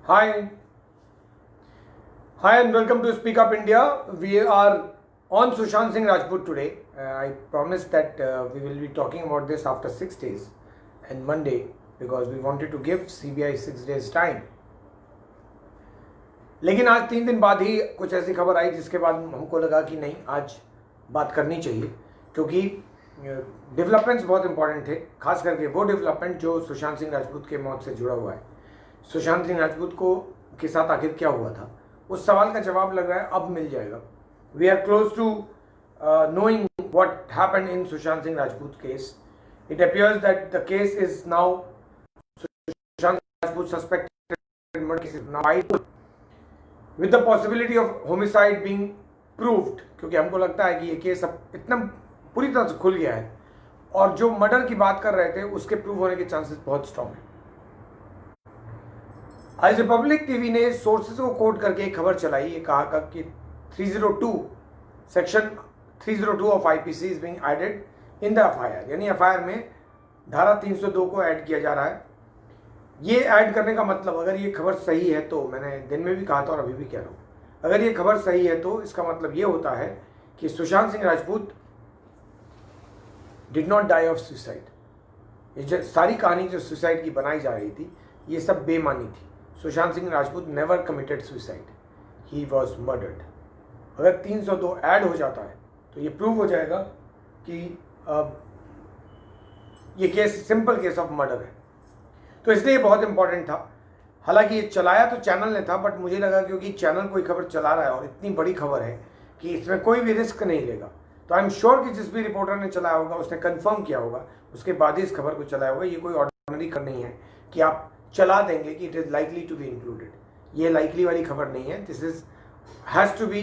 Hi, hi, and welcome to Speak Up India. We are on Sushant Singh Rajput today. I promised that we will be talking about this after 6 days and Monday because we wanted to give CBI 6 days time. लेकिन आज 3 दिन बाद ही कुछ ऐसी खबर आई जिसके बाद हमको लगा कि नहीं, आज बात करनी चाहिए क्योंकि डेवलपमेंट्स बहुत इंपॉर्टेंट थे, खास करके वो डेवलपमेंट जो सुशांत सिंह राजपूत के मौत से जुड़ा हुआ है। सुशांत सिंह राजपूत को के साथ आखिर क्या हुआ था, उस सवाल का जवाब लग रहा है अब मिल जाएगा। We are close to knowing what happened in Sushant Singh Rajput case. It appears that the case is now Sushant Rajput suspected murder case is now with the possibility of homicide being proved, क्योंकि हमको लगता है कि ये case अब इतना पूरी तरह से खुल गया है और जो मर्डर की बात कर रहे थे उसके प्रूव होने के चांसेस बहुत स्ट्रांग हैं। आज रिपब्लिक टीवी ने सोर्सेज को कोट करके एक खबर चलाई, ये कहा कि 302 section 302 of IPC is being added in the FIR, यानी एफआईआर में धारा 302 को ऐड किया जा रहा है। ये ऐड करने का मतलब, अगर ये खबर सही है तो, मैंने दिन में भी कहा था और अभी भी कह रहा हूँ, अगर ये खबर सही है तो इसका मतलब ये होता है कि Sushant Singh Rajput did not die of suicide. ये जो सारी कहानी जो सुसाइड की बनाई जा रही थी ये सब बेमानी थी। Sushant Singh Rajput never committed suicide, he was murdered. अगर 302 ऐड हो जाता है तो ये प्रूव हो जाएगा कि ये case simple case of murder है, तो इसलिए बहुत इंपॉर्टेंट था। हालांकि ये चलाया तो चैनल ने था, बट मुझे लगा क्योंकि चैनल कोई खबर चला रहा है और इतनी बड़ी खबर है कि इसमें कोई भी रिस्क नहीं लेगा, तो आई एम श्योर कि जिस भी रिपोर्टर ने चलाया होगा उसने कंफर्म किया होगा, उसके बाद ही इस खबर को चलाया होगा। ये कोई ऑर्डिनरी खबर नहीं है कि आप चला देंगे कि it is likely to be included. ये लाइकली वाली खबर नहीं है। This is has to be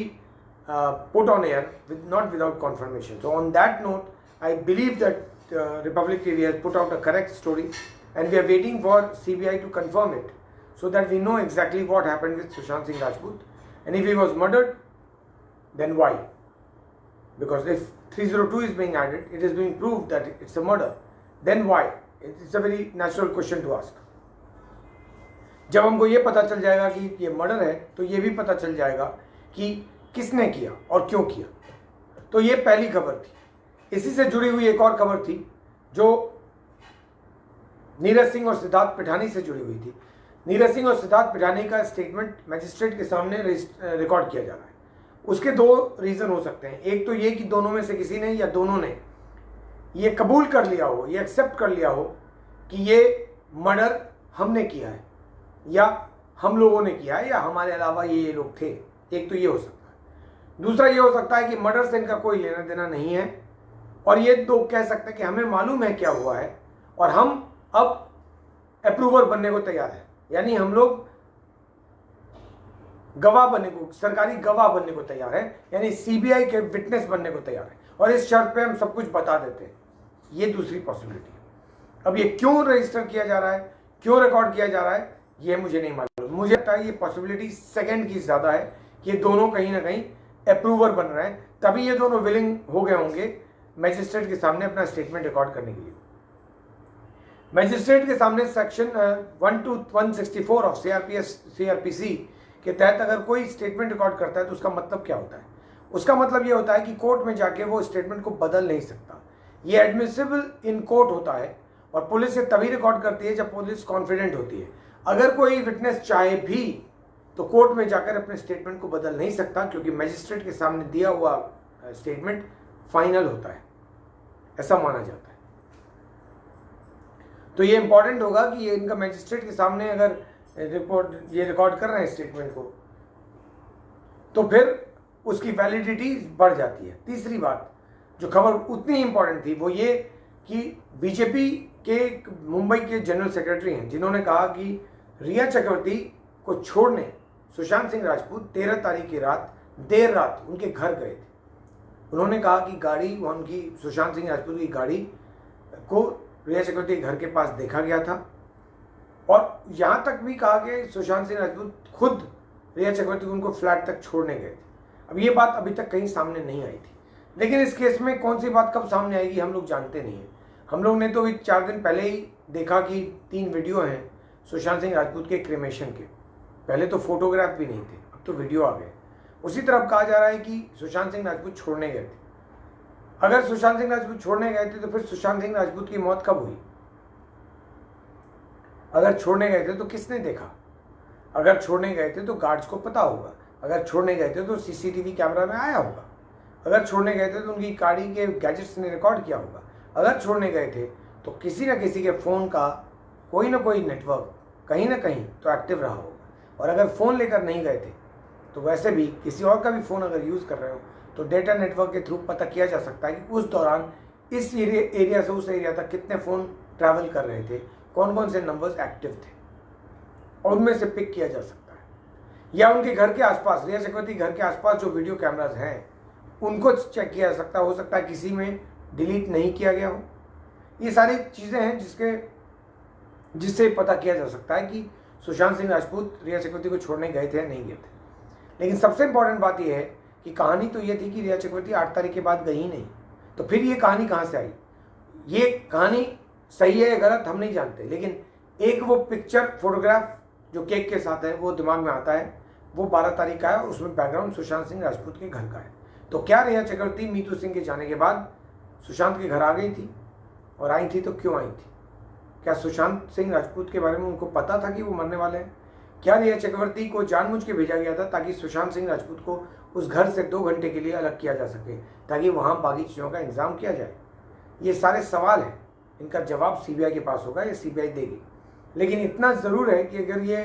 put on air not without confirmation. So on that note, I believe that Republic TV has put out a correct story and we are waiting for CBI to confirm it so that we know exactly what happened with Sushant Singh Rajput, and if he was murdered, then why? Because if 302 is being added, it is being proved that it's a murder, then why? It's a very natural question to ask. जब हमको ये पता चल जाएगा कि ये murder है तो ये भी पता चल जाएगा कि किसने किया और क्यों किया। तो ये पहली खबर थी। इसी से जुड़ी हुई एक और खबर थी जो नीरज सिंह और सिद्धार्थ पिठानी से जुड़ी हुई थी। नीरज सिंह और सिद्धार्थ पिठानी का स्टेटमेंट मैजिस्ट्रेट के सामने रिकॉर्ड किया जा रहा है। उसके दो रीज़न हो सकते हैं। एक तो ये कि दोनों में से किसी ने या दोनों ने ये कबूल कर लिया हो, ये एक्सेप्ट कर लिया हो कि ये मर्डर हमने किया है या हम लोगों ने किया है या हमारे अलावा ये लोग थे। एक तो ये हो सकता है। दूसरा ये हो सकता है कि मर्डर से इनका कोई लेना देना नहीं है और ये दो कह सकते हैं कि हमें मालूम है क्या हुआ है और हम अब अप्रूवर बनने को तैयार है, यानी हम लोग गवाह बनने को, सरकारी गवाह बनने को तैयार है, यानी सीबीआई के विटनेस बनने को तैयार है और इस शर्त पे हम सब कुछ बता देते हैं। ये दूसरी पॉसिबिलिटी है। अब ये क्यों रजिस्टर किया जा रहा है, क्यों रिकॉर्ड किया जा रहा है, ये मुझे नहीं मालूम। मुझे लगता है ये पॉसिबिलिटी सेकंड की ज़्यादा है कि ये दोनों कहीं ना कहीं अप्रूवर बन रहे हैं, तभी ये दोनों विलिंग हो गए होंगे मैजिस्ट्रेट के सामने अपना स्टेटमेंट रिकॉर्ड करने के लिए। मैजिस्ट्रेट के सामने सेक्शन 1 to 164 ऑफ सीआरपीसी के तहत अगर कोई स्टेटमेंट रिकॉर्ड करता है तो उसका मतलब क्या होता है? उसका मतलब ये होता है कि कोर्ट में जाके वो स्टेटमेंट को बदल नहीं सकता। ये एडमिसिबल इन कोर्ट होता है और पुलिस ये तभी रिकॉर्ड करती है जब पुलिस कॉन्फिडेंट होती है। अगर कोई विटनेस चाहे भी तो कोर्ट में जाकर अपने स्टेटमेंट को बदल नहीं सकता, क्योंकि मैजिस्ट्रेट के सामने दिया हुआ स्टेटमेंट फाइनल होता है, ऐसा माना जाता है। तो ये इंपॉर्टेंट होगा कि ये इनका मैजिस्ट्रेट के सामने अगर ये रिकॉर्ड कर रहे हैं स्टेटमेंट को तो फिर उसकी वैलिडिटी बढ़ जाती है। तीसरी बात जो खबर उतनी ही इंपॉर्टेंट थी वो ये कि बीजेपी के मुंबई के जनरल सेक्रेटरी हैं जिन्होंने कहा कि रिया चक्रवर्ती को छोड़ने सुशांत सिंह राजपूत 13 तारीख की रात देर रात उनके घर गए थे। उन्होंने कहा कि गाड़ी, उनकी सुशांत सिंह राजपूत की गाड़ी को रिया चक्रवर्ती के घर के पास देखा गया था और यहाँ तक भी कहा कि सुशांत सिंह राजपूत खुद रिया चक्रवर्ती को उनको फ्लैट तक छोड़ने गए थे। अब ये बात अभी तक कहीं सामने नहीं आई थी, लेकिन इस केस में कौन सी बात कब सामने आएगी हम लोग जानते नहीं हैं। हम लोग ने तो 4 दिन पहले ही देखा कि 3 वीडियो हैं सुशांत सिंह राजपूत के क्रिमेशन के, पहले तो फोटोग्राफ भी नहीं थे, अब तो वीडियो आ गए। उसी तरह कहा जा रहा है कि सुशांत सिंह राजपूत छोड़ने गए थे। अगर सुशांत सिंह राजपूत छोड़ने गए थे तो फिर सुशांत सिंह राजपूत की मौत कब हुई? अगर छोड़ने गए थे तो किसने देखा? अगर छोड़ने गए थे तो गार्ड्स को पता होगा। अगर छोड़ने गए थे तो सीसीटीवी कैमरा में आया होगा। अगर छोड़ने गए थे तो उनकी गाड़ी के गैजेट्स ने रिकॉर्ड किया होगा। अगर छोड़ने गए थे तो किसी न किसी के फ़ोन का कोई ना कोई नेटवर्क कहीं ना कहीं तो एक्टिव रहा होगा। और अगर फ़ोन लेकर नहीं गए थे तो वैसे भी किसी और का भी फ़ोन अगर यूज़ कर रहे हो तो डेटा नेटवर्क के थ्रू पता किया जा सकता है कि उस दौरान इस एरिया से उस एरिया तक कितने फ़ोन ट्रैवल कर रहे थे, कौन कौन से नंबर्स एक्टिव थे, और उनमें से पिक किया जा सकता है। या उनके घर के आसपास, रिया चक्रवर्ती घर के आसपास जो वीडियो कैमराज हैं उनको चेक किया जा सकता है। हो सकता है किसी में डिलीट नहीं किया गया हो। ये सारी चीज़ें हैं जिससे पता किया जा सकता है कि सुशांत सिंह राजपूत रिया चक्रवर्ती को छोड़ने गए थे या नहीं गए थे। लेकिन सबसे इंपॉर्टेंट बात यह है कि कहानी तो ये थी कि रिया चक्रवर्ती 8 तारीख के बाद गई ही नहीं। तो फिर ये कहानी कहाँ से आई? ये कहानी सही है या गलत हम नहीं जानते, लेकिन एक वो पिक्चर फोटोग्राफ जो केक के साथ है वो दिमाग में आता है। वो 12 तारीख का है, उसमें बैकग्राउंड सुशांत सिंह राजपूत के घर का है। तो क्या रिया चक्रवर्ती मीतू सिंह के जाने के बाद सुशांत के घर आ गई थी? और आई थी तो क्यों आई थी? क्या सुशांत सिंह राजपूत के बारे में उनको पता था कि वो मरने वाले हैं? क्या रिया चक्रवर्ती को जानबूझ के भेजा गया था ताकि सुशांत सिंह राजपूत को उस घर से 2 घंटे के लिए अलग किया जा सके, ताकि वहाँ बाकी चीज़ों का इंतजाम किया जाए? ये सारे सवाल हैं, इनका जवाब सीबीआई के पास होगा, ये सीबीआई देगी। लेकिन इतना ज़रूर है कि अगर ये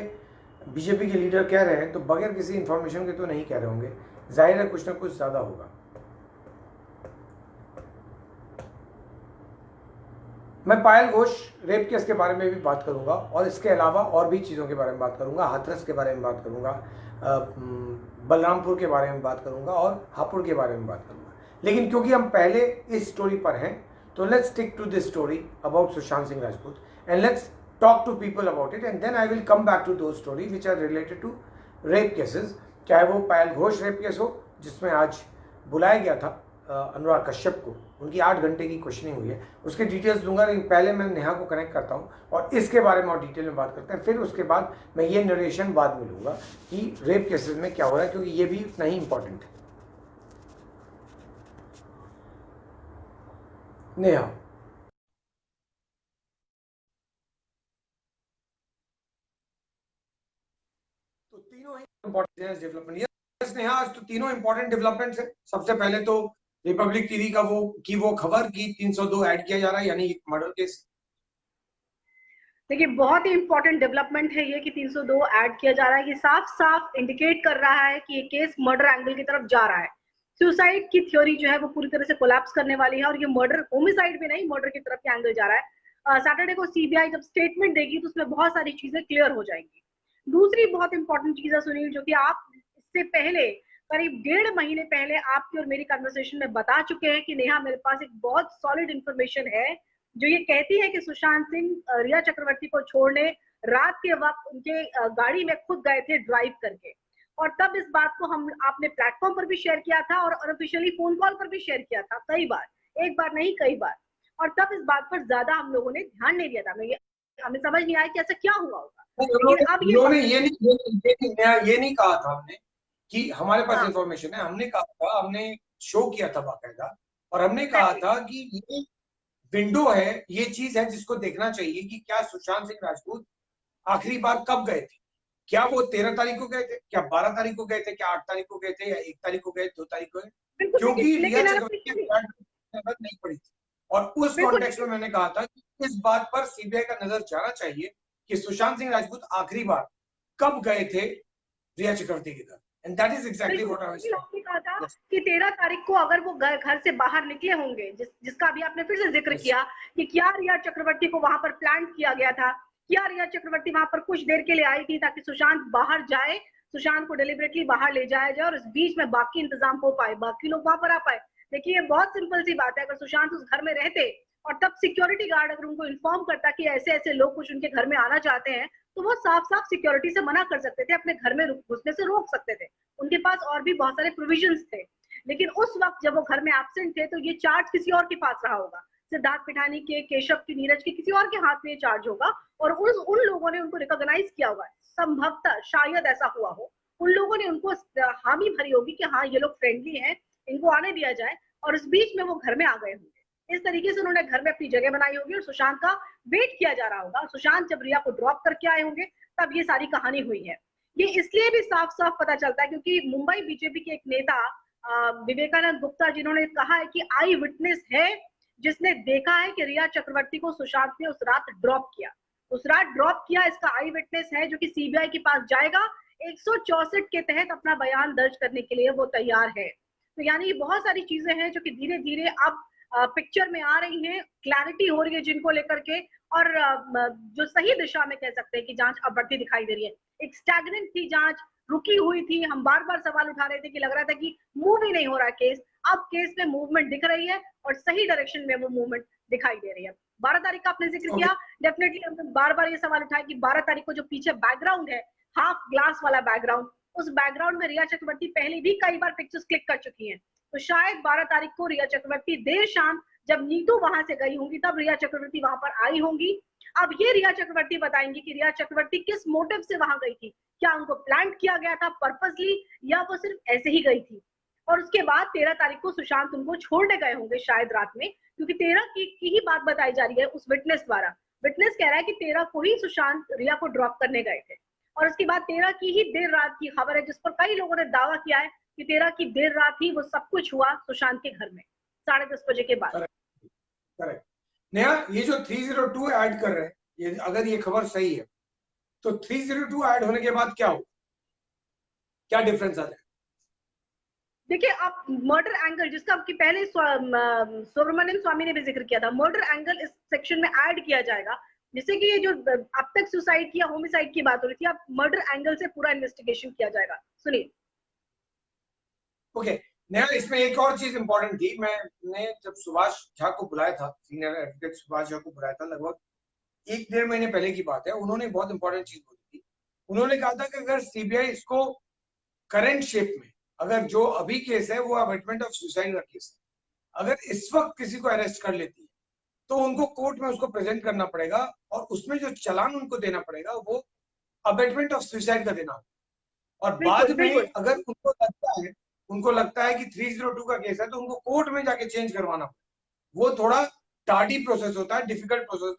बीजेपी के लीडर कह रहे हैं तो बगैर किसी इन्फॉर्मेशन के तो नहीं कह रहे होंगे। जाहिर है कुछ ना कुछ ज़्यादा होगा। मैं पायल घोष रेप केस के बारे में भी बात करूंगा, और इसके अलावा और भी चीज़ों के बारे में बात करूंगा। हाथरस के बारे में बात करूंगा, बलरामपुर के बारे में बात करूंगा, और हापुड़ के बारे में बात करूंगा। लेकिन क्योंकि हम पहले इस स्टोरी पर हैं तो let's stick to this story about Sushant Singh Rajput and let's talk to people about it, and then I will come back to those stories which are related to rape cases। चाहे वो पायल घोष रेप केस हो जिसमें आज बुलाया गया था अनुराग कश्यप को, उनकी 8 घंटे की क्वेश्चनिंग हुई है, उसके डिटेल्स दूंगा। लेकिन पहले मैं नेहा को कनेक्ट करता हूँ और इसके बारे में और डिटेल में बात करते हैं। फिर उसके बाद मैं ये नरेशन बाद में लूँगा कि रेप केसेस में क्या हो रहा है, क्योंकि ये भी उतना ही इंपॉर्टेंट है। नेहा, तो तीनों ही इंपॉर्टेंट डेवलपमेंट। यस नेहा, आज तो तीनों इंपॉर्टेंट डेवलपमेंट्स है। सबसे पहले तो रिपब्लिक टीवी का वो खबर कि 302 ऐड किया जा रहा है, यानी मर्डर केस। देखिए, बहुत ही इंपॉर्टेंट डेवलपमेंट है ये कि 302 ऐड किया जा रहा है। ये साफ साफ इंडिकेट कर रहा है कि ये केस मर्डर एंगल की तरफ जा रहा है। सुसाइड की थ्योरी जो है वो पूरी तरह से कोलैप्स करने वाली है, और ये मर्डर होमिसाइड में नहीं, मर्डर की तरफ ये एंगल जा रहा है। सैटरडे को सीबीआई जब स्टेटमेंट देगी तो उसमें बहुत सारी चीजें क्लियर हो जाएंगी। दूसरी बहुत इंपॉर्टेंट चीज है सुनील, जो कि आप इससे पहले करीब 1.5 महीने पहले आपकी और मेरी कन्वर्सेशन में बता चुके हैं कि नेहा, मेरे पास एक बहुत सॉलिड इंफॉर्मेशन है जो ये कहती है कि सुशांत सिंह रिया चक्रवर्ती को छोड़ने रात के वक्त उनके गाड़ी में खुद गए थे ड्राइव करके। और तब इस बात को हम आपने प्लेटफॉर्म पर भी शेयर किया था और अनऑफिशियली फोन कॉल पर भी शेयर किया था कई बार, एक बार नहीं कई बार। और तब इस बात पर ज्यादा हम लोगों ने ध्यान नहीं दिया था, हमें समझ नहीं आया कि ऐसा क्या हुआ होगा। लेकिन अब ये नहीं कहा था हमने कि हमारे पास इंफॉर्मेशन है। हमने कहा था, हमने शो किया था बाकायदा, और हमने कहा था कि ये विंडो है, ये चीज है जिसको देखना चाहिए कि क्या सुशांत सिंह राजपूत आखिरी बार कब गए थे। क्या वो 13 तारीख को गए थे, क्या 12 तारीख को गए थे, क्या 8 तारीख को गए थे, या 1 तारीख को गए, 2 तारीख को गए? क्योंकि रिया चक्रवर्ती की नजर नहीं पड़ी थी, और उस कॉन्टेक्स्ट में मैंने कहा था कि इस बात पर सीबीआई का नजर जाना चाहिए कि सुशांत सिंह राजपूत आखिरी बार कब गए थे रिया चक्रवर्ती के घर। And that is exactly what I was कहा था कि 13 तारीख को अगर वो घर से बाहर निकले होंगे, जिसका भी आपने फिर से जिक्र किया कि क्या रिया चक्रवर्ती को वहां पर प्लान किया गया था, क्या रिया चक्रवर्ती वहां पर कुछ देर के लिए आई थी ताकि सुशांत बाहर जाए, सुशांत को डिलिबरेटली बाहर ले जाया जाए और इस बीच में बाकी इंतजाम हो पाए, बाकी लोग वहां पर आ पाए। देखिए, ये बहुत सिंपल सी बात है। अगर सुशांत उस घर में रहते और तब सिक्योरिटी गार्ड अगर उनको इन्फॉर्म करता कि ऐसे ऐसे लोग कुछ उनके घर में आना चाहते हैं, तो वो साफ साफ सिक्योरिटी से मना कर सकते थे, अपने घर में घुसने से रोक सकते थे। उनके पास और भी बहुत सारे प्रोविजंस थे। लेकिन उस वक्त जब वो घर में एब्सेंट थे तो ये चार्ज किसी और के पास रहा होगा, सिद्धार्थ पिठानी के, केशव के, नीरज के, किसी और के हाथ में ये चार्ज होगा। और उन लोगों लोगों ने उनको रिकॉग्नाइज किया होगा, संभवतः शायद ऐसा हुआ हो, उन लोगों ने उनको हामी भरी होगी कि हाँ ये लोग फ्रेंडली हैं, इनको आने दिया जाए, और इस बीच में वो घर में आ गए होंगे। इस तरीके से उन्होंने घर में अपनी जगह बनाई होगी और सुशांत का वेट किया जा रहा होगा। सुशांत जब रिया को ड्रॉप करके आए होंगे तब ये सारी कहानी हुई है। ये इसलिए भी साफ साफ पता चलता है क्योंकि मुंबई बीजेपी के एक नेता विवेकानंद गुप्ता, जिन्होंने कहा है कि आई विटनेस है, जिसने देखा है कि रिया चक्रवर्ती को सुशांत ने उस रात ड्रॉप किया, उस रात ड्रॉप किया, इसका आई विटनेस है, जो कि सीबीआई के पास जाएगा 164 के तहत अपना बयान दर्ज करने के लिए वो तैयार है। तो यानी बहुत सारी चीजें हैं जो कि धीरे धीरे अब पिक्चर में आ रही हैं, क्लैरिटी हो रही है जिनको लेकर के, और जो सही दिशा में कह सकते हैं कि जांच अब बढ़ती दिखाई दे रही है। एक स्टैग्नेंट थी जांच, रुकी हुई थी, हम बार बार सवाल उठा रहे थे कि लग रहा था कि मूव ही नहीं हो रहा केस, अब केस में मूवमेंट दिख रही है और सही डायरेक्शन में वो मूवमेंट दिखाई दे रही है। 12 तारीख का आपने जिक्र किया, डेफिनेटली हमने बार बार ये सवाल उठाया कि 12 तारीख को जो पीछे बैकग्राउंड है, हाफ ग्लास वाला बैकग्राउंड, उस बैकग्राउंड में रिया चक्रवर्ती पहले भी कई बार पिक्चर्स क्लिक कर चुकी हैं। तो शायद 12 तारीख को रिया चक्रवर्ती देर शाम, जब नीतू वहां से गई होंगी, तब रिया चक्रवर्ती वहां पर आई होंगी। अब ये रिया चक्रवर्ती बताएंगी कि रिया चक्रवर्ती किस मोटिव से वहां गई थी, क्या उनको प्लान किया गया था पर्पसली, या वो सिर्फ ऐसे ही गई थी। और उसके बाद 13 तारीख को सुशांत उनको छोड़ने गए होंगे शायद रात में, क्योंकि 13 की ही बात बताई जा रही है उस विटनेस द्वारा। विटनेस कह रहा है कि 13 को ही सुशांत रिया को ड्रॉप करने गए थे, और उसके बाद 13 की ही देर रात की खबर है, जिस पर कई लोगों ने दावा किया है कि 13 की देर रात ही वो सब कुछ हुआ सुशांत के घर में 10:30 बजे के बाद। करेक्ट। नेहा, ये जो 302 ऐड कर रहे हैं, ये अगर ये खबर सही है तो 302 ऐड होने के बाद क्या हो, क्या डिफरेंस आ जाए? देखिए, आप मर्डर एंगल, जिसका आपकी पहले सुब्रमण्यम स्वामी ने भी जिक्र किया था, मर्डर एंगल इस सेक्शन में ऐड किया जाएगा, जिससे कि ये जो अब तक सुसाइड की या होमिसाइड की बात हो रही थी, अब मर्डर एंगल से पूरा इन्वेस्टिगेशन किया जाएगा। सुनिए। ओके नेहा, इसमें एक और चीज इंपॉर्टेंट थी। मैंने जब सुभाष झा को बुलाया था, सीनियर एडवोकेट सुभाष झा को बुलाया था, लगभग 1-1.5 महीने पहले की बात है, उन्होंने बहुत इंपॉर्टेंट चीज बोली थी। उन्होंने कहा था कि अगर सीबीआई इसको करंट शेप में, अगर जो अभी केस है वो अबेटमेंट ऑफ सुसाइड का केस है, अगर इस वक्त किसी को अरेस्ट कर लेती है तो उनको कोर्ट में उसको प्रेजेंट करना पड़ेगा, और उसमें जो चालान उनको देना पड़ेगा वो अबेटमेंट ऑफ सुसाइड का देना होगा। और बाद में अगर उनको लगता है कि 302 का केस है तो उनको कोर्ट में जाके चेंज करवाना पड़ेगा। वो थोड़ा टार्डी प्रोसेस होता है, डिफिकल्ट प्रोसेस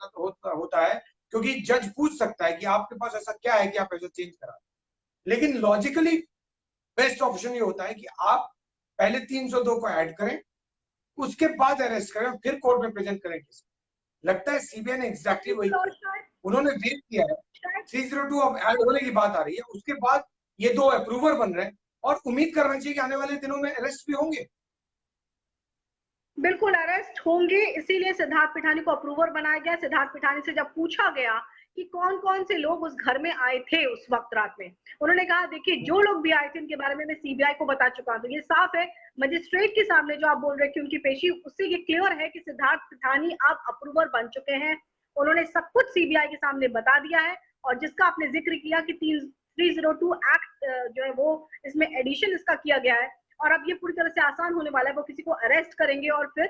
होता है, क्योंकि जज पूछ सकता है कि आपके पास ऐसा क्या है कि आप ऐसा चेंज करा। लेकिन लॉजिकली बेस्ट ऑप्शन ये होता है कि आप पहले 302 को ऐड करें, उसके बाद अरेस्ट करें और फिर कोर्ट में प्रेजेंट करें केस। लगता है सीबीआई ने एग्जैक्टली वही किया, उन्होंने वेट किया है। 302 अब ऐड होने की बात आ रही है, उसके बाद ये 2 अप्रूवर बन रहे हैं, और उम्मीद करना चाहिए कि आने वाले दिनों में अरेस्ट भी होंगे। बिल्कुल अरेस्ट होंगे, इसीलिए सिद्धार्थ पिठानी को अप्रूवर बनाया गया। सिद्धार्थ पिठानी से जब पूछा गया कि कौन कौन से लोग उस घर में आए थे उस वक्त रात में, उन्होंने कहा देखिए जो लोग भी आए थे इनके बारे में मैं सीबीआई को बता चुका हूं। तो ये साफ है, मजिस्ट्रेट के सामने जो आप बोल रहे हैं कि उनकी पेशी, उससे ये क्लियर है कि सिद्धार्थ पिठानी आप अप्रूवर बन चुके हैं। उन्होंने सब कुछ सीबीआई के सामने बता दिया है, और जिसका आपने जिक्र किया कि 302 एक्ट जो है वो इसमें एडिशन इसका किया गया है, और अब ये पूरी तरह से आसान होने वाला है। वो किसी को अरेस्ट करेंगे और फिर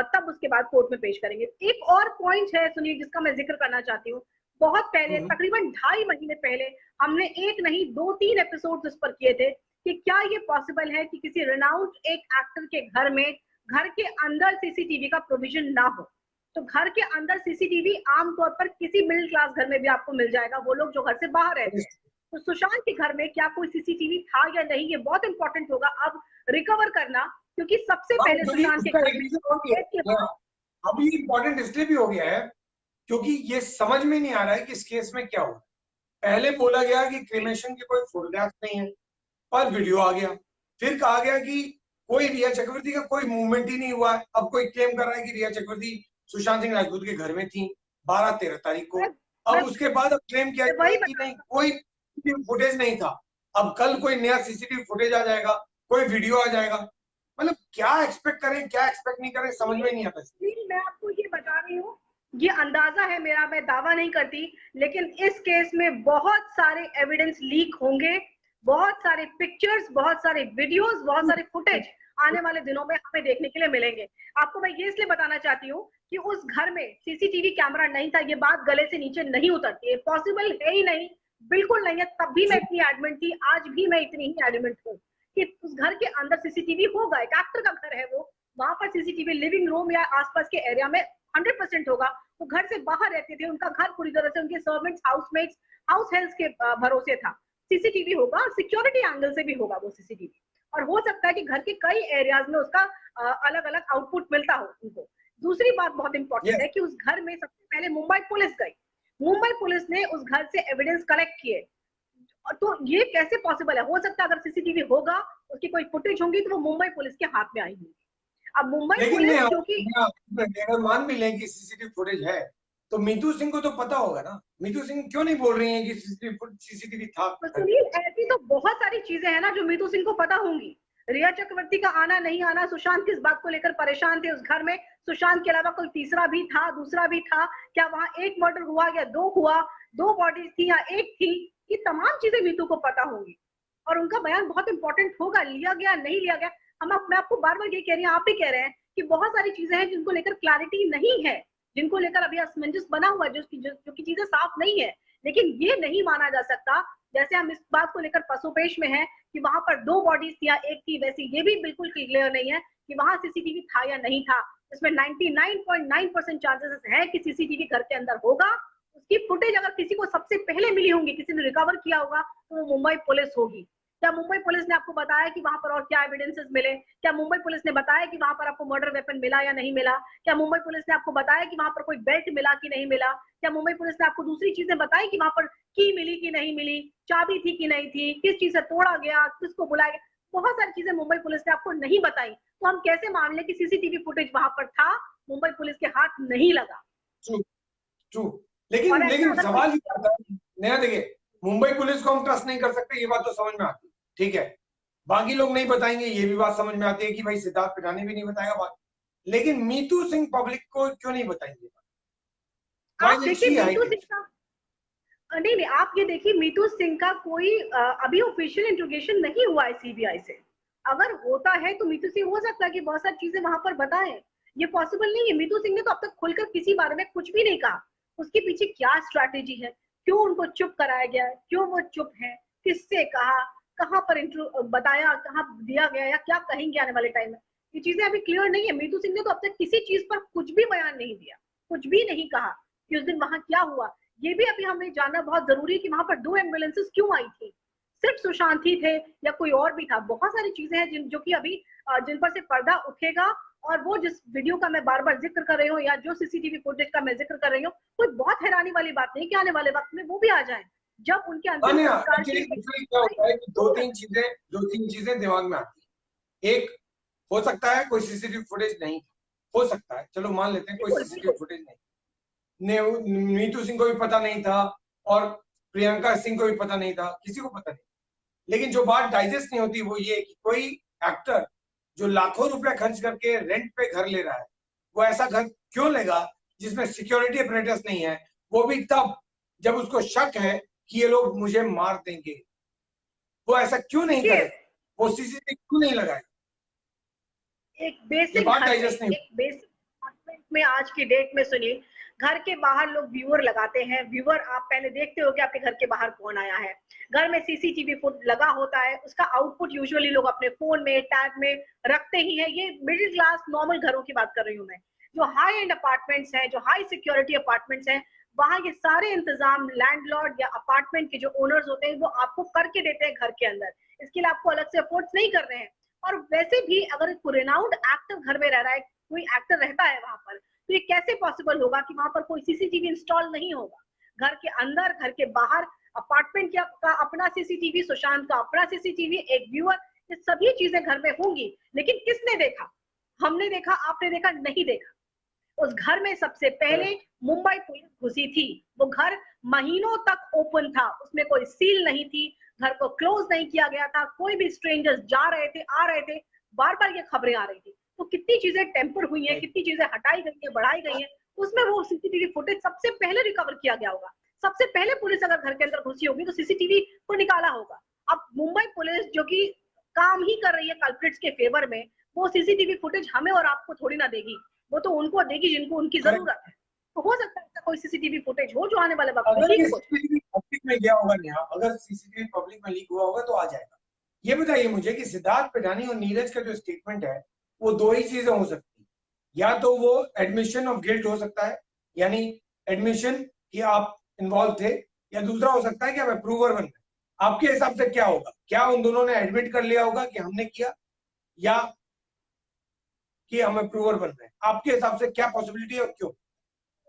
तब उसके बाद कोर्ट में पेश करेंगे। एक और पॉइंट है सुनील, जिसका मैं जिक्र करना चाहती हूँ। बहुत पहले, तकरीबन 2.5 महीने पहले, हमने 1 नहीं 2-3 एपिसोड इस पर किए थे कि क्या ये पॉसिबल है कि किसी रेनाउंड एक एक्टर के घर में, घर के अंदर सीसीटीवी का प्रोविजन ना हो। तो घर के अंदर सीसीटीवी आमतौर पर किसी मिडिल क्लास घर में भी आपको मिल जाएगा, वो लोग जो घर से बाहर रहते हैं। तो सुशांत के घर में क्या कोई सीसीटीवी था या नहीं, ये बहुत इंपॉर्टेंट होगा अब रिकवर करना, क्योंकि सबसे पहले सुशांत के घर में अभी इंपॉर्टेंट इसलिए भी हो गया है क्योंकि ये समझ में नहीं आ रहा है कि इस केस में क्या हुआ। पहले बोला गया कि क्रिमेशन के कोई फोटोग्राफ नहीं है, पर वीडियो आ गया। फिर कहा गया कि कोई रिया चक्रवर्ती का कोई मूवमेंट ही नहीं हुआ है। अब कोई क्लेम कर रहा है कि रिया चक्रवर्ती सुशांत सिंह राजपूत के घर में थी 12-13 तारीख को। अब उसके बाद अब क्लेम किया गया कि नहीं, कोई फुटेज नहीं था। अब कल कोई नया सीसीटीवी फुटेज आ जाएगा, कोई वीडियो आ जाएगा। मतलब क्या एक्सपेक्ट करें, क्या एक्सपेक्ट नहीं करें, समझ में नहीं आता। मैं आपको ये बता रही हूँ, ये अंदाजा है मेरा, मैं दावा नहीं करती, लेकिन इस केस में बहुत सारे एविडेंस लीक होंगे, बहुत सारे पिक्चर्स, बहुत सारे वीडियोस, बहुत सारे फुटेज आने वाले दिनों में हमें देखने के लिए मिलेंगे। आपको मैं ये इसलिए बताना चाहती हूँ कि उस घर में सीसीटीवी कैमरा नहीं था, ये बात गले से नीचे नहीं उतरती है, पॉसिबल है ही नहीं, बिल्कुल नहीं है। तब भी मैं इतनी एडमेंट थी, आज भी मैं इतनी ही एडमेंट हूँ कि उस घर के अंदर सीसीटीवी होगा, एक एक्टर का घर है वो, वहां पर सीसीटीवी लिविंग रूम या आसपास के एरिया में 100% होगा। वो घर से बाहर रहते थे, उनका घर पूरी तरह से उनके सर्वेंट्स, हाउसमेट्स, हाउस हेल्प्स के भरोसे था। सीसीटीवी होगा, सिक्योरिटी एंगल से भी होगा वो सीसीटीवी, और हो सकता है कि घर के कई एरियाज में उसका अलग अलग आउटपुट मिलता हो उनको। दूसरी बात बहुत इंपॉर्टेंट है कि उस घर में सबसे पहले मुंबई पुलिस गई, मुंबई पुलिस ने उस घर से एविडेंस कलेक्ट किए। तो ये कैसे पॉसिबल है? हो सकता है अगर सीसीटीवी होगा, उसकी कोई फुटेज होंगी तो वो मुंबई पुलिस के हाथ में आई होगी। अब मुंबई लेकिन पुलिस जो कि अगर मान भी लें कि सीसीटीवी फुटेज है, तो मीतू सिंह को तो पता होगा ना। मीतू सिंह क्यों नहीं बोल रही है कि सीसीटीवी था? तो सुनील, ऐसी तो बहुत सारी चीजें हैं ना जो मीतू सिंह को पता होंगी। रिया चक्रवर्ती का आना नहीं आना, सुशांत किस बात को लेकर परेशान थे उस घर में, सुशांत के अलावा कोई तीसरा भी था, दूसरा भी था, क्या वहां एक मर्डर हुआ या दो हुआ, दो बॉडीज थी या एक थी, ये तमाम चीजें मीतू को पता होंगी और उनका बयान बहुत इंपॉर्टेंट होगा, लिया गया नहीं लिया गया। मैं आपको बार बार ये कह रही हूँ, आप भी कह रहे हैं कि बहुत सारी चीजें हैं जिनको लेकर क्लैरिटी नहीं है, जिनको लेकर अभी असमंजस बना हुआ है, जो की चीजें साफ नहीं है। लेकिन ये नहीं माना जा सकता, जैसे हम इस बात को लेकर पसोपेश में हैं कि वहां पर दो बॉडीज थी या एक थी, वैसे ये भी बिल्कुल क्लियर नहीं है कि वहां सीसीटीवी था या नहीं था। इसमें 99.9% चांसेस है कि सीसीटीवी घर के अंदर होगा। उसकी फुटेज अगर किसी को सबसे पहले मिली होंगी, किसी ने रिकवर किया होगा, तो वो मुंबई पुलिस होगी। क्या मुंबई पुलिस ने आपको बताया कि वहां पर और क्या एविडेंसेस मिले? क्या मुंबई पुलिस ने बताया कि वहां पर आपको मर्डर वेपन मिला या नहीं मिला? क्या मुंबई पुलिस ने आपको बताया कि वहां पर कोई बेल्ट मिला कि नहीं मिला? क्या मुंबई पुलिस ने आपको दूसरी चीजें बताई कि वहां पर की मिली कि नहीं मिली, चाबी थी कि नहीं थी, किस चीज से तोड़ा गया, किसको बुलाया गया? बहुत सारी चीजें मुंबई पुलिस ने आपको नहीं बताई, तो हम कैसे मान लें कि सीसीटीवी फुटेज वहां पर था, मुंबई पुलिस के हाथ नहीं लगा? True, true. और लेकिन ऐसा लेकिन अगर सवाल ये आता है, नया देखिए, मुंबई पुलिस को हम ट्रस्ट नहीं कर सकते, ये बात तो समझ में आती है, ठीक है। बाकी लोग नहीं बताएंगे, ये भी बात समझ में आती है कि भाई सिद्धार्थ पिठानी भी नहीं बताएगा बात। लेकिन मीतू सिंह पब्लिक को क्यों नहीं बताएंगे? आप देखिए मीतू सिंह का नहीं नहीं, आप ये देखिए मीतू सिंह का कोई अभी ऑफिशियल इंट्रोगेशन नहीं हुआ है सीबीआई से। अगर होता है तो मीतू सिंह हो सकता है कि बहुत सारी चीजें वहां पर बताएं, ये पॉसिबल नहीं है। मीतू सिंह ने तो अब तक खुलकर किसी बारे में कुछ भी नहीं कहा। उसके पीछे क्या स्ट्रैटेजी है, क्यों उनको चुप कराया गया है, क्यों वो चुप है, किससे कहा, कहाँ पर इंट्रो बताया, कहाँ दिया गया या क्या कहेंगे आने वाले टाइम में, ये चीजें अभी क्लियर नहीं है। मीतू सिंह ने तो अब तक किसी चीज पर कुछ भी बयान नहीं दिया, कुछ भी नहीं कहा कि उस दिन वहां क्या हुआ। ये भी अभी हमें जानना बहुत जरूरी है कि वहां पर दो एम्बुलेंसेस क्यों आई थी, सिर्फ सुशांत ही थे या कोई और भी था। बहुत सारी चीजें हैं जो कि अभी जिन पर से पर्दा उठेगा, और वो जिस वीडियो का मैं बार बार जिक्र कर रही हूँ या जो सीसीटीवी फुटेज का मैं जिक्र कर रही हूँ, कोई बहुत हैरानी वाली बात नहीं कि आने वाले वक्त में वो भी आ जाए जब उनके अंतिम संस्कार एक्चुअली क्या होता है कि दो तीन चीजें दिमाग में आती है। एक, हो सकता है कोई सीसीटीवी फुटेज नहीं, हो सकता है, चलो मान लेते हैं कोई सीसीटीवी फुटेज नहीं, नीतू सिंह को भी पता नहीं था और प्रियंका सिंह को भी पता नहीं था, किसी को पता नहीं। लेकिन जो बात डाइजेस्ट नहीं होती वो ये कि कोई एक्टर जो लाखों रुपए खर्च करके रेंट पे घर ले रहा है, वो ऐसा घर क्यों लेगा जिसमें सिक्योरिटी अपरेटस नहीं है, वो भी तब जब उसको शक है कि ये लोग मुझे मार देंगे। वो ऐसा क्यों नहीं करेगा, वो सीसीटीवी क्यों नहीं लगाएगा? एक बेसिक घर में, डाइजेस्ट नहीं। एक बेसिक अपार्टमेंट में आज की डेट में सुनिए, घर के बाहर लोग व्यूअर लगाते हैं। व्यूअर आप पहले देखते हो कि आपके घर के बाहर कौन आया है। घर में सीसीटीवी फुट लगा होता है, उसका आउटपुट यूजुअली लोग अपने फोन में, टैब में रखते ही है। ये मिडिल क्लास नॉर्मल घरों की बात कर रही हूँ मैं। जो हाई एंड अपार्टमेंट्स हैं, जो हाई सिक्योरिटी अपार्टमेंट्स हैं, वहां ये सारे इंतजाम लैंडलॉर्ड या अपार्टमेंट के जो ओनर्स होते हैं वो आपको करके देते हैं घर के अंदर। इसके लिए आपको अलग से एफर्ट्स नहीं कर रहे हैं। और वैसे भी अगर कोई रिनाउंड एक्टर घर में रह रहा है, कोई एक्टर रहता है वहां पर, तो ये कैसे पॉसिबल होगा कि वहां पर कोई सीसीटीवी इंस्टॉल नहीं होगा? घर के अंदर, घर के बाहर, अपार्टमेंट का अपना सीसीटीवी, सुशांत का अपना सीसीटीवी, एक व्यूअर, ये सभी चीजें घर में होंगी। लेकिन किसने देखा? हमने देखा, आपने देखा, नहीं देखा। उस घर में सबसे पहले मुंबई पुलिस घुसी थी। वो घर महीनों तक ओपन था, उसमें कोई सील नहीं थी, घर को क्लोज नहीं किया गया था, कोई भी स्ट्रेंजर्स जा रहे थे, आ रहे थे, बार बार ये खबरें आ रही थी। तो कितनी चीजें टेम्पर हुई हैं, कितनी चीजें हटाई गई हैं, बढ़ाई गई हैं, उसमें वो सीसीटीवी फुटेज सबसे पहले रिकवर किया गया होगा। सबसे पहले पुलिस अगर घर के अंदर घुसी होगी तो सीसीटीवी को निकाला होगा। अब मुंबई पुलिस जो कि काम ही कर रही है कल्प्रिट्स के फेवर में, वो सीसीटीवी फुटेज हमें और आपको थोड़ी ना देगी। वो तो उनको देगी जिनको उनकी Correct. जरूरत है। तो हो सकता है ऐसा कोई सीसीटीवी फुटेज हो जो आने वाले वक्त में अगर लीक ये हो। सीसीटीवी पब्लिक में गया होगा नेहा, अगर सीसीटीवी पब्लिक में लीक हुआ होगा तो आ जाएगा। ये बताइए मुझे कि सिद्धार्थ पिठानी और नीरज का जो स्टेटमेंट है वो दो ही चीजें हो सकती हैं। या तो वो एडमिशन ऑफ गिल्ट हो सकता है, यानी एडमिशन कि आप इन्वॉल्व थे, या दूसरा हो सकता है कि आप अप्रूवर बन गए। आपके हिसाब से क्या होगा? क्या उन दोनों ने एडमिट कर लिया होगा कि हमने किया, या कि हम अप्रूवर बन रहे हैं? आपके हिसाब से क्या पॉसिबिलिटी है और क्यों?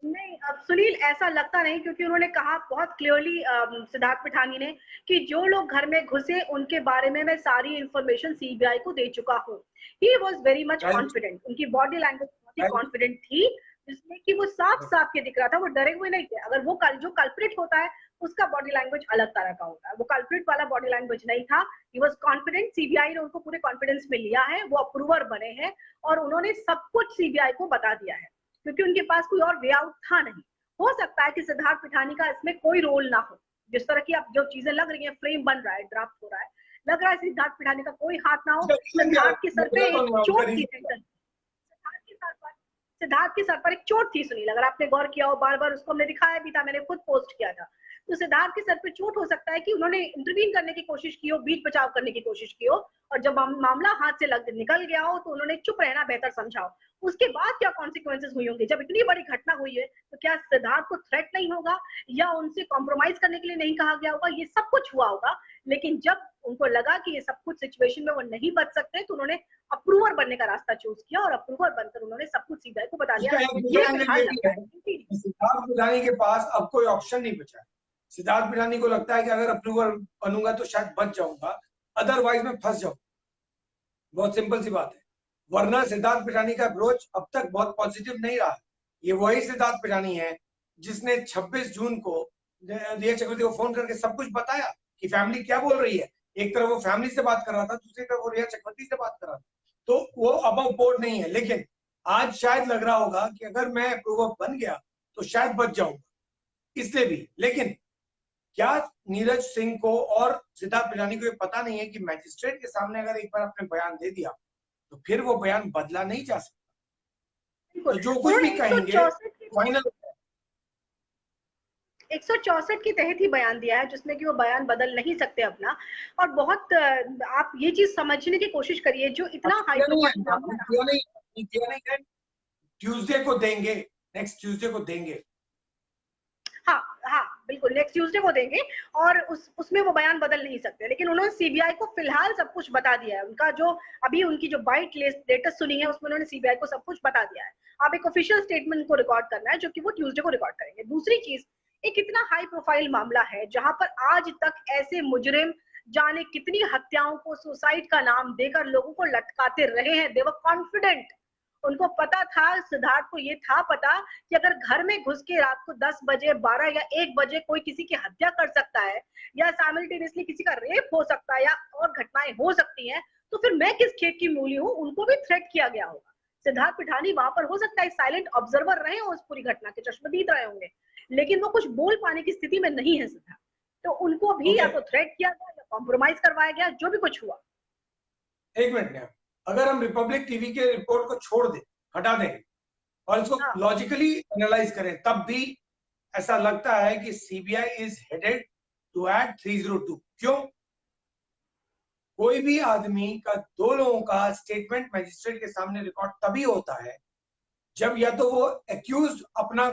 नहीं, अब सुनील ऐसा लगता नहीं, क्योंकि उन्होंने कहा बहुत क्लियरली सिद्धार्थ पिठानी ने कि जो लोग घर में घुसे उनके बारे में मैं सारी इंफॉर्मेशन सीबीआई को दे चुका हूँ। He was very much Right. Confident, उनकी बॉडी लैंग्वेज बहुत ही Right. कॉन्फिडेंट थी, जिसमें कि वो साफ साफ के दिख रहा था, वो डरे हुए नहीं थे। अगर वो जो कल्प्रिट होता है उसका बॉडी लैंग्वेज अलग तरह का होता है, वो कल्प्रिट वाला बॉडी लैंग्वेज नहीं था। ही वॉज कॉन्फिडेंट, सीबीआई ने उनको पूरे कॉन्फिडेंस में लिया है, वो अप्रूवर बने हैं और उन्होंने सब कुछ सीबीआई को बता दिया है, क्योंकि उनके पास कोई और वे आउट था नहीं। हो सकता है कि सिद्धार्थ पिठानी का इसमें कोई रोल ना हो, जिस तरह की अब जो चीजें लग रही हैं, फ्रेम बन रहा है, ड्राफ्ट हो रहा है, लग रहा है सिद्धार्थ पिठानी का कोई हाथ ना हो। सिद्धार्थ के सर पे एक चोट थी, सिद्धार्थ के सर पर एक चोट थी सुनील, अगर आपने गौर किया हो, बार बार उसको हमने दिखाया भी था, मैंने खुद पोस्ट किया था। तो सिद्धार्थ के सर पे चोट हो सकता है कि उन्होंने इंटरवीन करने की कोशिश की हो, बीच बचाव करने की कोशिश की हो, और जब मामला हाथ से निकल गया हो तो उन्होंने चुप रहना बेहतर समझा हो। उसके बाद क्या कॉन्सिक्वेंसेस हुई होंगे? जब इतनी बड़ी घटना हुई है तो क्या सिद्धार्थ को थ्रेट नहीं होगा, या उनसे कॉम्प्रोमाइज करने के लिए नहीं कहा गया होगा? ये सब कुछ हुआ होगा, लेकिन जब उनको लगा कि ये सब कुछ सिचुएशन में वो नहीं बच सकते तो उन्होंने अप्रूवर बनने का रास्ता चूज किया, और अप्रूवर बनकर उन्होंने सब कुछ सीबीआई को बता दिया। ये फिलहाल लगता है सिद्धार्थ पिठानी के पास अब कोई ऑप्शन नहीं बचा है। सिद्धार्थ पिठानी को लगता है कि अगर अप्रूवर बनूंगा तो शायद बच जाऊंगा, अदरवाइज मैं फंस जाऊंगा। बहुत सिंपल सी बात है। वरना सिद्धार्थ पिठानी का अप्रोच अब तक बहुत पॉजिटिव नहीं रहा। ये वही सिद्धार्थ पिठानी है जिसने 26 जून को रिया चक्रवर्ती को फोन करके सब कुछ बताया कि फैमिली क्या बोल रही है। एक तरफ वो फैमिली से बात कर रहा था, दूसरी तरफ वो रिया चक्रवर्ती से बात कर रहा था। तो वो अबव बोर्ड नहीं है, लेकिन आज शायद लग रहा होगा कि अगर मैं अप्रूवर बन गया तो शायद बच जाऊंगा, इसलिए भी। लेकिन क्या नीरज सिंह को और सिद्धार्थ पिठानी को ये पता नहीं है कि मैजिस्ट्रेट के सामने अगर एक बार आपने बयान दे दिया तो फिर वो बयान बदला नहीं जा सकता। तो जो कुछ भी कहेंगे फाइनल 164 के तहत ही बयान दिया है, जिसमें कि वो बयान बदल नहीं सकते अपना। और बहुत आप ये चीज समझने की कोशिश करिए, जो इतना हाई प्रोफाइल मामला, ट्यूसडे को देंगे, नेक्स्ट ट्यूसडे को देंगे। हाँ हाँ बिल्कुल, नेक्स्ट ट्यूसडे को देंगे, और उसमें वो बयान बदल नहीं सकते। लेकिन उन्होंने सीबीआई को फिलहाल सब कुछ बता दिया है। उनका जो अभी उनकी जो बाइट लेटेस्ट सुनी है उसमें उन्होंने सीबीआई को सब कुछ बता दिया है। अब एक ऑफिशियल स्टेटमेंट को रिकॉर्ड करना है, जो कि वो ट्यूसडे को रिकॉर्ड करेंगे। दूसरी चीज, एक इतना हाई प्रोफाइल मामला है जहां पर आज तक ऐसे मुजरिम जाने कितनी हत्याओं को सुसाइड का नाम देकर लोगों को लटकाते रहे हैं। दे वर कॉन्फिडेंट, उनको पता था, सिद्धार्थ को ये था पता कि अगर घर में घुस के रात को 10 बजे 12 या 1 बजे कोई किसी की हत्या कर सकता है, या साइमल्टेनियसली किसी का रेप हो सकता है, या और घटनाएं हो सकती हैं, तो फिर मैं किस खेत की मूली हूँ? उनको भी थ्रेट किया गया होगा। सिद्धार्थ पिठानी वहां पर हो सकता है साइलेंट ऑब्जर्वर रहे हो उस पूरी घटना के, चश्मदीद रहे होंगे, लेकिन वो कुछ बोल पाने की स्थिति में नहीं है सिद्धार्थ। तो उनको भी या तो थ्रेट किया गया या कॉम्प्रोमाइज करवाया गया, जो भी कुछ हुआ। एक मिनट में, अगर हम रिपब्लिक टीवी के रिपोर्ट को छोड़ दें, हटा दें और इसको लॉजिकली एनालाइज करें, तब भी ऐसा लगता है कि CBI is headed to act 302। क्यों? कोई भी आदमी का दो लोगों का स्टेटमेंट मैजिस्ट्रेट के सामने रिकॉर्ड तभी होता है जब या तो वो एक्यूज अपना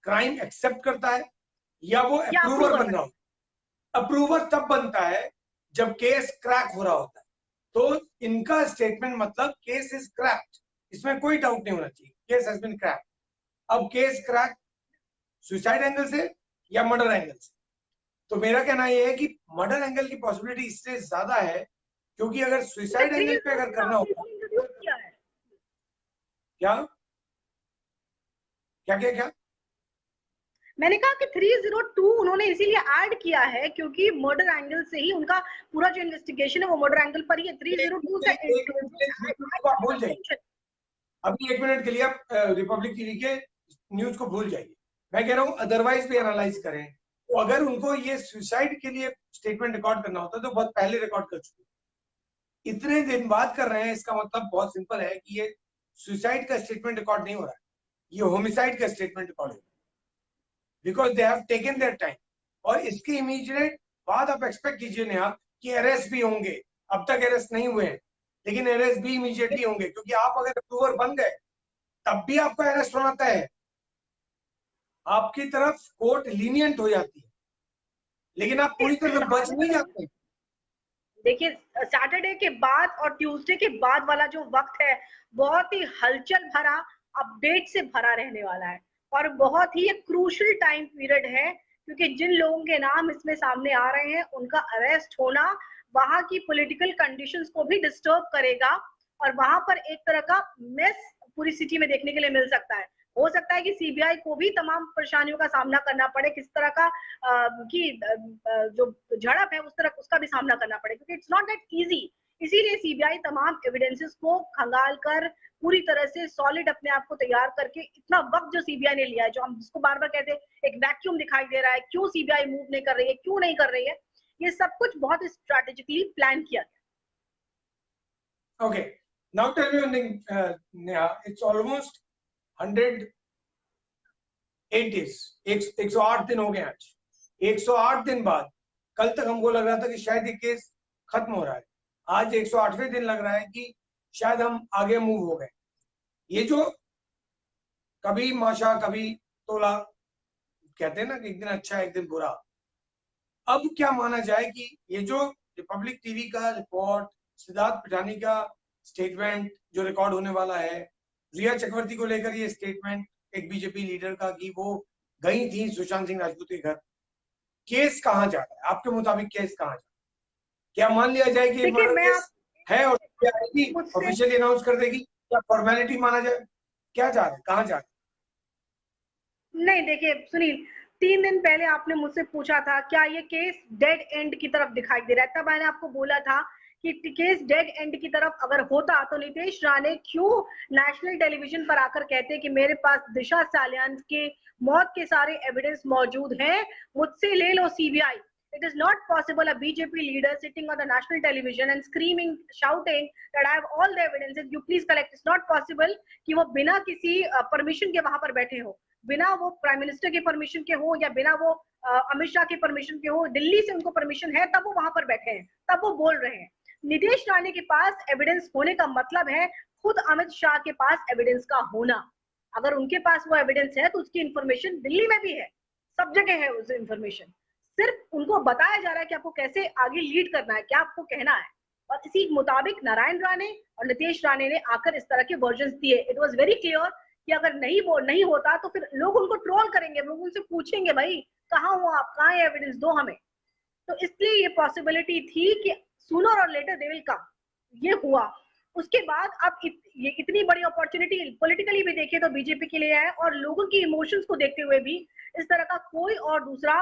क्राइम एक्सेप्ट करता है या वो अप्रूवर बन रहा होता है। अप्रूवर तब बनता है जब केस क्रैक हो रहा होता है। तो इनका स्टेटमेंट मतलब केस इज क्रैक्ड, इसमें कोई डाउट नहीं होना चाहिए, केस हैज बीन क्रैक्ड। अब केस क्रैक सुसाइड एंगल से या मर्डर एंगल से, तो मेरा कहना यह है कि मर्डर एंगल की पॉसिबिलिटी इससे ज्यादा है, क्योंकि अगर सुसाइड एंगल पे अगर करना होगा क्या क्या क्या क्या मैंने कहा कि 302 उन्होंने इसीलिए ऐड किया है क्योंकि मर्डर एंगल से ही उनका पूरा जो इन्वेस्टिगेशन है वो मर्डर एंगल पर ही है। 302 से आप भूल जाइए, अभी 1 मिनट के लिए आप रिपब्लिक टीवी के न्यूज को भूल जाइए। मैं कह रहा हूँ अदरवाइज भी एनालाइज करें, तो अगर उनको ये सुसाइड के लिए स्टेटमेंट रिकॉर्ड करना होता तो बहुत पहले रिकॉर्ड कर चुके। इतने दिन बाद कर रहे हैं, इसका मतलब बहुत सिंपल है कि ये सुसाइड का स्टेटमेंट रिकॉर्ड नहीं हो रहा है, ये होमिसाइड का स्टेटमेंट रिकॉर्ड हो रहा है, because they have taken their time. और इसके इमीडिएट बाद आप एक्सपेक्ट कीजिए नेहा कि अरेस्ट भी होंगे। अब तक अरेस्ट नहीं हुए हैं, लेकिन अरेस्ट भी इमीडिएटली होंगे, क्योंकि आप अगर अप्रूवर बन गए तब भी आपका अरेस्ट होना तय है, आपकी तरफ कोर्ट लीनियंट हो जाती है, लेकिन आप पूरी तरह से बच नहीं जाते। देखिए सैटरडे के बाद और ट्यूसडे के बाद वाला जो वक्त है बहुत ही हलचल भरा, अपडेट से भरा रहने वाला है और बहुत ही एक क्रूशियल टाइम पीरियड है, क्योंकि जिन लोगों के नाम इसमें सामने आ रहे हैं उनका अरेस्ट होना वहां की पॉलिटिकल कंडीशंस को भी डिस्टर्ब करेगा और वहां पर एक तरह का मेस पूरी सिटी में देखने के लिए मिल सकता है। हो सकता है कि सीबीआई को भी तमाम परेशानियों का सामना करना पड़े, किस तरह का जो झड़प है उस तरह उसका भी सामना करना पड़े, क्योंकि इट्स नॉट दैट इजी। इसीलिए सीबीआई तमाम एविडेंसेस को खंगाल कर पूरी तरह से सॉलिड अपने आप को तैयार करके, इतना वक्त जो सीबीआई ने लिया है, जो हम जिसको बार बार कहते हैं एक वैक्यूम दिखाई दे रहा है, क्यों सीबीआई मूव नहीं कर रही है, क्यों नहीं कर रही है, ये सब कुछ बहुत स्ट्रैटेजिकली प्लान किया गया। Okay, now tell me one thing, Neha, it's almost 108 days, 108 दिन हो गए आज। 108 दिन बाद कल तक हमको लग रहा था कि शायद ये केस खत्म हो रहा है, आज 108वें दिन लग रहा है कि शायद हम आगे मूव हो गए। ये जो कभी माशा कभी तोला कहते हैं ना कि एक दिन अच्छा एक दिन बुरा, अब क्या माना जाए कि ये जो रिपब्लिक टीवी का रिपोर्ट, सिद्धार्थ पिठानी का स्टेटमेंट जो रिकॉर्ड होने वाला है, रिया चक्रवर्ती को लेकर ये स्टेटमेंट एक बीजेपी लीडर का कि वो गई थी सुशांत सिंह राजपूत के घर, केस कहाँ जा रहा है आपके मुताबिक? केस कहाँ जा रहा है? क्या मान लिया जाए कि मर्डर केस है और ऑफिशियली अनाउंस कर देगी, या फॉर्मेलिटी माना जाए? क्या जा रहा है, कहाँ जा रहा है? नहीं देखिए सुनील, 3 दिन पहले आपने मुझसे पूछा था क्या ये केस डेड एंड की तरफ दिखाई दे रहा है, तब मैंने आपको बोला था कि केस डेड एंड की तरफ अगर होता तो नितेश राणे क्यों नेशनल टेलीविजन पर आकर कहते कि मेरे पास दिशा सालियान के मौत के सारे एविडेंस मौजूद हैं, मुझसे ले लो CBI. It is not possible a BJP leader sitting on the national television and screaming, shouting that I have all the evidences, you please collect. It's not possible कि वो बिना किसी परमिशन के वहां पर बैठे हो, बिना वो प्राइम मिनिस्टर के परमिशन के हो या बिना वो अमित शाह के परमिशन के हो, दिल्ली से उनको परमिशन है तब वो वहां पर बैठे हैं, तब वो बोल रहे हैं। नितेश राणे के पास एविडेंस होने का मतलब है खुद अमित शाह के पास एविडेंस का होना। अगर उनके पास वो एविडेंस है तो उसकी इंफॉर्मेशन दिल्ली में भी है, सब जगह है उस इंफॉर्मेशन, सिर्फ उनको बताया जा रहा है कि आपको कैसे आगे लीड करना है, क्या आपको कहना है। और इसी मुताबिक नारायण राणे और नितेश राणे ने आकर इस तरह के वर्जन्स दिए। इट वाज वेरी क्लियर कि अगर नहीं होता तो फिर लोग उनको ट्रोल करेंगे, लोग उनसे पूछेंगे भाई कहाँ हो आप, कहाँ है एविडेंस, दो हमें। तो इसलिए ये पॉसिबिलिटी थी कि सूनर और लेटर दे विल कम, ये हुआ। उसके बाद अब ये इतनी बड़ी अपॉर्चुनिटी पॉलिटिकली भी देखिए तो बीजेपी के लिए है, और लोगों की इमोशंस को देखते हुए भी इस तरह का कोई और दूसरा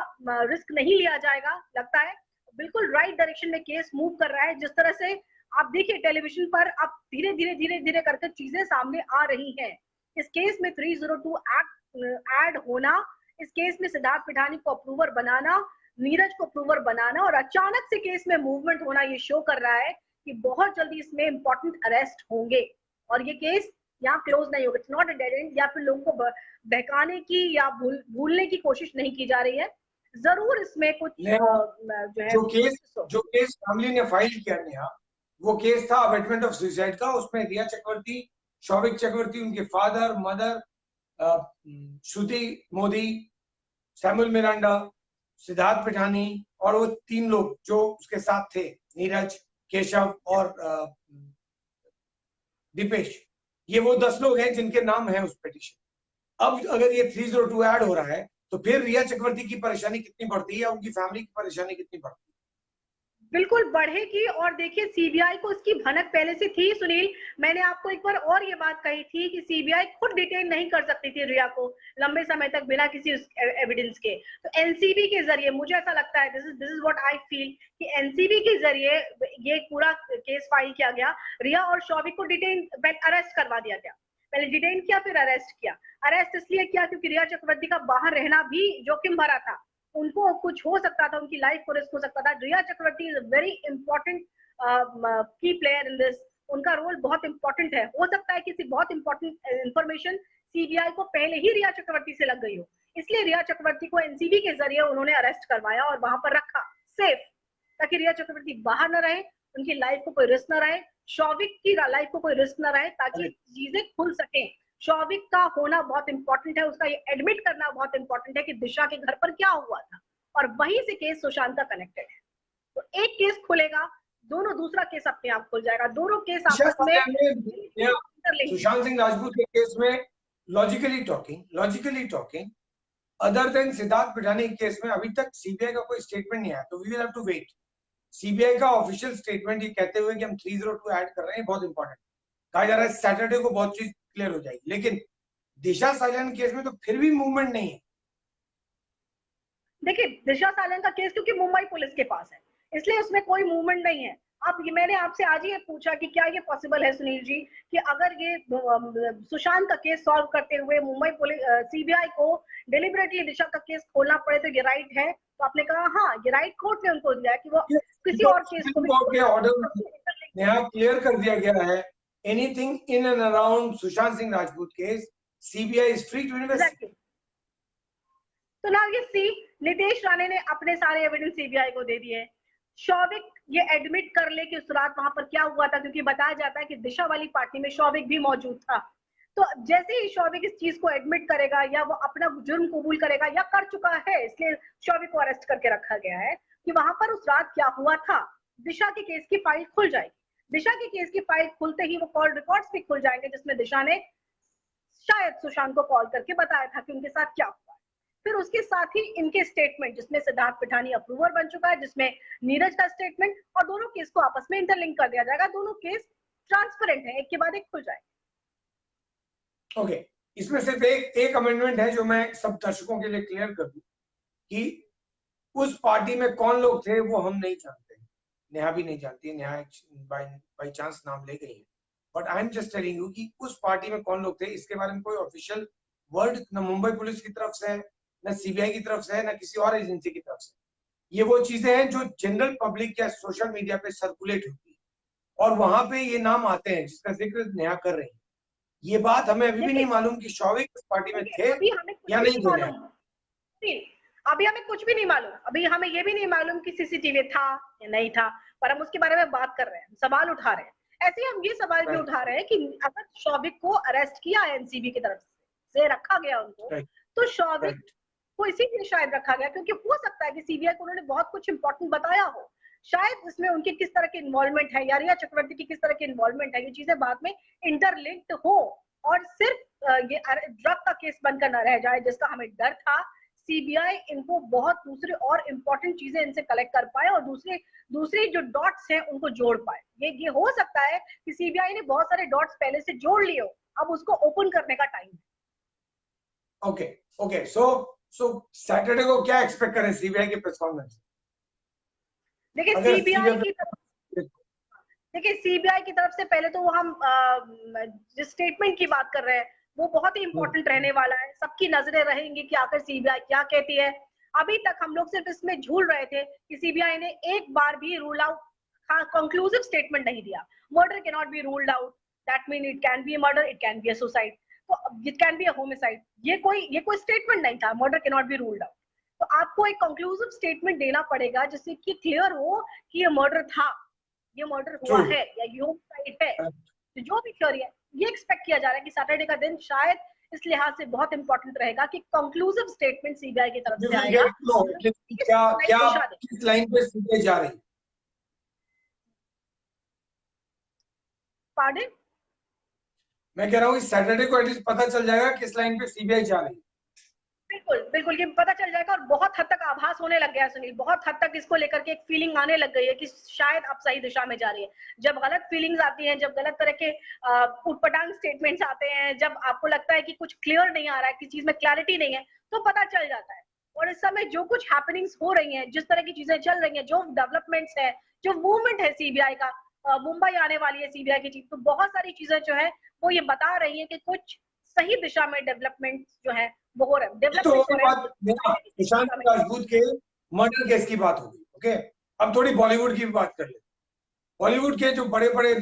रिस्क नहीं लिया जाएगा। लगता है बिल्कुल राइट डायरेक्शन में केस मूव कर रहा है। जिस तरह से आप देखिए टेलीविजन पर अब धीरे धीरे करके चीजें सामने आ रही हैं। इस केस में 302 एक्ट ऐड होना, इस केस में सिद्धार्थ पिठानी को अप्रूवर बनाना, नीरज को अप्रूवर बनाना और अचानक से केस में मूवमेंट होना, ये शो कर रहा है कि बहुत जल्दी इसमें इंपॉर्टेंट अरेस्ट होंगे और ये केस यहाँ क्लोज नहीं होगा। It's not a dead and या फिर लोगों को बहकाने की या भूलने की कोशिश नहीं की जा रही है। जरूर इसमें कुछ जो है जो केस फैमिली ने फाइल किया नेहा, वो केस था अबेटमेंट ऑफ सुसाइड का। उसमें रिया चक्रवर्ती, शौविक चक्रवर्ती, उनके फादर, मदर, श्रुति मोदी, सैमुअल मिरांडा, सिद्धार्थ पिठानी और वो 3 लोग जो उसके साथ थे, नीरज, केशव और दीपेश, ये वो 10 लोग हैं जिनके नाम है उस पिटीशन। अब अगर ये 302 ऐड हो रहा है तो फिर रिया चक्रवर्ती की परेशानी कितनी बढ़ती है, उनकी फैमिली की परेशानी कितनी बढ़ती है? बिल्कुल बढ़ेगी। और देखिए सीबीआई को इसकी भनक पहले से थी सुनील। मैंने आपको एक बार और ये बात कही थी कि सीबीआई खुद डिटेन नहीं कर सकती थी रिया को लंबे समय तक बिना किसी एविडेंस के। तो एनसीबी के जरिए, मुझे ऐसा लगता है, this is what I feel, कि एनसीबी के जरिए ये पूरा केस फाइल किया गया। रिया और शौविक को डिटेन, अरेस्ट करवा दिया गया। पहले डिटेन किया फिर अरेस्ट किया। अरेस्ट इसलिए किया क्योंकि रिया चक्रवर्ती का बाहर रहना भी जोखिम भरा था, उनको कुछ हो सकता था, उनकी लाइफ को रिस्क हो सकता था। रिया चक्रवर्ती इज अ वेरी इंपॉर्टेंट की प्लेयर इन दिस उनका रोल बहुत इंपॉर्टेंट है। हो सकता है किसी बहुत इंपॉर्टेंट इंफॉर्मेशन सीबीआई को पहले ही रिया चक्रवर्ती से लग गई हो, इसलिए रिया चक्रवर्ती को एनसीबी के जरिए उन्होंने अरेस्ट करवाया और वहां पर रखा सेफ, ताकि रिया चक्रवर्ती बाहर न रहे, उनकी लाइफ को कोई रिस्क न रहे, शौविक की लाइफ को कोई रिस्क न रहे, ताकि चीजें खुल सके। शौविक का होना बहुत इंपॉर्टेंट है, उसका ये एडमिट करना बहुत इंपॉर्टेंट है कि दिशा के घर पर क्या हुआ था, और वहीं से केस सुशांत का कनेक्टेड है। तो एक केस खुलेगा, दोनों दूसरा केस अपने आप खुल जाएगा, दोनों केस आपस में सुशांत सिंह राजपूत के केस में logically talking other than Siddharth Pithani case में अभी तक सीबीआई का कोई स्टेटमेंट नहीं आया, तो we will have to wait. CBI का ऑफिशियल स्टेटमेंट ये कहते हुए कि हम 302 ऐड कर रहे हैं, बहुत इंपॉर्टेंट कहा जा रहा है, सैटरडे को बहुत चीज क्लियर हो जाएगी। लेकिन दिशा साइलेंट केस में तो फिर भी मूवमेंट नहीं है। देखिए, दिशा साइलेंट का केस क्योंकि मुंबई पुलिस के पास है, इसलिए उसमें कोई मूवमेंट नहीं है। अब ये मैंने आपसे आज ही पूछा कि क्या ये पॉसिबल है सुनील जी कि अगर ये सुशांत का केस सॉल्व करते हुए मुंबई पुलिस सीबीआई को डिलिबरेटली दिशा का केस खोलना पड़े तो ये राइट है? तो आपने कहा हाँ, ये राइट कोर्ट ने उनको दिया है कि वो किसी और केस को भी ऑर्डर यहाँ क्लियर कर दिया गया है, anything in and around Sushant Singh Rajput case CBI is free to investigate. तो नाउ ये सी नितेश राणे ने अपने सारे एविडेंस सीबीआई को दे दिए। शौविक ये एडमिट कर ले कि उस रात वहां पर क्या हुआ था, क्योंकि बताया जाता है कि दिशा वाली पार्टी में शौविक भी मौजूद था। तो जैसे ही शौविक इस चीज को एडमिट करेगा या वो अपना जुर्म कबूल करेगा या कर चुका है, इसलिए शौविक को अरेस्ट करके रखा गया है कि वहां पर उस रात क्या हुआ था, दिशा के केस की फाइल खुल जाएगी। दिशा के केस की फाइल खुलते ही वो कॉल रिकॉर्ड्स भी खुल जाएंगे, जिसमें दिशा ने शायद सुशांत को कॉल करके बताया था कि उनके साथ क्या हुआ। फिर उसके साथ ही इनके स्टेटमेंट, जिसमें सिद्धार्थ पिठानी अप्रूवर बन चुका है, जिसमें नीरज का स्टेटमेंट, और दोनों केस को आपस में इंटरलिंक कर दिया जाएगा। दोनों केस ट्रांसपेरेंट है, एक के बाद एक खुल जाएगा। ओके, इसमें सिर्फ एक अमेंडमेंट है जो मैं सब दर्शकों के लिए क्लियर कर दूं कि उस पार्टी में कौन लोग थे वो हम नहीं जानते, नेहा भी नहीं जानती, नेहा बाय चांस नाम ले गई है, but I am just telling you कि उस पार्टी में कौन लोग थे, इसके बारे में कोई ऑफिशियल वर्ड न मुंबई पुलिस की तरफ से है, न सीबीआई की तरफ से है, न किसी और एजेंसी की तरफ से। ये वो चीजें हैं जो जनरल पब्लिक या सोशल मीडिया पे सर्कुलेट होती है और वहां पे ये नाम आते हैं जिसका जिक्र नेहा कर रही है। ये बात हमें अभी भी नहीं मालूम कि शौविक इस पार्टी में थे या नहीं थे। अभी हमें कुछ भी नहीं मालूम, अभी हमें ये भी नहीं मालूम कि सीसीटीवी था या नहीं था, पर हम उसके बारे में बात कर रहे हैं, सवाल उठा रहे हैं। ऐसे ही हम ये सवाल भी उठा रहे हैं कि अगर शौविक को अरेस्ट किया एनसीबी की तरफ से रखा गया उनको, तो शौविक को इसीलिए शायद रखा गया क्योंकि हो सकता है कि सीबीआई को उन्होंने बहुत कुछ इंपॉर्टेंट बताया हो, शायद इसमें उनकी किस तरह की इन्वॉल्वमेंट है या रिया चक्रवर्ती की किस तरह की इन्वॉल्वमेंट है, ये चीजें बाद में इंटरलिंक्ड हो और सिर्फ ये ड्रग का केस बनकर न रह जाए, जिसका हमें डर था। सीबीआई इनको बहुत दूसरे और इम्पोर्टेंट चीजें इनसे कलेक्ट कर पाए और दूसरे जो डॉट्स हैं उनको जोड़ पाए। ये हो सकता है कि सीबीआई ने बहुत सारे डॉट्स पहले से जोड़ लिए हो, अब उसको ओपन करने का टाइम है। ओके, सो सैटरडे को क्या एक्सपेक्ट करें सीबीआई के प्रेस कॉन्फ्रेंस? देखिए सीबीआई की तरफ से पहले तो हम जिस स्टेटमेंट की बात कर रहे हैं वो बहुत ही इंपॉर्टेंट रहने वाला है। सबकी नजरें रहेंगी कि आखिर सीबीआई क्या कहती है। अभी तक हम लोग सिर्फ इसमें झूल रहे थे कि सीबीआई ने एक बार भी रूल आउट कंक्लूसिव स्टेटमेंट नहीं दिया। Murder can not be ruled out, that mean it can be a murder, it can be a suicide, तो it can be a homicide. ये कोई स्टेटमेंट नहीं था, murder can not be ruled out. तो आपको एक कंक्लूसिव स्टेटमेंट देना पड़ेगा जिससे कि क्लियर हो कि ये मर्डर था, ये मर्डर हुआ है या ये होमिसाइड है। तो जो भी थ्योरी है, ये एक्सपेक्ट किया जा रहा है कि सैटरडे का दिन शायद इस लिहाज से बहुत इंपॉर्टेंट रहेगा कि कंक्लूसिव स्टेटमेंट सीबीआई की तरफ से आएगा। क्या किस लाइन पे सीबीआई जा रही है? पार्डन? मैं कह रहा हूँ सैटरडे को एटलीस्ट पता चल जाएगा किस लाइन पे सीबीआई जा रही है। बिल्कुल ये पता चल जाएगा और बहुत हद तक आभास होने लग गया है सुनील, बहुत हद तक इसको लेकर के एक फीलिंग आने लग गई है कि शायद अब सही दिशा में जा रही है। जब गलत फीलिंग्स आती हैं, जब गलत तरह के उटपटांग स्टेटमेंट्स आते हैं, जब आपको लगता है कि कुछ क्लियर नहीं आ रहा है, किसी चीज में क्लैरिटी नहीं है, तो पता चल जाता है। और इस समय जो कुछ हैपनिंग्स हो रही है, जिस तरह की चीजें चल रही है, जो डेवलपमेंट्स है, जो मूवमेंट है सीबीआई का, मुंबई आने वाली है सीबीआई की टीम, तो बहुत सारी चीजें जो है वो ये बता रही है कि कुछ सही दिशा में डेवलपमेंट जो है वो हो रहा है। सुशांत राजपूत के मर्डर केस की बात होगी, ओके। अब थोड़ी बॉलीवुड की बात कर ले। बॉलीवुड के जो बड़े बड़े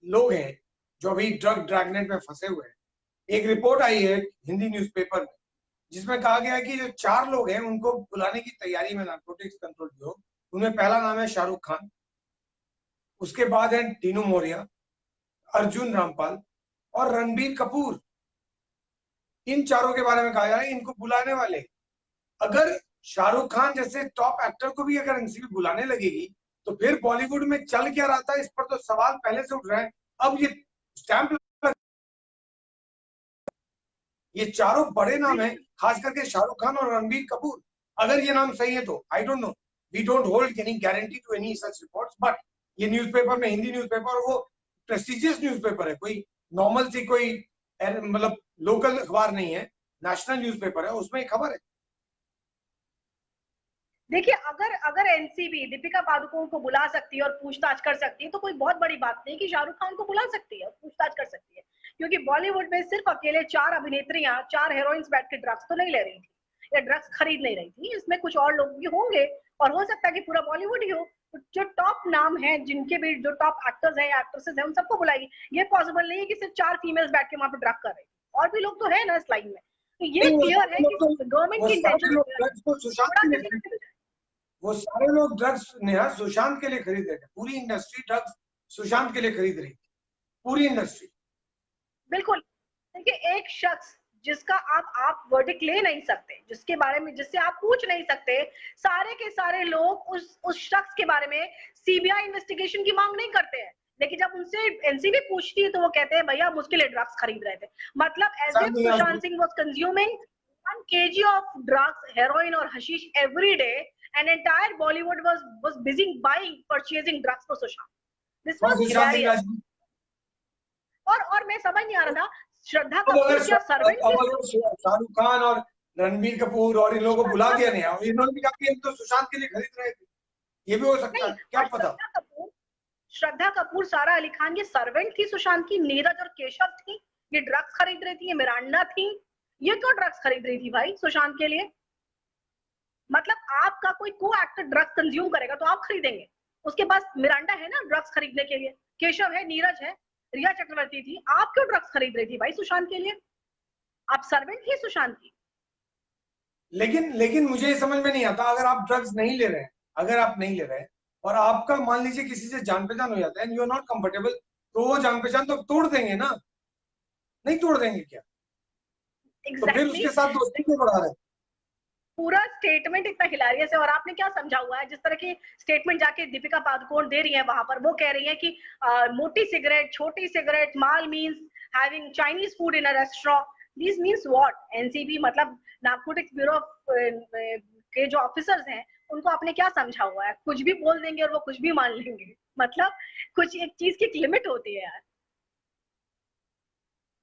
लोग हैं जो अभी ड्रग ड्रैगनेट में फंसे हुए हैं। एक रिपोर्ट आई है हिंदी न्यूज़पेपर में जिसमें कहा गया है कि जो 4 लोग हैं उनको बुलाने की तैयारी में नारकोटिक्स कंट्रोल ब्यूरो। उनमें पहला नाम है शाहरुख खान, उसके बाद है टीनू मौर्य, अर्जुन रामपाल और रणबीर कपूर। इन चारों के बारे में कहा जा रहा है इनको बुलाने वाले। अगर शाहरुख खान जैसे टॉप एक्टर को भी अगर एनसीबी बुलाने लगेगी तो फिर बॉलीवुड में चल क्या रहा था, इस पर तो सवाल पहले से उठ रहे हैं। अब ये स्टैंप, ये चारों बड़े नाम हैं, खास करके शाहरुख खान और रणबीर कपूर। अगर ये नाम सही है तो I don't know, we don't hold any guarantee to any such reports, but ये न्यूज़पेपर में, हिंदी न्यूज़पेपर, और वो प्रेस्टिजियस न्यूज़पेपर है, कोई नॉर्मल सी कोई मतलब लोकल अखबार नहीं है, नेशनल न्यूज़पेपर है, उसमें खबर है। देखिए, अगर अगर एनसीबी दीपिका पादुकोण को बुला सकती है और पूछताछ कर सकती है तो कोई बहुत बड़ी बात नहीं कि शाहरुख खान को बुला सकती है और पूछताछ कर सकती है, क्योंकि बॉलीवुड में सिर्फ अकेले 4 अभिनेत्रियां, 4 हीरोइंस बैठ के ड्रग्स तो नहीं ले रही थी या ड्रग्स खरीद नहीं रही थी। इसमें कुछ और लोग भी होंगे और हो सकता है कि पूरा बॉलीवुड ही हो। तो जो टॉप नाम है, जिनके भी जो टॉप एक्टर्स हैं या एक्ट्रेसेस हैं, उन सबको बुलाएगी। ये पॉसिबल नहीं है कि सिर्फ 4 फीमेल्स बैठ के वहां पे ड्रग कर रही, और भी लोग तो है ना इस लाइन में। तो ये नहीं, क्लियर है कि गवर्नमेंट वो की सारे इंटेंशन लोग ड्रग्स को सुशांत थोड़ा के लिए सा, वो सारे लोग ड्रग्स नेहा सुशांत के लिए खरीद रहे थे। पूरी इंडस्ट्री ड्रग्स सुशांत के लिए खरीद रही थी, पूरी इंडस्ट्री। बिल्कुल। देखिए, एक शख्स जिसका आप वर्डिक्ट ले नहीं सकते, जिसके बारे में, जिससे आप पूछ नहीं सकते, सारे के सारे लोग उस शख्स के बारे में सीबीआई इन्वेस्टिगेशन की मांग नहीं करते हैं। लेकिन जब उनसे एनसीबी पूछती है तो वो कहते हैं भैया मुझके लिए ड्रग्स खरीद रहे थे। मतलब as if Sushant Singh was consuming 1 kg of drugs, heroin or hashish every day, and entire Bollywood was busy buying, purchasing drugs for Sushant. This और was सुशांत सिंह hilarious. राजपूत। और मैं समझ नहीं आ रहा था, श्रद्धा अब कपूर क्या सर्वेंट थी? अगर शाहरुख खान और रणबीर कपूर और इन लोगों को बुला दिया नहीं, और इन्होंने भी कहा कि हम तो सुशांत के लिए खरीद रहे थे, ये भी हो सकता नहीं, है, क्या और पता। श्रद्धा कपूर, सारा अली खान ये सर्वेंट थी सुशांत की। नीरज और केशव थी, ये ड्रग्स खरीद रही थी। ये मिरांडा थी, ये क्यों ड्रग्स खरीद रही थी भाई सुशांत के लिए? मतलब आपका कोई को एक्टर ड्रग्स कंज्यूम करेगा तो आप खरीदेंगे। उसके पास मिरांडा है ना ड्रग्स खरीदने के लिए, केशव है, नीरज है, रिया चक्रवर्ती थी। आप क्यों ड्रग्स खरीद रही थी भाई सुशांत के लिए? आप सर्वेंट थी सुशांत की। लेकिन लेकिन मुझे ये समझ में नहीं आता, अगर आप ड्रग्स नहीं ले रहे हैं, अगर आप नहीं ले रहे हैं और आपका मान लीजिए किसी से जान पहचान हो जाता है and you are not comfortable, तो वो जान पहचान तो तोड़ देंगे ना, नहीं तोड़ देंगे क्या? तो फिर एग्जैक्टली उसके साथ दोस्ती क्यों बढ़ा रहे हैं? पूरा स्टेटमेंट इतना हिलारियस है। और आपने क्या समझा हुआ है? जिस तरह की स्टेटमेंट जाके दीपिका पादुकोण दे रही है वहां पर, वो कह रही है कि मोटी सिगरेट, छोटी cigarette, mall means having Chinese food in a restaurant. This means what? NCB मतलब नार्कोटिक्स ब्यूरो के जो ऑफिसर्स हैं, उनको आपने क्या समझा हुआ है? कुछ भी बोल देंगे और वो कुछ भी मान लेंगे। मतलब कुछ एक चीज की एक लिमिट होती है यार।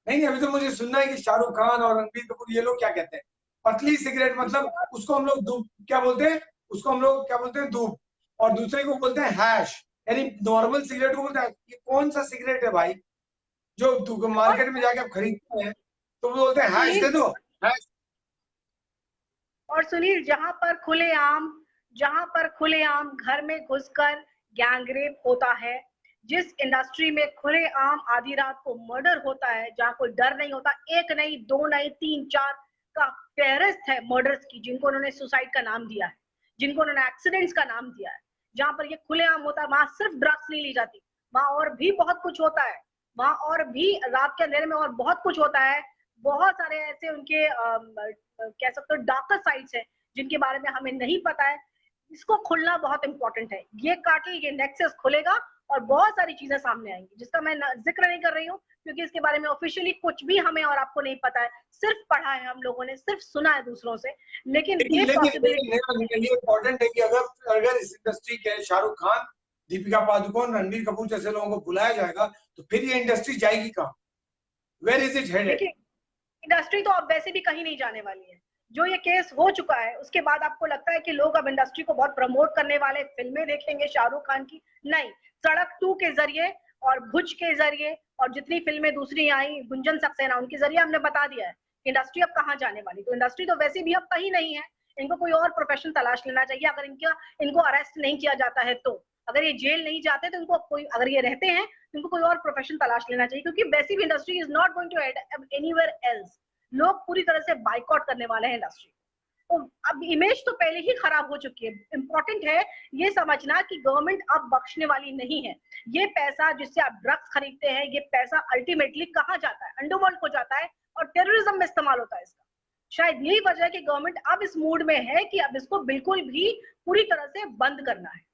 नहीं, अभी तो मुझे सुनना है कि शाहरुख खान और रणबीर कपूर ये लोग क्या कहते हैं, पतली सिगरेट, मतलब उसको हम लोग धूप क्या बोलते हैं, उसको हम लोग क्या बोलते हैं, धूप, और दूसरे को बोलते हैं हैश, यानी नॉर्मल सिगरेट को बोलते हैं। ये कौन सा सिगरेट है भाई जो और मार्केट में जाके आप खरीदते हैं, तो वो बोलते हैं हैश दे सुनील, दो, हैश। और सुनील, जहां पर खुलेआम घर में घुसकर गैंगरेप होता है, जिस इंडस्ट्री में खुलेआम आधी रात को मर्डर होता है, जहां कोई डर नहीं होता, एक नहीं, दो नहीं, तीन, चार का फेहरिस्त है मर्डर्स की, जिनको उन्होंने सुसाइड का नाम दिया है, जिनको उन्होंने एक्सीडेंट्स का नाम दिया है, जहां पर ये खुलेआम होता है, वहां सिर्फ ड्रग्स नहीं ली जाती, वहां और भी बहुत कुछ होता है। वहां और भी रात के अंधेरे में और बहुत कुछ होता है। बहुत सारे ऐसे उनके कह सकते हो डार्कर साइड्स है, जिनके बारे में हमें नहीं पता है। इसको खुलना बहुत इंपॉर्टेंट है। ये कार्टेल, ये नेक्सस खुलेगा और बहुत सारी चीजें सामने आएंगी, जिसका मैं जिक्र नहीं कर रही हूँ, क्योंकि इसके बारे में ऑफिशियली कुछ भी हमें और आपको नहीं पता है। सिर्फ पढ़ा है हम लोगों ने, सिर्फ सुना है दूसरों से। लेकिन लेकिन ये लेकिन पॉसिबिलिटी, लेकिन ये इम्पोर्टेंट है कि अगर अगर इस इंडस्ट्री के शाहरुख खान, दीपिका पादुकोण, रणबीर कपूर जैसे लोगों को बुलाया जाएगा तो फिर ये इंडस्ट्री जाएगी कहाँ? Where is it headed? देखिए, इंडस्ट्री तो अब वैसे भी कहीं नहीं जाने वाली है। जो ये केस हो चुका है उसके बाद आपको लगता है कि लोग अब इंडस्ट्री को बहुत प्रमोट करने वाले, फिल्में देखेंगे शाहरुख खान की? नहीं। सड़क 2 के जरिए और भुज के जरिए और जितनी फिल्में दूसरी आई, गुंजन सक्सेना, उनके जरिए हमने बता दिया है इंडस्ट्री अब कहाँ जाने वाली। तो इंडस्ट्री तो वैसे भी अब कहीं नहीं है। इनको कोई और प्रोफेशन तलाश लेना चाहिए, अगर इनको अरेस्ट नहीं किया जाता है तो। अगर ये जेल नहीं जाते तो इनको कोई, अगर ये रहते हैं तो इनको कोई और प्रोफेशन तलाश लेना चाहिए, क्योंकि basic industry is not going to head anywhere else. लोग पूरी तरह से बाइकआउट करने वाले हैं इंडस्ट्री। तो अब इमेज तो पहले ही खराब हो चुकी है। इंपॉर्टेंट है ये समझना कि गवर्नमेंट अब बख्शने वाली नहीं है। ये पैसा जिससे आप ड्रग्स खरीदते हैं, ये पैसा अल्टीमेटली कहाँ जाता है? अंडरवर्ल्ड को जाता है और टेररिज्म में इस्तेमाल होता है इसका। शायद यही वजह है कि गवर्नमेंट अब इस मूड में है कि अब इसको बिल्कुल भी पूरी तरह से बंद करना है।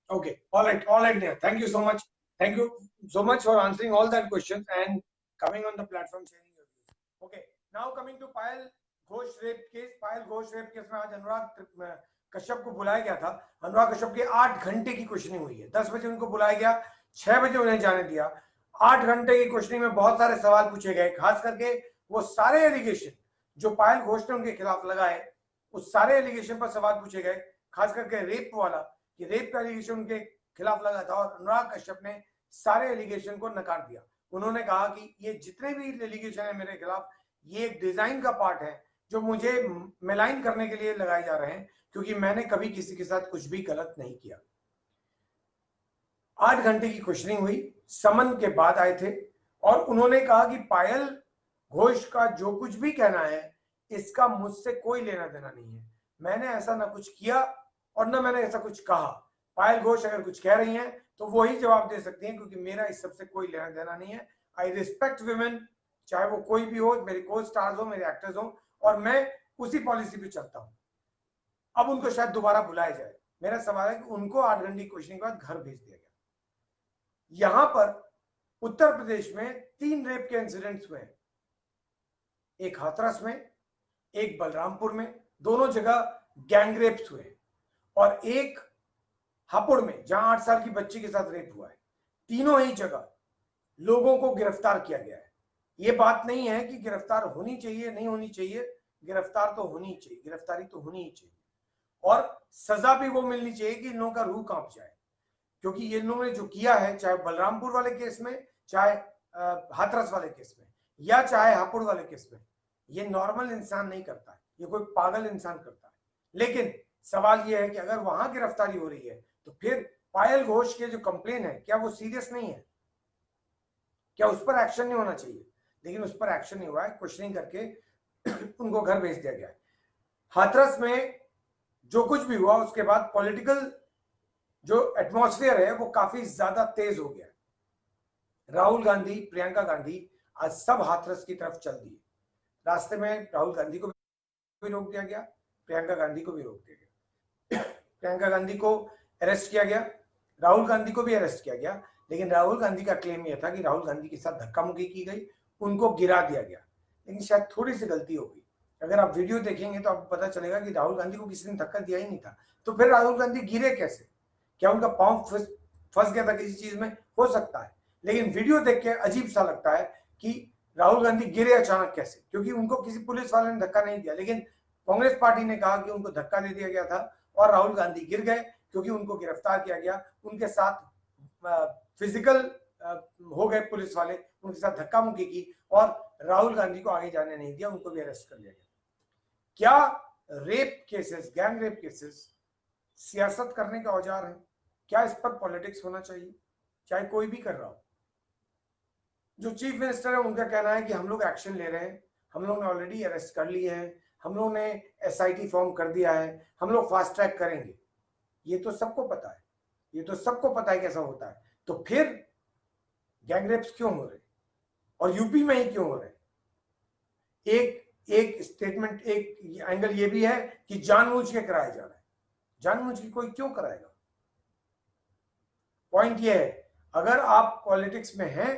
Okay, all right, Neha. Thank you so much. Thank you so much for answering all that questions and coming on the platform, sharing your views. Okay, now coming to Payal Ghosh rape case. Payal Ghosh rape case में आज अनुराग कश्यप को बुलाया गया था। अनुराग कश्यप की 8 घंटे की questioning हुई है। 10 बजे उनको बुलाया गया, 6 बजे उन्हें जाने दिया। 8 घंटे की क्वेश्चनिंग में बहुत सारे सवाल पूछे गए, खास करके वो सारे एलिगेशन जो पायल घोष ने उनके खिलाफ लगाए, उस सारे एलिगेशन पर सवाल पूछे गए, खास करके रेप वाला, कि रेप का एलिगेशन उनके खिलाफ लगा था और अनुराग कश्यप ने सारे एलिगेशन को नकार दिया। उन्होंने कहा कि ये जितने भी एलिगेशन है मेरे खिलाफ, ये एक डिजाइन का पार्ट है जो मुझे मेलाइन करने के लिए लगाए जा रहे हैं, क्योंकि मैंने कभी किसी के साथ कुछ भी गलत नहीं किया। 8 घंटे की क्वेश्चनिंग हुई, समन के बाद आए थे और उन्होंने कहा कि पायल घोष का जो कुछ भी कहना है इसका मुझसे कोई लेना देना नहीं है। मैंने ऐसा ना कुछ किया और ना मैंने ऐसा कुछ कहा। पायल घोष अगर कुछ कह रही हैं तो वही जवाब दे सकती हैं, क्योंकि मेरा इस सबसे कोई लेना देना नहीं है। आई रिस्पेक्ट वुमेन, चाहे वो कोई भी हो, मेरे को स्टार्स हो, मेरे एक्टर्स हो, और मैं उसी पॉलिसी पे चलता हूं। अब उनको शायद दोबारा बुलाया जाए। मेरा सवाल है कि उनको 8 घंटे की क्वेश्चन के बाद घर भेज दिया गया। यहां पर उत्तर प्रदेश में 3 रेप के इंसिडेंट्स हुए, एक हाथरस में, एक बलरामपुर में, दोनों जगह गैंग रेप्स हुए, और एक हापुड़ में जहां 8 साल की बच्ची के साथ रेप हुआ है। तीनों ही जगह लोगों को गिरफ्तार किया गया है। ये बात नहीं है कि गिरफ्तार होनी चाहिए नहीं होनी चाहिए, गिरफ्तार तो होनी चाहिए, गिरफ्तारी तो होनी ही चाहिए, और सजा भी वो मिलनी चाहिए कि इन लोगों का रूह कांप जाए। क्योंकि ये लोगों ने जो किया है, चाहे बलरामपुर वाले केस में, चाहे हाथरस वाले केस में, या चाहे हापुड़ वाले केस में, ये नॉर्मल इंसान नहीं करता है, ये कोई पागल इंसान करता है। लेकिन सवाल ये है कि अगर वहां गिरफ्तारी हो रही है तो फिर पायल घोष के जो कंप्लेन है, क्या वो सीरियस नहीं है? क्या उस पर एक्शन नहीं होना चाहिए? लेकिन उस पर एक्शन नहीं हुआ है। क्वेश्चनिंग करके उनको घर भेज दिया गया है। हाथरस में जो कुछ भी हुआ उसके बाद पॉलिटिकल जो एटमॉस्फेयर है वो काफी ज्यादा तेज हो गया। राहुल गांधी, प्रियंका गांधी आज सब हाथरस की तरफ चल दिए। रास्ते में राहुल गांधी को भी रोक दिया गया, प्रियंका गांधी को भी रोक दिया गया। प्रियंका गांधी को अरेस्ट किया गया, राहुल गांधी को भी अरेस्ट किया गया, लेकिन राहुल गांधी का क्लेम यह था कि राहुल गांधी के साथ धक्का मुक्की की गई, उनको गिरा दिया गया। लेकिन शायद थोड़ी सी गलती हो गई। अगर आप वीडियो देखेंगे तो आपको पता चलेगा कि राहुल गांधी को किसी ने धक्का दिया ही नहीं था। तो फिर राहुल गांधी गिरे कैसे? क्या उनका पांव फंस गया था किसी चीज में? हो सकता है, लेकिन वीडियो देख के अजीब सा लगता है कि राहुल गांधी गिरे अचानक कैसे, क्योंकि उनको किसी पुलिस वाले ने धक्का नहीं दिया। लेकिन कांग्रेस पार्टी ने कहा कि उनको धक्का दे दिया गया था और राहुल गांधी गिर गए क्योंकि उनको गिरफ्तार किया गया, उनके साथ फिजिकल हो गए पुलिस वाले, उनके साथ धक्का मुक्की की और राहुल गांधी को आगे जाने नहीं दिया, उनको भी अरेस्ट कर लिया गया। क्या rape cases, gang rape cases सियासत करने का औजार है? क्या इस पर पॉलिटिक्स होना चाहिए, चाहे कोई भी कर रहा हो? जो चीफ मिनिस्टर है उनका कहना है कि हम लोग एक्शन ले रहे हैं, हम लोग ने ऑलरेडी अरेस्ट कर लिए हैं, हम लोग ने एसआईटी फॉर्म कर दिया है, हम लोग फास्ट ट्रैक करेंगे। ये तो सबको पता है, ये तो सबको पता है कैसा होता है। तो फिर गैंग रेप्स क्यों हो रहे और यूपी में ही क्यों हो रहे? एक स्टेटमेंट, एक एंगल ये भी है कि जानबूझ के कराया जा रहा है। जानबूझ के कोई क्यों कराएगा? पॉइंट ये है, अगर आप पॉलिटिक्स में हैं,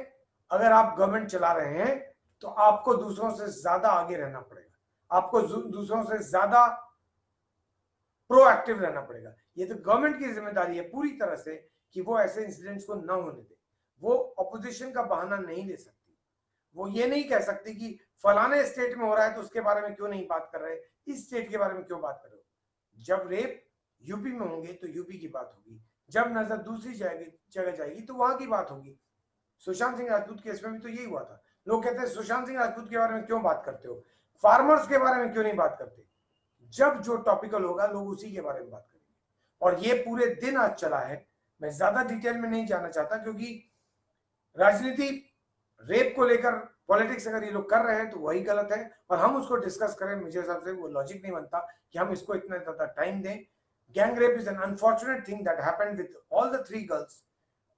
अगर आप गवर्नमेंट चला रहे हैं, तो आपको दूसरों से ज्यादा आगे रहना पड़ेगा, आपको दूसरों से ज्यादा प्रोएक्टिव रहना पड़ेगा। ये तो गवर्नमेंट की जिम्मेदारी है पूरी तरह से कि वो ऐसे इंसिडेंट्स को ना होने दे। वो ऑपोजिशन का बहाना नहीं ले सकती, वो ये नहीं कह सकती कि फलाने स्टेट में हो रहा है तो उसके बारे में क्यों नहीं बात कर रहे, इस स्टेट के बारे में क्यों बात कर रहे हो। जब रेप यूपी में होंगे तो यूपी की बात होगी, जब नजर दूसरी जगह जाएगी तो वहां की बात होगी। सुशांत सिंह राजपूत केस में भी तो यही हुआ था। लोग कहते हैं सुशांत सिंह राजपूत के बारे में क्यों बात करते हो, फार्मर्स के बारे में क्यों नहीं बात करते? जब जो टॉपिकल होगा लोग उसी के बारे में बात करेंगे। और ये पूरे दिन आज चला है। मैं ज्यादा डिटेल में नहीं जाना चाहता क्योंकि राजनीति रेप को लेकर पॉलिटिक्स अगर ये लोग कर रहे हैं तो वही गलत है, और हम उसको डिस्कस करें मुझे हिसाब से वो लॉजिक नहीं बनता कि हम इसको इतना ज्यादा टाइम दें। Gang rape is an unfortunate thing that happened with all the 3 girls.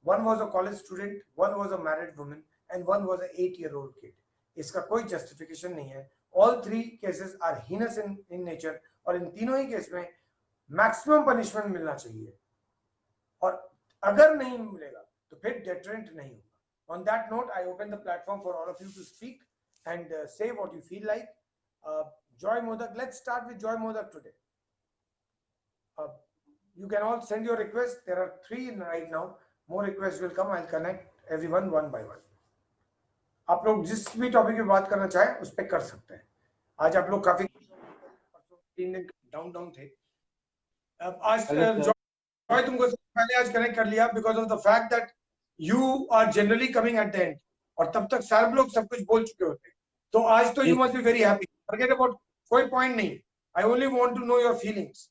One was a college student, one was a married woman and one was a 8-year-old kid. इसका कोई जस्टिफिकेशन नहीं है। All 3 cases are heinous in nature, और इन तीनों ही case में maximum punishment मिलना चाहिए, और अगर नहीं मिलेगा तो फिर डेटरेंट नहीं होगा। On that note, I open the platform for all of you to speak and say what you feel like. Joy Modak, let's start with Joy Modak today. You can all send your requests. There are 3 right now. More requests will come. I'll connect everyone one by one. आप लोग जिस भी topic पे बात करना चाहें उस पर कर सकते हैं। आज आप लोग काफी 3 दिन डाउन थे। आज जॉय तुमको पहले आज कनेक्ट कर लिया because of the fact that you are generally coming at the end, और तब तक सारे लोग सब कुछ बोल चुके होते हैं। तो आज तो you must be very happy. Forget about, कोई पॉइंट नहीं। I only want to know your feelings.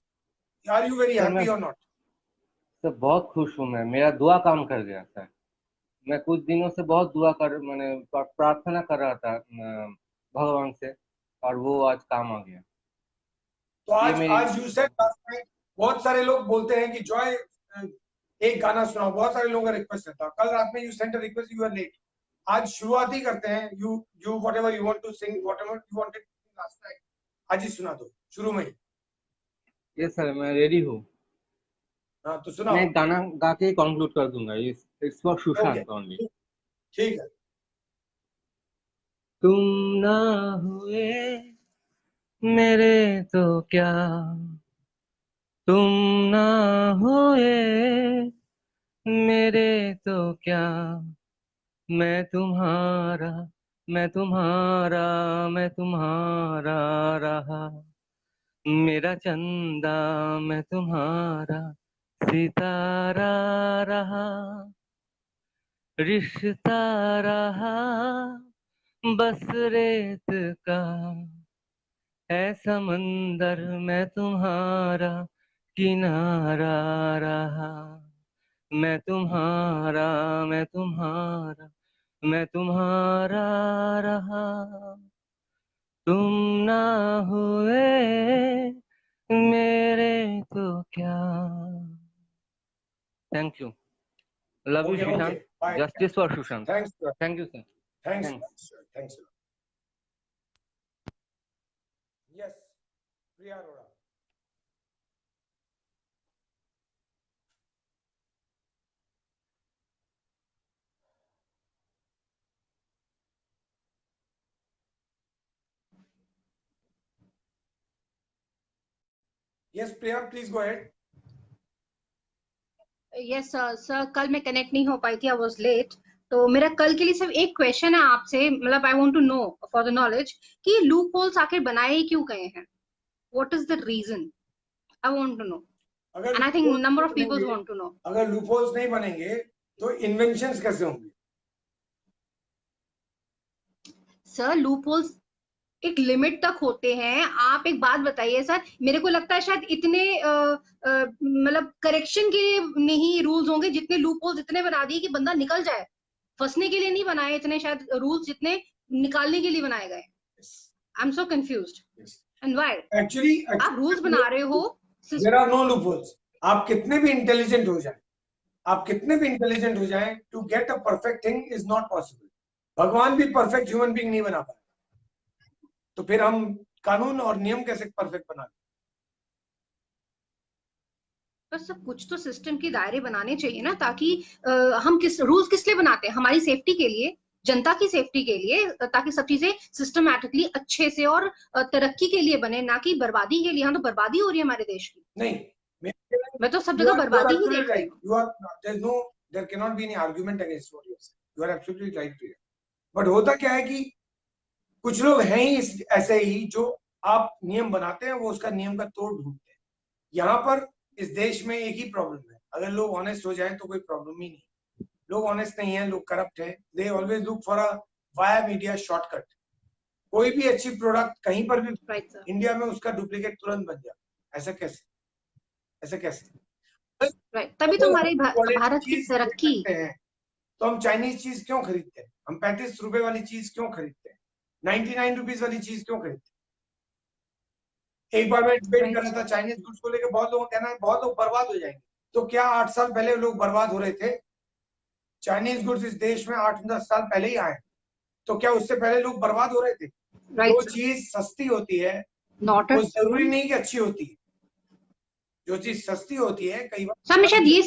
Are you very happy और नॉट? सर बहुत खुश हूँ मैं, मेरा दुआ काम कर गया सर। मैं कुछ दिनों से बहुत मैंने प्रार्थना कर रहा था भगवान से, और वो आज काम आ गया। तो आज यू सेड लास्ट नाइट, बहुत सारे लोग बोलते हैं कि जॉय एक गाना सुनाओ, बहुत सारे लोगों का रिक्वेस्ट रहता। कल रात में you sent a request, you are late. आज शुरुआत ही करते हैं। You whatever you want to sing, whatever you wanted last night, आज ही सुना दो शुरू में ही। यस सर, मैं रेडी हूँ। हाँ तो सुनाओ। मैं गाना गा के कंक्लूड कर दूंगा। It's for Sushant only. ठीक है। तुम ना हुए मेरे तो क्या, तुम ना हुए मेरे तो क्या, मैं तुम्हारा मैं तुम्हारा मैं तुम्हारा रहा, मेरा चंदा मैं तुम्हारा सितारा रहा, रिश्ता रहा बस रेत का, है समंदर मैं तुम्हारा किनारा रहा, मैं तुम्हारा मैं तुम्हारा मैं तुम्हारा रहा, तुम ना हुए मेरे तो क्या। Thank you. Love you Sushant. Justice for Sushant. Thank you sir. Thanks. Yes, Priya Arora. Yes, Priya, please go ahead. Yes sir, कल मैं कनेक्ट नहीं हो पाई थी, आई वाज लेट। तो मेरा कल के लिए सिर्फ एक क्वेश्चन है आपसे, मतलब I want to know for the knowledge कि लूप होल्स आखिर बनाए क्यों गए हैं, what is the reason, I want to know, and I think number of peoples want to know. अगर लूप होल्स नहीं बनेंगे तो इन्वेंशंस कैसे होंगे? सर लूप होल्स एक लिमिट तक होते हैं। आप एक बात बताइए सर, मेरे को लगता है शायद इतने मतलब करेक्शन के लिए नहीं रूल्स होंगे जितने लूप होल्स इतने बना दिए कि बंदा निकल जाए। फंसने के लिए नहीं बनाए इतने शायद रूल्स जितने निकालने के लिए बनाए गए। I am so confused and why actually आप रूल्स बना रहे हो। There are no loopholes. आप कितने भी इंटेलिजेंट हो जाए, आप कितने भी इंटेलिजेंट हो जाए, to get a perfect thing is not possible. भगवान भी परफेक्ट ह्यूमन बीइंग नहीं बना पाए, तो फिर हम कानून और नियम कैसे परफेक्ट बना? पर सब कुछ तो सिस्टम के दायरे बनाने चाहिए ना, ताकि हम रूल्स किस लिए बनाते हैं, हमारी सेफ्टी के लिए, जनता की सेफ्टी के लिए, ताकि सब चीजें सिस्टमैटिकली अच्छे से और तरक्की के लिए बने, ना कि बर्बादी के लिए। यहाँ तो बर्बादी हो रही है हमारे देश की। नहीं, मैं तो सब जगह बर्बादी ही देख रही हूँ। There cannot be any argument against what you said. You are absolutely right, Priya. But होता क्या है कि कुछ लोग हैं ही ऐसे ही जो आप नियम बनाते हैं वो उसका नियम का तोड़ ढूंढते हैं। यहाँ पर इस देश में एक ही प्रॉब्लम है, अगर लोग ऑनेस्ट हो जाएं तो कोई प्रॉब्लम ही नहीं। लोग ऑनेस्ट नहीं है, लोग करप्ट है। They always look for a via media shortcut. कोई भी अच्छी प्रोडक्ट कहीं पर भी इंडिया में उसका डुप्लीकेट तुरंत बन जाए। ऐसा कैसे? राइट, तभी तो हमारे क्वालिटी भारत की चीज तरक्की। खरीदते हैं, तो हम चाइनीज चीज क्यों खरीदते हैं? हम 35 रुपए वाली चीज क्यों खरीदते हैं? 99 रुपीज वाली चीज क्यों खरीदते हैं? एक बार मैं डिबेट कर रहा था चाइनीज गुड्स को लेकर, बहुत लोगों का कहना है बहुत लोग बर्बाद हो जाएंगे। तो क्या 8 साल पहले लोग बर्बाद हो रहे थे? चाइनीज गुड्स इस देश में 8-10 साल पहले ही आए, तो क्या उससे पहले लोग बर्बाद हो रहे थे? जो चीज सस्ती होती है नॉट वो जरूरी नहीं कि अच्छी होती है। जो चीज सस्ती होती है कई बार, सर, मैं शायद ये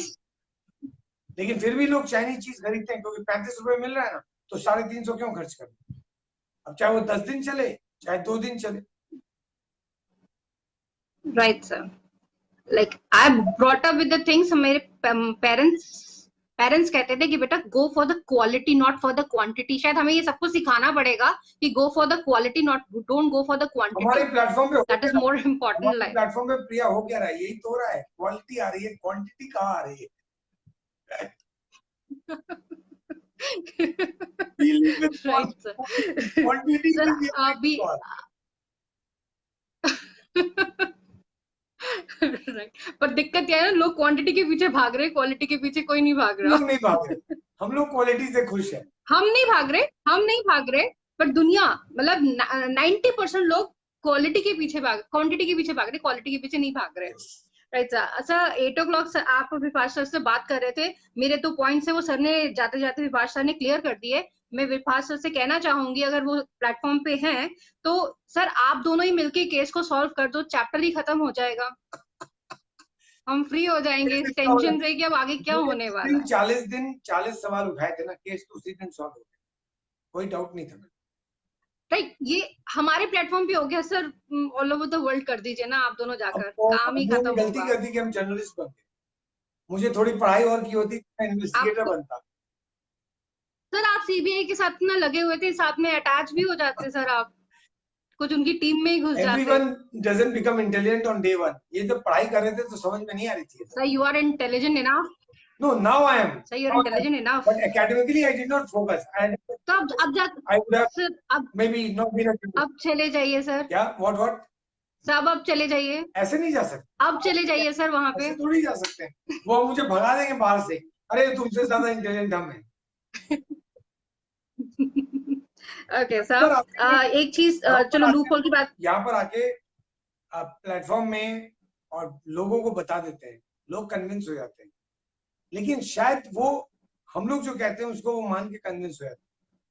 लेकिन फिर भी लोग चाइनीज चीज खरीदते हैं क्योंकि 35 रुपए मिल रहा है ना, तो 350 क्यों खर्च करना? अब चाहे वो 10 दिन चले चाहे 2 दिन चले। Right sir, like I brought up with the things. मेरे पेरेंट्स कहते थे कि बेटा go for the quality not for the quantity. शायद हमें ये सब कुछ सिखाना पड़ेगा कि go for the quality, not don't go for the हमारे क्वांटिटी। प्लेटफॉर्म पे that is more important life. Platform पे प्रिया हो क्या रहा है? यही तो हो रहा है, क्वालिटी आ रही है, क्वांटिटी कहाँ आ रही है? राइट सर, क्वांटिटी सर अभी राइट, पर दिक्कत क्या है, लोग क्वांटिटी के पीछे भाग रहे हैं, क्वालिटी के पीछे कोई नहीं भाग रहा। लोग नहीं भाग रहे, हम लोग क्वालिटी से खुश हैं। हम नहीं भाग रहे, पर दुनिया मतलब 90% लोग क्वालिटी के पीछे भाग, क्वांटिटी के पीछे भाग रहे, क्वालिटी के पीछे नहीं भाग रहे। Right sir. अच्छा, 8 o'clock से आप विपाश सर से बात कर रहे थे, मेरे 2 पॉइंट्स है वो सर ने जाते जाते विपाश सर ने क्लियर कर दिए। मैं विपाश सर से कहना चाहूंगी, अगर वो प्लेटफॉर्म पे हैं तो सर आप दोनों ही मिलके केस को सॉल्व कर दो, चैप्टर ही खत्म हो जाएगा, हम फ्री हो जाएंगे इस टेंशन से कि अब आगे क्या होने वाला है। 40 सवाल उठाए थे ना, केस तो उसी दिन सॉल्व हो गया, कोई डाउट नहीं था। राइट, ये हमारे प्लेटफॉर्म पे हो गया sir, all over the world कर दीजिए ना आप दोनों जाकर, काम ही खत्म गलती होगा। कर दी कि हम जर्नलिस्ट बन गए, मुझे थोड़ी पढ़ाई और की होती मैं इन्वेस्टिगेटर बनता। सर आप सीबीआई के साथ ना लगे हुए थे, साथ में अटैच भी हो जाते सर, आप कुछ उनकी टीम में ही घुस जाते। Everyone doesn't become intelligent on day one. ये जब पढ़ाई कर रहे थे तो समझ में नहीं आ रही थी। Sir you are intelligent enough. No, now I am. Sir you are intelligent enough. But academically I did not focus. तो अब जा I would have सर, अब maybe not been a. अब चले जाइए सर। क्या? What? सब अब चले जाइए। ऐसे नहीं जा सकते। अब चले जाइए सर वहां पे। ऐसे थोड़ी जा सकते हैं। वो मुझे भगा देंगे बाहर से। अरे तुमसे ज्यादा इंटेलिजेंट हम हैं। ओके सर, एक चीज, चलो लूप होल की बात। यहाँ पर आके प्लेटफॉर्म में और लोगों को बता देते हैं, लोग कन्विंस हो जाते हैं, लेकिन शायद वो हम लोग जो कहते हैं उसको वो मान के कन्विंस हो जाते हैं।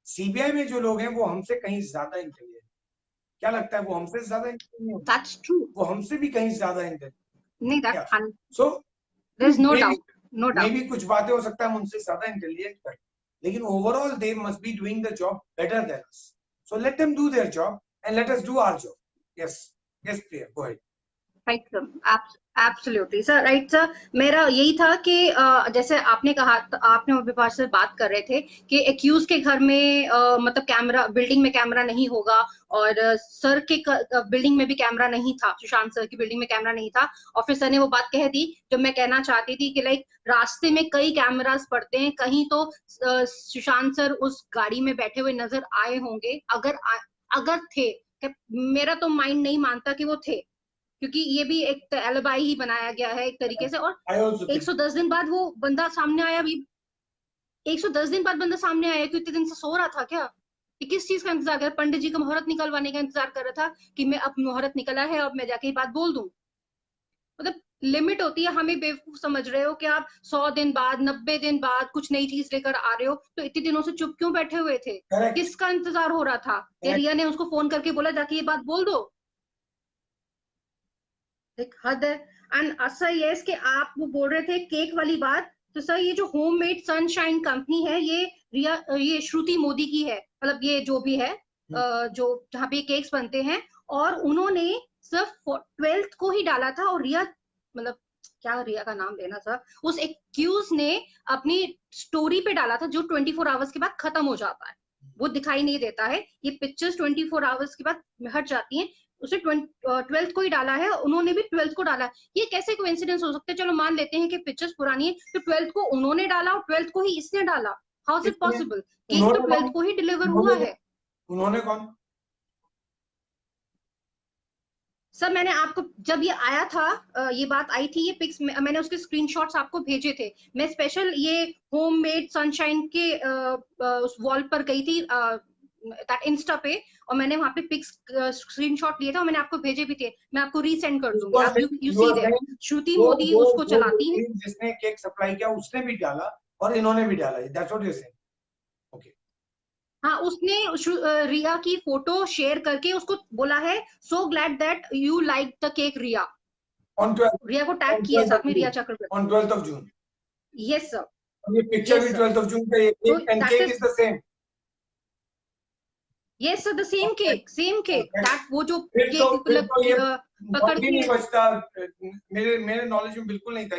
सीबीआई में जो लोग हैं वो हमसे कहीं ज्यादा इंटेलिजेंट। क्या लगता है वो हमसे ज्यादा इंटेलिजेंट? दैट्स ट्रू, वो हमसे भी कहीं ज्यादा इंटेलिजेंट नहीं that so there is no doubt, no doubt. मे भी कुछ बातें हो सकता है हम उनसे ज्यादा इंटेलिजेंट कर, लेकिन overall they must be doing the job better than us, so let them do their job and let us do our job. Yes Priya, go ahead. Right sir, absolutely sir, right sir. मेरा यही था कि जैसे आपने कहा, आपने विपाश से बात कर रहे थे कि एक्यूज के घर में मतलब कैमरा, बिल्डिंग में कैमरा नहीं होगा, और सर के बिल्डिंग में भी कैमरा नहीं था, सुशांत सर की बिल्डिंग में कैमरा नहीं था, और फिर सर ने वो बात कह दी जो मैं कहना चाहती थी कि लाइक रास्ते में कई कैमरास पड़ते हैं, कहीं तो सुशांत सर उस गाड़ी में बैठे हुए नजर आए होंगे, अगर थे, मेरा तो माइंड नहीं मानता कि वो थे, क्योंकि ये भी एक एलिबाई ही बनाया गया है एक तरीके से। और 110 दिन बाद वो बंदा सामने आया, भी 110 दिन बाद बंदा सामने आया, तो इतने दिन से सो रहा था क्या? कि किस चीज का इंतजार कर, पंडित जी का मुहूर्त निकलवाने का इंतजार कर रहा था कि मैं अब मुहूर्त निकला है, अब मैं जाके ये बात बोल दूं? मतलब लिमिट होती है। हमें बेवकूफ समझ रहे हो कि आप 100 दिन बाद, 90 दिन बाद कुछ नई चीज लेकर आ रहे हो, तो इतने दिनों से चुप क्यों बैठे हुए थे? किसका इंतजार हो रहा था? क्या रिया ने उसको फोन करके बोला जाके ये बात बोल दो? एक हद है। एंड सर ये कि आप वो बोल रहे थे केक वाली बात, तो सर ये जो होममेड सनशाइन कंपनी है, ये श्रुति मोदी की है, मतलब ये जो भी है जो जहाँ पे केक्स बनते हैं, और उन्होंने सिर्फ 12th को ही डाला था, और रिया, मतलब क्या रिया का नाम लेना सर, उस एक्यूज ने अपनी स्टोरी पे डाला था, जो 24 आवर्स के बाद खत्म हो जाता है, वो दिखाई नहीं देता है, ये पिक्चर्स 24 आवर्स के बाद हट जाती हैं। उसे 12th को ही डाला है, उन्होंने भी 12th को डाला है। ये कैसे कोइंसिडेंस हो सकते हैं? चलो मान लेते हैं कि पिक्चर्स पुरानी है, तो 12th को उन्होंने डाला और 12th को ही इसने डाला, how is it possible? Cake तो 12th को ही डिलीवर हुआ है। उन्होंने कौन? सर मैंने आपको जब ये आया था, ये बात आई थी, ये पिक्स मैंने उसके स्क्रीनशॉट्स आपको भेजे थे। मैं स्पेशल ये होममेड सनशाइन के उस वॉल पर गई थी इंस्टा पे, और मैंने वहां पे पिक्स स्क्रीनशॉट लिए थे और मैंने आपको भेजे भी थे। मैं आपको रीसेंड कर दूंगी। आप यू सी देयर, श्रुति मोदी उसको चलाती है। जिसने केक सप्लाई किया उसने भी डाला और इन्होंने भी डाला। That's what you saying. Okay, हाँ, उसने रिया की फोटो शेयर करके उसको बोला है, so glad that you like the cake Rhea. On 12 Rhea को टैग किया साथ में, Rhea Chakraborty. On 12th of June। Yes sir, ये पिक्चर भी 12th of June का, ये cake and cake is the same. Yes sir, the same cake, same cake. That वो जो फिर तो ये पकड़ती नहीं है। बचता। मेरे नॉलेज में बिल्कुल नहीं था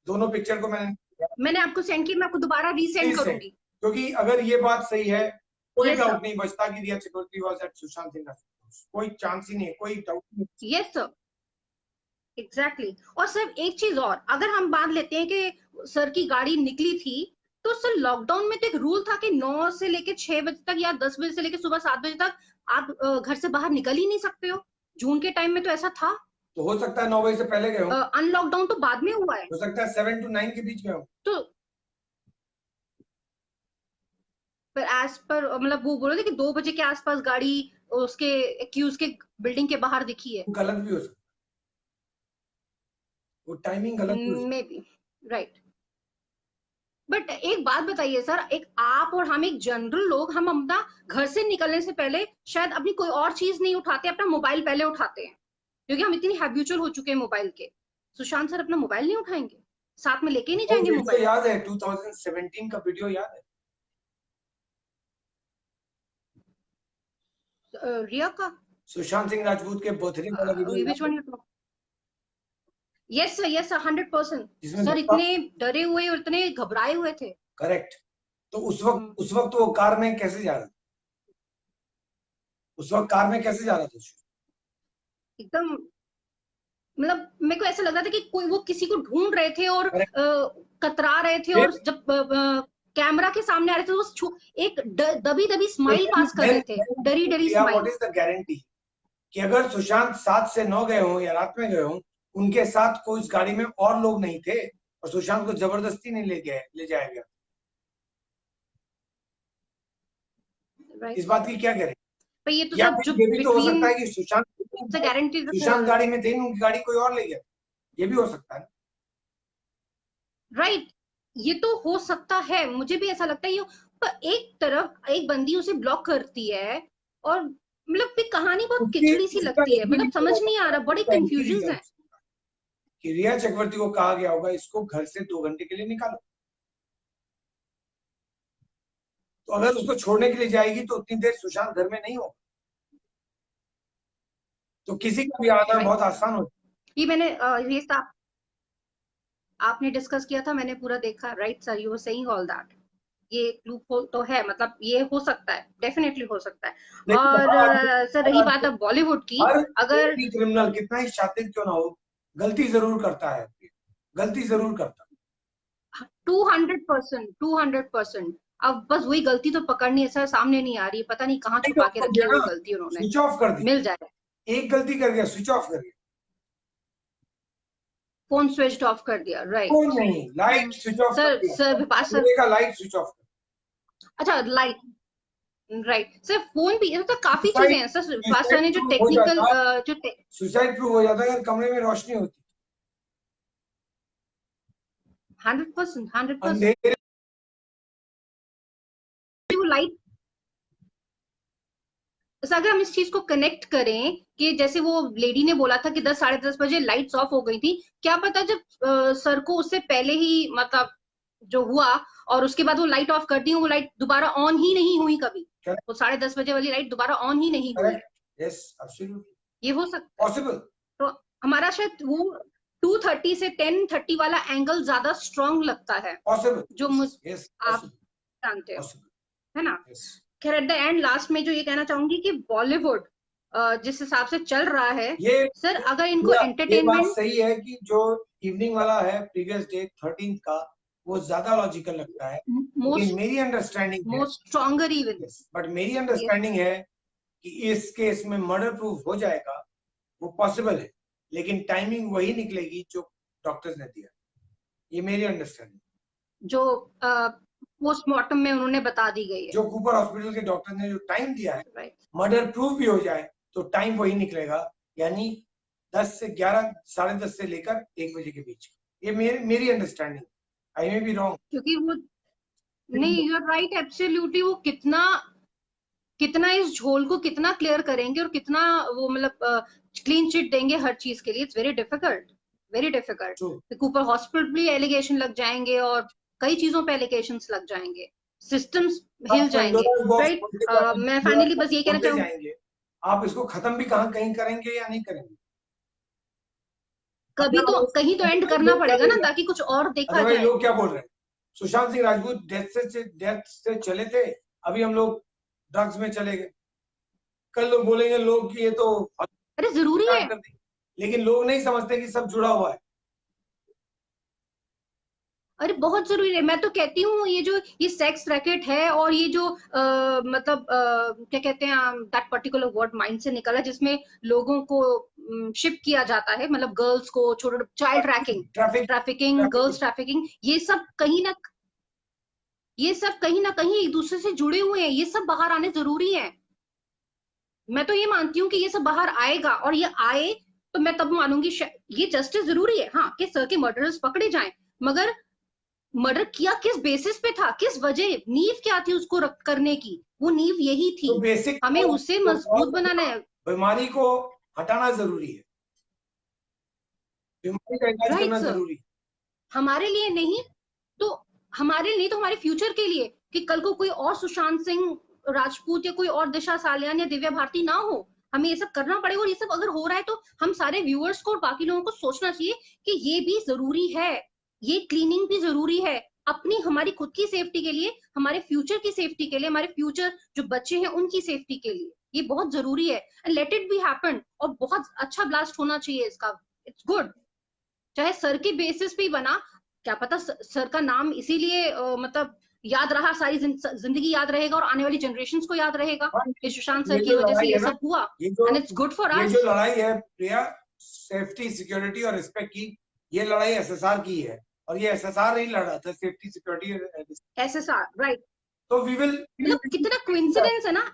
दोनों पिक्चर को मैंने आपको सेंड की, मैं आपको दोबारा रीसेंड करूंगी। क्योंकि अगर ये बात सही है, कोई Yes, डाउट sir. नहीं बचता कि रिया चक्रवर्ती वाज एट सुशांत सिंह राजपूत। कोई चांस ही नहीं है, कोई डाउट नहीं। Yes sir, exactly. और सर एक चीज और, अगर हम बात लेते हैं कि सर की गाड़ी निकली थी, तो सर लॉकडाउन में तो एक रूल था कि 9 से लेके 6 बजे तक या 10 बजे से लेके सुबह 7 बजे तक आप घर से बाहर निकल ही नहीं सकते हो। जून के टाइम में तो ऐसा था। तो हो सकता है 9 बजे से पहले गए हो, अनलॉकडाउन तो बाद में हुआ है। हो सकता है 7 to 9 के बीच गए हो। तो पर एज पर मतलब वो बोल रहे थे कि 2 बजे के आसपास गाड़ी उसके एक्यूज के बिल्डिंग के बाहर दिखी है। गलत भी हो सकता है, वो टाइमिंग गलत भी हो सकता है। May be right. बट एक बात बताइए सर, एक आप और हम एक जनरल लोग, हम अपना घर से निकलने से पहले शायद अपनी कोई और चीज नहीं उठाते, अपना मोबाइल पहले उठाते हैं, क्योंकि हम इतनी हैबिचुअल हो चुके हैं मोबाइल के। सुशांत सर अपना मोबाइल नहीं उठाएंगे, साथ में लेके नहीं जाएंगे मोबाइल? याद है 2017 का वीडियो याद है? रिया का, सुशांत सिंह राजपूत के बर्थडे वाला video. which one you talk? Yes sir, yes sir, 100%। जिसमें सर इतने डरे हुए और इतने घबराए हुए थे। करेक्ट। तो उस वक्त वो कार में कैसे जा रहा था? उस वक्त कार में कैसे जा रहा था? एकदम मतलब मेरे को ऐसा लग रहा था कि कोई वो किसी को ढूंढ रहे थे और कतरा रहे थे, और जब कैमरा के सामने आ रहे थे तो एक दबी दबी स्माइल पास कर रहे थे, डरी डरी smile. What is the guarantee कि अगर सुशांत 7 से 9 गए हों या रात में गए हों, उनके साथ कोई उस गाड़ी में और लोग नहीं थे और सुशांत को जबरदस्ती नहीं ले जाया गया? इस बात की क्या गारंटी? पर ये तो सब जो भी तो हो सकता है कि सुशांत गाड़ी में थे, उनकी गाड़ी कोई और ले गया, ये भी हो सकता है। राइट, ये तो हो सकता है, मुझे भी ऐसा लगता है। ये पर एक तरफ एक बंदी उसे ब्लॉक करती है, और मतलब कहानी बहुत किचड़ी सी लगती है, मतलब समझ नहीं आ रहा, बड़े कंफ्यूजन है। कि रिया चक्रवर्ती को कहा गया होगा इसको घर से 2 घंटे के लिए निकालो, तो अगर उसको छोड़ने के लिए जाएगी तो उतनी देर सुशांत घर में नहीं होगा, तो किसी का भी आना बहुत आसान होता है। ये मैंने ये आपने डिस्कस किया था, मैंने पूरा देखा। Right sir, you were saying all that. ये लूप होल तो है, मतलब ये हो सकता है, डेफिनेटली हो सकता है। और सर रही बात अब बॉलीवुड की, अगर क्रिमिनल कितना ही शातिर क्यों ना हो, गलती जरूर करता है, गलती जरूर करता है। 200%। अब बस वही गलती तो पकड़नी है सर, सामने नहीं आ रही, पता नहीं कहाँ छुपा के रखी है वो गलती उन्होंने। स्विच ऑफ कर दी, मिल जाए। एक गलती कर गया, स्विच ऑफ कर गया, फोन स्विच ऑफ कर दिया। राइट, फोन नहीं, लाइट स्विच ऑफ कर दिया। सर विपास सर का लाइट स्विच ऑफ। अच्छा, लाइट, राइट सर, फोन भी तो काफी चीजें हैं सर। विपास सर ने जो टेक्निकल जो सुसाइड प्रूफ हो जाता है अगर कमरे में रोशनी होती। 100%। लाइट, अगर हम इस चीज को कनेक्ट करें कि जैसे वो लेडी ने बोला था कि 10 साढ़े 10 बजे लाइट्स ऑफ हो गई थी, क्या पता जब सर को उससे पहले ही मतलब जो हुआ और उसके बाद वो लाइट ऑफ कर दी, वो लाइट दोबारा ऑन ही नहीं हुई कभी, वो 10:30 बजे वाली लाइट दोबारा ऑन ही नहीं हुई। यस, एब्सोल्युटली, ये हो सकता है, पॉसिबल। तो हमारा शायद वो 2:30 से 10:30 वाला एंगल ज्यादा स्ट्रॉन्ग लगता है, जो आप जानते हो, है ना? खैर एट द एंड लास्ट में जो ये कहना चाहूंगी कि बॉलीवुड जिस हिसाब से चल रहा है, ये सर अगर इनको एंटरटेनमेंट, सही है कि जो इवनिंग वाला है प्रीवियस डे 13 का, वो ज्यादा लॉजिकल लगता है। मेरी understanding most stronger even, but मेरी अंडरस्टैंडिंग है कि इस केस में मर्डर प्रूफ हो जाएगा वो पॉसिबल है, लेकिन टाइमिंग वही निकलेगी जो डॉक्टर्स ने दिया। ये मेरी अंडरस्टैंडिंग, जो पोस्टमार्टम में उन्होंने बता दी गई है। जो कूपर हॉस्पिटल के डॉक्टर ने जो टाइम दिया है, राइट, मर्डर प्रूफ भी हो जाए तो टाइम वही निकलेगा, यानी 10 से 11, 10:30 से लेकर 1 बजे के बीच। ये मेरी understanding, I may be wrong. क्योंकि वो नहीं, यू आर राइट, एब्सोल्युटली। वो कितना इस झोल को कितना क्लियर करेंगे और कितना वो मतलब क्लीन चिट देंगे हर चीज के लिए। It's very difficult, very difficult. Cooper hospital भी एलिगेशन लग जाएंगे और कई चीजों पे एलिगेशंस लग जाएंगे, सिस्टम्स हिल जाएंगे। राइट, मैं फाइनली बस ये कहना चाहूंगी, आप इसको खत्म भी कहीं करेंगे या नहीं करेंगे? कभी तो कहीं तो एंड करना पड़ेगा ना, ताकि कुछ और देखा जाए। लोग क्या बोल रहे हैं, सुशांत सिंह राजपूत डेथ से चले थे, अभी हम लोग ड्रग्स में चले गए। कल लोग बोलेंगे लोग कि ये तो अरे जरूरी है, लेकिन लोग नहीं समझते कि सब जुड़ा हुआ है। अरे बहुत जरूरी है। मैं तो कहती हूँ ये सेक्स रैकेट है और ये जो मतलब क्या कहते हैं, दैट पर्टिकुलर वर्ड माइंड से निकला, जिसमें लोगों को शिप किया जाता है, मतलब गर्ल्स को, छोटे चाइल्ड ट्रैफिकिंग, गर्ल्स ट्रैफिकिंग, ये सब कहीं ना कहीं एक दूसरे से जुड़े हुए हैं। ये सब बाहर आने जरूरी है। मैं तो ये मानती हूँ कि ये सब बाहर आएगा, और ये आए तो मैं तब मानूंगी ये जस्टिस जरूरी है, हाँ, कि सर के मर्डरर्स पकड़े जाएं, मगर मर्डर किया किस बेसिस पे था, किस वजह, नींव क्या थी उसको करने की? वो नींव यही थी, तो बेसिक हमें उससे मजबूत बनाना है। बीमारी को हटाना जरूरी है, बीमारी का इलाज करना जरूरी है। हमारे लिए नहीं तो हमारे फ्यूचर के लिए, कि कल को कोई और सुशांत सिंह राजपूत या कोई और दिशा सालियान या दिव्या भारती ना हो। हमें ये सब करना पड़ेगा, और ये सब अगर हो रहा है तो हम सारे व्यूअर्स को और बाकी लोगों को सोचना चाहिए कि ये भी जरूरी है, ये क्लीनिंग भी जरूरी है, अपनी, हमारी खुद की सेफ्टी के लिए, हमारे फ्यूचर की सेफ्टी के लिए, हमारे फ्यूचर जो बच्चे हैं उनकी सेफ्टी के लिए ये बहुत जरूरी है। And let it be happen, और बहुत अच्छा ब्लास्ट होना चाहिए इसका। इट्स गुड, चाहे सर के बेसिस पे बना, क्या पता सर का नाम इसीलिए मतलब याद रहा, सारी जिंदगी याद रहेगा और आने वाली जनरेशंस को याद रहेगा कि सुशांत सर की वजह से ये सब हुआ। And it's good for us. ये जो लड़ाई है प्रिया, सेफ्टी, सिक्योरिटी और रिस्पेक्ट की, ये लड़ाई एसएसआर की है, और ये एसएसआर ही लड़ा था, सेफ्टी, सिक्योरिटी, एसएसआर, राइट। तो वी विल, मतलब कितना कोइंसिडेंस है ना,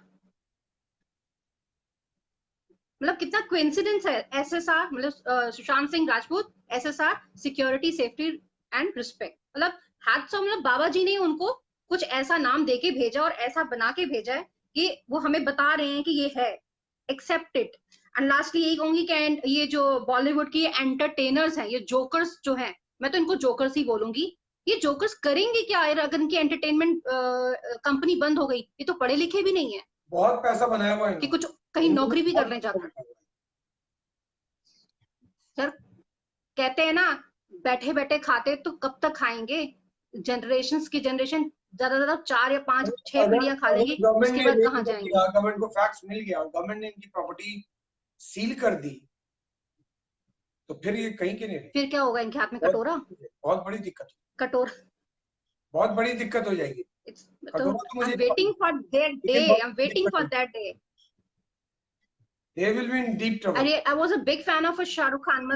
मतलब कितना कोइंसिडेंस है। एसएसआर मतलब Sushant Singh Rajput, SSR, security, safety and respect, मतलब हैट्स ऑफ, मतलब बाबा जी ने उनको कुछ ऐसा नाम देके भेजा और ऐसा बना के भेजा है कि वो हमें बता रहे हैं कि ये है, एक्सेप्ट इट। एंड लास्टली यही कहूंगी कि ये जो बॉलीवुड के एंटरटेनर्स हैं, ये जोकर्स जो हैं, मैं तो इनको जोकर्स ही बोलूंगी, ये जोकर्स करेंगे क्या अगर इनकी एंटरटेनमेंट कंपनी बंद हो गई? ये तो पढ़े लिखे भी नहीं है, बहुत पैसा बनाया हुआ है कि कुछ कहीं नौकरी भी करने जाता है। सर कहते हैं ना, बैठे बैठे खाते तो कब तक खाएंगे? जनरेशंस की जनरेशन ज्यादा 4 या 5 6 पीढ़ियां खा लेगी, उसके बाद कहाँ जाएंगे? गवर्नमेंट को फैक्ट्स मिल गया और गवर्नमेंट ने इनकी प्रॉपर्टी सील कर दी, तो फिर ये कहीं के नहीं रहे। फिर क्या होगा? इनके हाथ में कटोरा, बहुत बड़ी दिक्कत, कटोरा, बहुत बड़ी दिक्कत हो जाएगी। I'm waiting for that day. I'm waiting for that day. They will be in deep trouble. I was a big fan of Shahrukh Khan,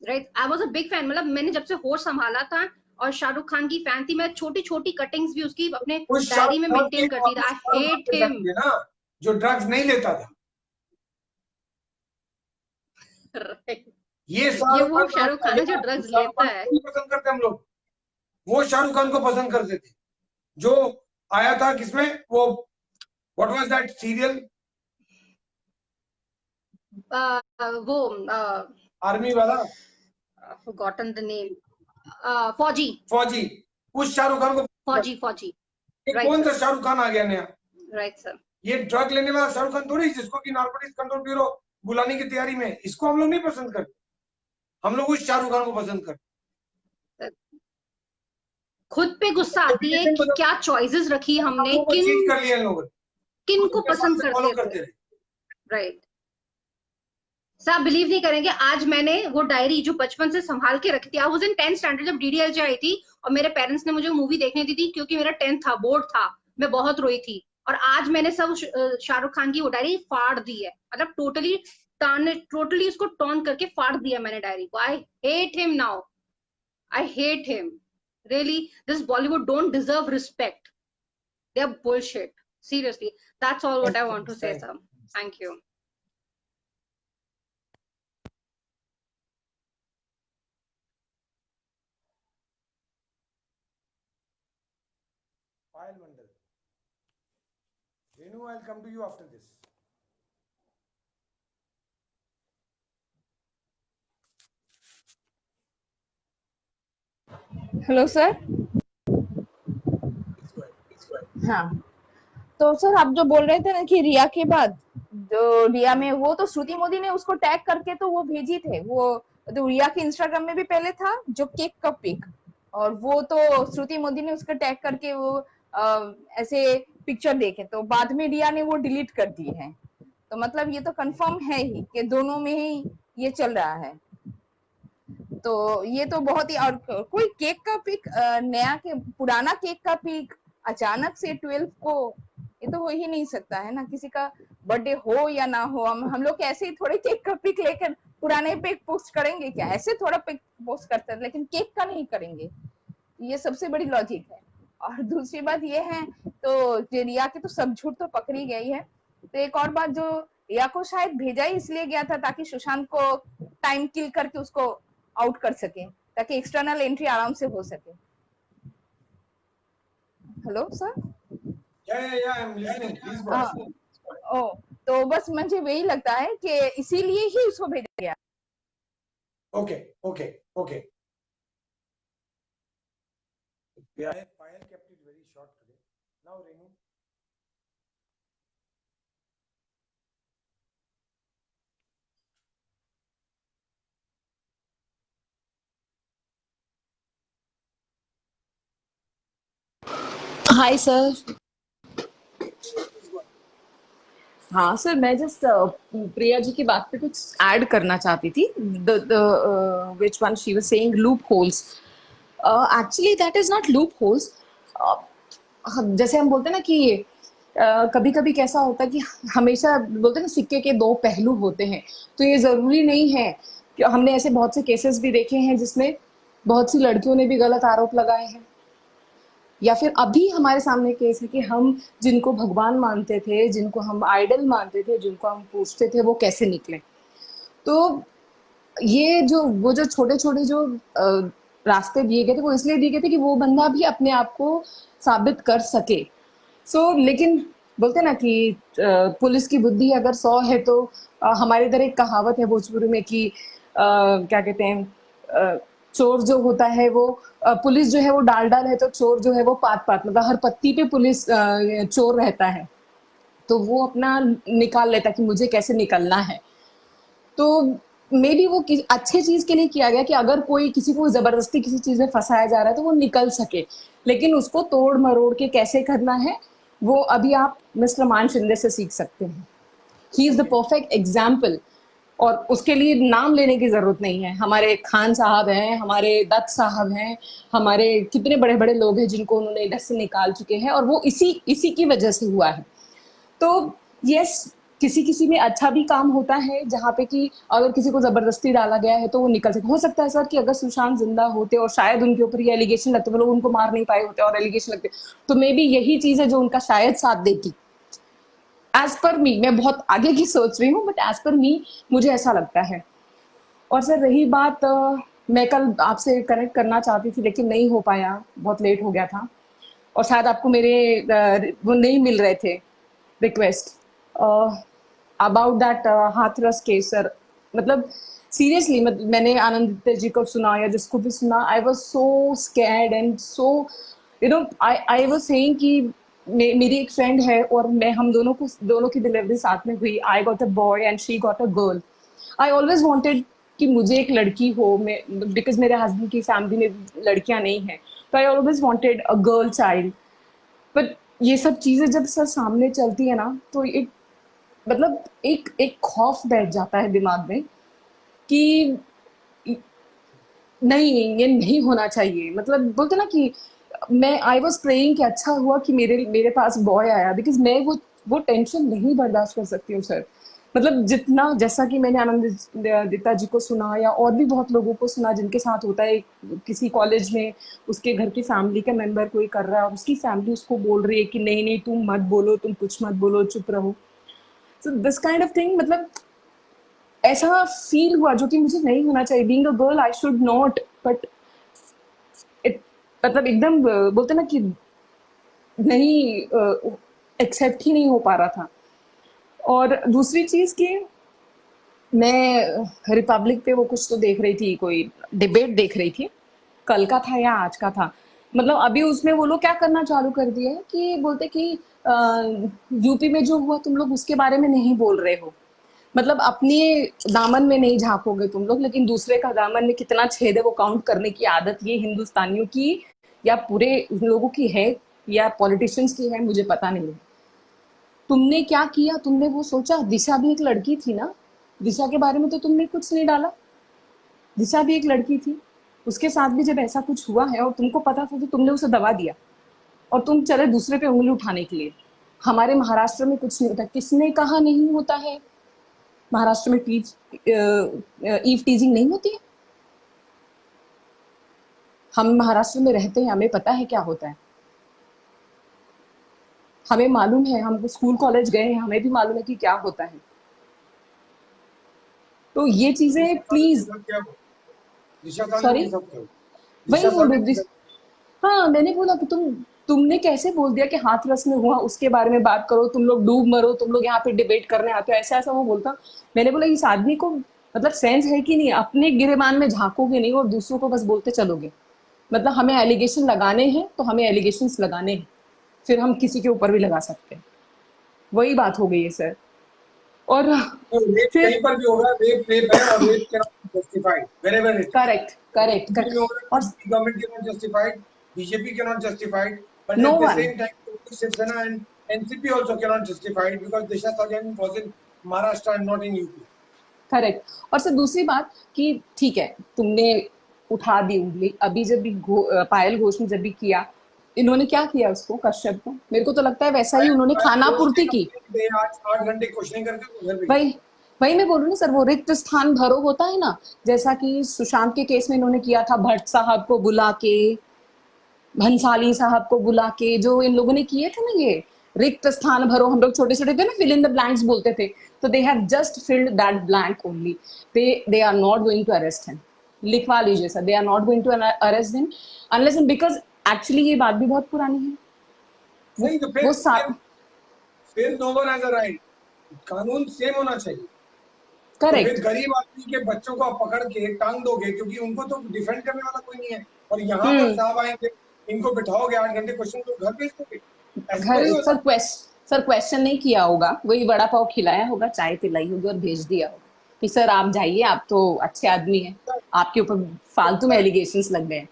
right? I was a big fan, मतलब मैंने जब से होश संभाला था और शाहरुख खान की फैन थी, मैं छोटी छोटी कटिंग्स भी उसकी अपने डायरी में मेंटेन करती थी। I hate him. जो ड्रग्स नहीं लेता था, ये वो शाहरुख खान है जो ड्रग्स लेता है। पसंद करते हम लोग, वो शाहरुख खान को पसंद करते थे। जो आया था किसमें, वो व्हाट वाज दैट सीरियल, वो आर्मी वाला, फॉरगॉटन द नेम, फौजी, उस शाहरुख खान को, फौजी, कौन सा शाहरुख खान आ गया नया? राइट सर, ये ड्रग लेने वाला शाहरुख खान थोड़ी, जिसको कि नारकोटिक्स कंट्रोल ब्यूरो बुलाने की तैयारी में, इसको हम लोग नहीं पसंद करते। हम लोग उस शाहरुख खान को पसंद करते। खुद पे गुस्सा आती है कि क्या चॉइसेस रखी हमने, किन को पसंद करते हैं। राइट सर, आप बिलीव नहीं करेंगे, आज मैंने वो डायरी जो बचपन से संभाल के रखी थी, I was in 10th standard जब डीडीएलजे आई थी, और मेरे पेरेंट्स ने मुझे मूवी देखने दी थी क्योंकि मेरा 10th था, बोर्ड था, मैं बहुत रोई थी, और आज मैंने सब शाहरुख खान की वो डायरी फाड़ दी है, मतलब टोटली टोटली उसको टॉन करके फाड़ दिया मैंने डायरी को. I hate him now. I hate him. Really, this Bollywood don't deserve respect. They're bullshit. Seriously. That's all what I want to say, sir. Thank you. Payal Mandal. Renu, I'll come to you after this. Hello sir. हाँ, तो sir आप जो बोल रहे थे ना कि रिया के बाद जो रिया में वो तो श्रुति मोदी ने उसको टैग करके तो वो भेजी थे. वो तो रिया के इंस्टाग्राम में भी पहले था जो केक का पिक, और वो तो श्रुति मोदी ने उसका टैग करके वो ऐसे पिक्चर देखे, तो बाद में रिया ने वो डिलीट कर दी है. तो मतलब ये तो कंफर्म है ही कि दोनों में ही ये चल रहा है. तो ये तो बहुत ही, और कोई केक का पिक नया के पुराना केक का पिक अचानक से 12 को, ये तो हो ही नहीं सकता है ना. किसी का बर्थडे हो या ना हो, हम लोग ऐसे ही थोड़े केक का पिक लेकर पुराने पिक पोस्ट करेंगे क्या? ऐसे थोड़ा पिक पोस्ट करते हैं, लेकिन केक का नहीं करेंगे. ये सबसे बड़ी लॉजिक है. और दूसरी बात ये है, तो रिया की तो सब झूठ तो पकड़ी गई है. तो एक और बात, जो रिया को शायद भेजा ही इसलिए गया था ताकि सुशांत को टाइम किल करके उसको आउट कर सके, ताकि एक्सटर्नल एंट्री आराम से हो सके. Hello sir. I'm listening. Please go ahead. ओ, तो बस मुझे वही लगता है कि इसीलिए ही उसको भेजा गया. Okay. Payal kept it very short today. Now, Renu. Hi sir. हाँ सर, मैं जस्ट प्रिया जी की बात पे कुछ ऐड करना चाहती थी. Which one she was saying loop holes. Actually that is not loop holes. जैसे हम बोलते हैं ना कि कभी कभी कैसा होता है कि हमेशा बोलते हैं ना सिक्के के दो पहलू होते हैं. तो ये जरूरी नहीं है कि हमने ऐसे बहुत से केसेस भी देखे हैं जिसमें बहुत सी लड़कियों ने भी गलत आरोप लगाए हैं, या फिर अभी हमारे सामने केस है कि हम जिनको भगवान मानते थे, जिनको हम आइडल मानते थे, जिनको हम पूछते थे, वो कैसे निकले. तो ये वो जो छोटे छोटे जो रास्ते दिए गए थे, वो इसलिए दिए गए थे कि वो बंदा भी अपने आप को साबित कर सके. लेकिन बोलते ना कि पुलिस की बुद्धि अगर 100 है तो हमारे इधर एक कहावत है भोजपुरी में कि क्या कहते हैं, चोर जो होता है वो पुलिस जो है वो डाल डाल है, तो चोर जो है वो पात पात, मतलब हर पत्ती पे पुलिस चोर रहता है. तो वो अपना निकाल लेता कि मुझे कैसे निकलना है. तो मे बी वो अच्छे चीज के लिए किया गया कि अगर कोई किसी को जबरदस्ती किसी चीज में फंसाया जा रहा है तो वो निकल सके, लेकिन उसको तोड़ मरोड़ के कैसे करना है वो अभी आप मिस्टर मान शिंदे से सीख सकते हैं. He is the perfect example. और उसके लिए नाम लेने की जरूरत नहीं है. हमारे खान साहब हैं, हमारे दत्त साहब हैं, हमारे कितने बड़े बड़े लोग हैं जिनको उन्होंने इधर से निकाल चुके हैं, और वो इसी की वजह से हुआ है. तो यस, किसी में अच्छा भी काम होता है जहाँ पे कि अगर किसी को जबरदस्ती डाला गया है तो वो निकल सके. हो सकता है सर कि अगर सुशांत जिंदा होते और शायद उनके ऊपर ये एलिगेशन लगते, वो लोग उनको मार नहीं पाए होते और एलिगेशन लगते, तो मे बी यही चीज है जो उनका शायद साथ देती. एज पर मी, मैं बहुत आगे की सोच रही हूँ, बट एज पर मी मुझे ऐसा लगता है. और सर रही बात, मैं कल आपसे कनेक्ट करना चाहती थी लेकिन नहीं हो पाया, बहुत लेट हो गया था, और शायद आपको मेरे वो नहीं मिल रहे थे request about that Hathras case. Sir मतलब सीरियसली, मैंने आनंदित्य जी को सुना या जिसको भी सुना, I was so scared and so I was saying कि मेरी एक फ्रेंड है और मैं, हम दोनों की डिलीवरी साथ में हुई. I got a boy and she got a girl. I always wanted कि मुझे एक लड़की हो, बिकॉज मेरे हस्बैंड की फैमिली में लड़कियां नहीं हैं, तो I always wanted a girl child. But ये सब चीजें जब सर सामने चलती है ना, तो एक खौफ बैठ जाता है दिमाग में कि नहीं, ये नहीं होना चाहिए. मतलब बोलते ना कि मैं आई वॉज प्रेइंग कि अच्छा हुआ कि मेरे पास बॉय आया, बिकॉज मैं वो टेंशन नहीं बर्दाश्त कर सकती हूँ सर. मतलब जितना, जैसा कि मैंने आनंदिता जी को सुना या और भी बहुत लोगों को सुना जिनके साथ होता है, किसी कॉलेज में उसके घर की फैमिली का मेंबर कोई कर रहा है और उसकी फैमिली उसको बोल रही है कि नहीं नहीं तुम मत बोलो, तुम कुछ मत बोलो, चुप रहो। So this kind of thing, मतलब ऐसा फील हुआ जो कि मुझे नहीं होना चाहिए। Being a girl I should not, but it, मतलब एकदम बोलते ना कि नहीं, एक्सेप्ट ही नहीं हो पा रहा था। और दूसरी चीज कि मैं रिपब्लिक पे वो कुछ तो देख रही थी, कोई डिबेट देख रही थी, कल का था या आज का था। मतलब अभी उसमें वो लोग क्या करना चालू कर दिया है कि बोलते कि यूपी में जो हुआ तुम लोग उसके बारे में नहीं बोल रहे हो। मतलब अपने दामन में नहीं झांकोगे तुम लोग, लेकिन दूसरे का दामन में कितना छेद है वो काउंट करने की आदत ये हिंदुस्तानियों की या पूरे लोगों की है या पॉलिटिशियंस की है, मुझे पता नहीं। तुमने क्या किया? तुमने वो सोचा? दिशा भी एक लड़की थी ना, दिशा के बारे में तो तुमने कुछ नहीं डाला। दिशा भी एक लड़की थी, उसके साथ भी जब ऐसा कुछ हुआ है और तुमको पता था तो तुमने उसे दबा दिया और तुम चले दूसरे पे उंगली उठाने के लिए। हमारे महाराष्ट्र में कुछ नहीं होता। किसने कहा नहीं होता है? महाराष्ट्र में ईव टीजिंग नहीं होती है। हम महाराष्ट्र में रहते हैं, हमें पता है क्या होता है, हमें मालूम है, हम स्कूल कॉलेज गए हैं, हमें भी मालूम है कि क्या होता है। तो ये चीजें प्लीज। क्या हुआ? दिशा सालिन सॉरी, के साथ क्या हुआ? वही दिशा बोल रही सालिन के थी। साथ हाँ, मैंने बोला कि तुमने कैसे बोल दिया कि हाथरस में हुआ उसके बारे में बात करो, तुम लोग डूब मरो, तुम लोग यहाँ पे डिबेट करने आते हो, ऐसा ऐसा वो बोलता। मैंने बोला इस आदमी को मतलब सेंस है कि नहीं? अपने गिरेबान में झांकोगे नहीं और दूसरों को बस बोलते चलोगे। मतलब हमें एलिगेशन लगाने हैं तो हमें एलिगेशन लगाने हैं, फिर हम किसी के ऊपर भी लगा सकते हैं। वही बात हो गई है सर। और तो रेप फिर कहीं पर भी होगा, रेप रेप है और rape can not be justified wherever it. Correct correct UP correct. में हो रहा और है, government can not justified, BJP can not justified, but no at the one, same time Shiv Sena and NCP also can not justified because Disha Salian was in Maharashtra and not in UP. Correct. और sir दूसरी बात कि ठीक है तुमने उठा दी उंगली, अभी जब भी पायल घोष ने जब भी किया, इन्होंने क्या किया उसको, कश्यप को? मेरे को तो लगता है वैसा ही उन्होंने खाना रोज ने पूर्ति की। कंप्लेंट दे, आज 8 घंटे क्वेश्चनिंग करके तो घर भेज वही वही मैं बोल रही हूँ सर, वो रिक्त स्थान भरो होता है ना, जैसा कि सुशांत के केस में इन्होंने किया था, भट्ट साहब को बुला के, भंसाली साहब को बुला के, जो इन लोगों ने किए थे ना ये रिक्त स्थान भरो, हम लोग छोटे छोटे थे ना, फिल इन द ब्लैंक्स बोलते थे, तो they have just filled that blank only. They are not going to arrest him. लिखवा लीजिए sir, they are not going to arrest him unless and because actually ये बात भी बहुत पुरानी है। वो नहीं तो वो फिर no one has a right, कानून सेम होना चाहिए। तो फिर करेक्ट। गरीब आदमी के बच्चों को आप पकड़ के टांग दोगे क्योंकि उनको तो डिफेंड करने वाला कोई नहीं है, और यहाँ पर हम्म। साहब आएंगे, इनको बिठाओगे 8 घंटे क्वेश्चन तो घर भेज दोगे, ऐसे थोड़ी घर होता है। सर क्वेश्चन नहीं किया होगा, वही वड़ा पाव खिलाया होगा, चाय पिलाई होगी और भेज दिया होगा कि सर आप जाइए, आप तो अच्छे आदमी हैं, आपके ऊपर फालतू में एलिगेशंस लग गए।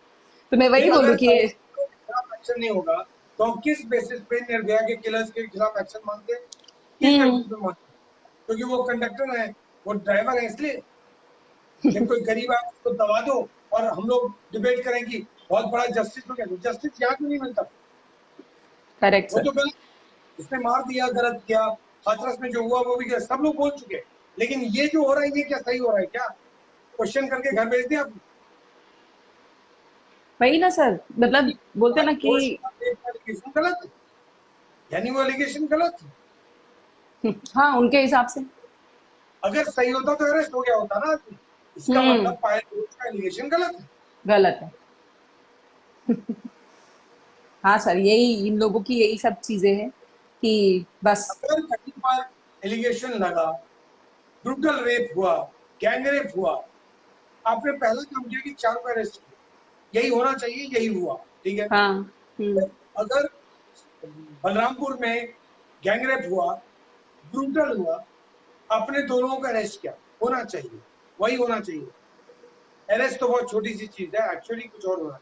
तो मैं वही फिर बोल रही अगर हूँ कि के खिलाफ एक्शन नहीं होगा तो हम किस बेसिस पे निर्भया के किलर्स के खिलाफ एक्शन मांगते हैं? किस हम्म। बेसिस पे मांगते हैं? क्योंकि वो कंडक्टर है, वो ड्राइवर है, इसलिए। जब कोई गरीब आदमी उसको दबा दो और हम लोग डिबेट करें कि बहुत बड़ा जस्टिस हो गया, तो जस्टिस यहाँ क्यों नहीं मिलता? करेक्ट वो सर। तो गलत, उसने मार दिया, गलत किया, हाथरस में जो हुआ वो भी गलत, सब लोग बोल चुके हैं। लेकिन ये जो हो रहा है ये क्या सही हो रहा है क्या? क्वेश्चन करके घर भेज दिया आपने। वही ना सर, मतलब बोलते ना कि एलिगेशन गलत है, यानी वो एलिगेशन गलत है। हाँ उनके हिसाब से। अगर सही होता तो अरेस्ट हो गया होता ना आदमी। इसका हम्म। मतलब पायल घोष का एलिगेशन गलत है। गलत है। हाँ सर, यही इन लोगों की यही सब चीजें हैं कि बस। अगर कहीं पर एलिगेशन लगा, ब्रूटल रेप हुआ, गैंग रेप हुआ, आपने पहला काम किया कि 4 को अरेस्ट किया, यही होना चाहिए, यही हुआ, ठीक है। हाँ। हम्म। अगर बलरामपुर में गैंग रेप हुआ, ब्रूटल हुआ, अपने दोनों को अरेस्ट किया, होना चाहिए, वही होना चाहिए। अरेस्ट तो बहुत छोटी सी चीज है, एक्चुअली कुछ और होना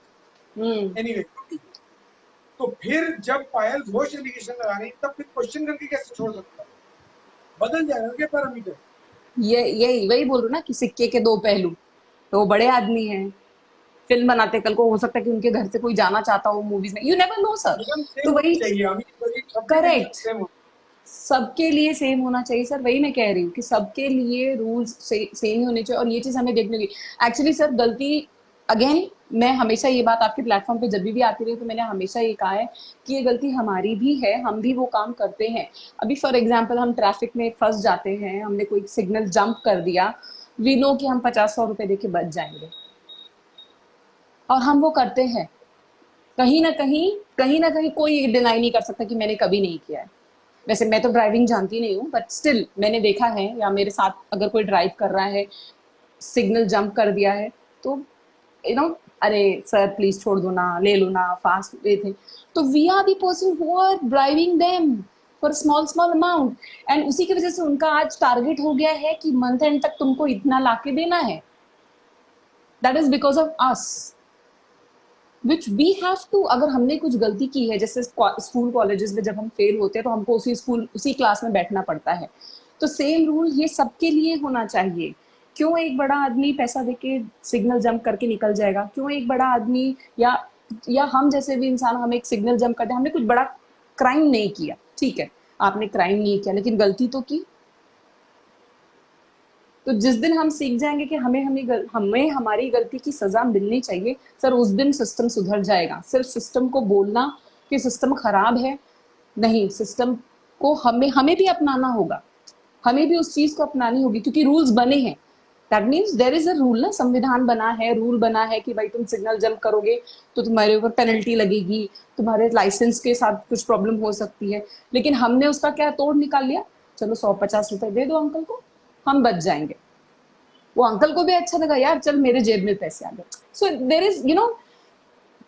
हम्म। चाहिए। एनीवे, तो फिर जब पायल घोष एलिगेशन लगा रही तब फिर क्वेश्चन करके कैसे छोड़ सकता है? बदल जाएगा क्या पैरामीटर? ये यही वही बोल रहा हूँ ना कि सिक्के के दो पहलू। तो वो बड़े आदमी हैं, फिल्म बनाते, कल को हो सकता है कि उनके घर से कोई जाना चाहता हो मूवीज में, यू नेवर नो सर। नियम सेम तो होना वही चाहिए, अमीर गरीब सबके लिए नियम करेक्ट। सेम होना सबके लिए सेम होना चाहिए सर, वही मैं कह रही हूँ कि सबके लिए रूल्स सेम ही होने चाहिए, और ये चीज हमें देखने की एक्चुअली सर गलती, अगेन मैं हमेशा ये बात आपके प्लेटफॉर्म पे जब भी आती रही तो मैंने हमेशा ये कहा है कि ये गलती हमारी भी है, हम भी वो काम करते हैं। अभी फॉर एग्जाम्पल हम ट्रैफिक में फंस जाते हैं, हमने कोई सिग्नल जंप कर दिया, वी नो कि हम 50-100 रुपए देके बच जाएंगे, और हम वो करते हैं। कहीं ना कहीं कोई डिनाई नहीं कर सकता कि मैंने कभी नहीं किया है। वैसे मैं तो ड्राइविंग जानती नहीं हूँ, बट स्टिल मैंने देखा है, या मेरे साथ अगर कोई ड्राइव कर रहा है, सिग्नल जंप कर दिया है, तो यू नो, अरे सर प्लीज छोड़ दो ना, ले लो ना, फास्ट वे थे, तो we are the person who are driving them for small small amount, and उसी की वजह से उनका आज टारगेट हो गया है कि मंथ एंड तक तुमको इतना लाके देना है। That is because of us, which we have to, अगर हमने कुछ गलती की है, जैसे स्कूल कॉलेजेस में जब हम फेल होते हैं तो हमको उसी क्लास में बैठना पड़ता है, तो सेम रूल ये सबके लिए होना चाहिए। क्यों एक बड़ा आदमी पैसा देके सिग्नल जंप करके निकल जाएगा, क्यों एक बड़ा आदमी या हम जैसे भी इंसान, हम एक सिग्नल जंप करते हैं, हमने कुछ बड़ा क्राइम नहीं किया, ठीक है आपने क्राइम नहीं किया लेकिन गलती तो की। तो जिस दिन हम सीख जाएंगे कि हमें हमारी गलती की सजा मिलनी चाहिए सर, उस दिन सिस्टम सुधर जाएगा। सिर्फ सिस्टम को बोलना कि सिस्टम खराब है, नहीं, सिस्टम को हमें हमें भी अपनाना होगा, हमें भी उस चीज को अपनानी होगी, क्योंकि रूल्स बने हैं। That means there is a rule ना, संविधान बना है, रूल बना है कि भाई तुम सिग्नल जंप करोगे तो तुम्हारे ऊपर पेनल्टी लगेगी, तुम्हारे लाइसेंस के साथ कुछ प्रॉब्लम हो सकती है, लेकिन हमने उसका क्या तोड़ निकाल लिया, चलो 150 रुपए दे दो अंकल को, हम बच जाएंगे। वो अंकल को भी अच्छा लगा, यार चल मेरे जेब में पैसे आ गए। सो देर इज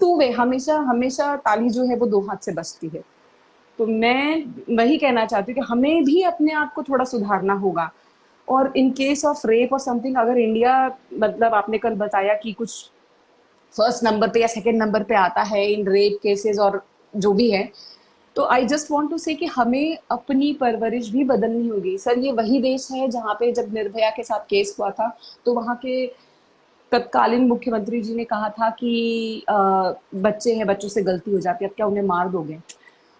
टू वे, हमेशा हमेशा ताली जो है वो दो हाथ से बजती है। तो मैं वही कहना चाहती हूँ कि हमें भी अपने आप को थोड़ा सुधारना होगा। और इन केस ऑफ रेप और समथिंग, अगर इंडिया, मतलब आपने कल बताया कि कुछ फर्स्ट नंबर पे या सेकंड नंबर पे आता है इन रेप केसेस और जो भी है, तो आई जस्ट वांट टू से कि हमें अपनी परवरिश भी बदलनी होगी सर। ये वही देश है जहाँ पे जब निर्भया के साथ केस हुआ था तो वहाँ के तत्कालीन मुख्यमंत्री जी ने कहा था कि बच्चे हैं, बच्चों से गलती हो जाती है, अब क्या उन्हें मार दोगे?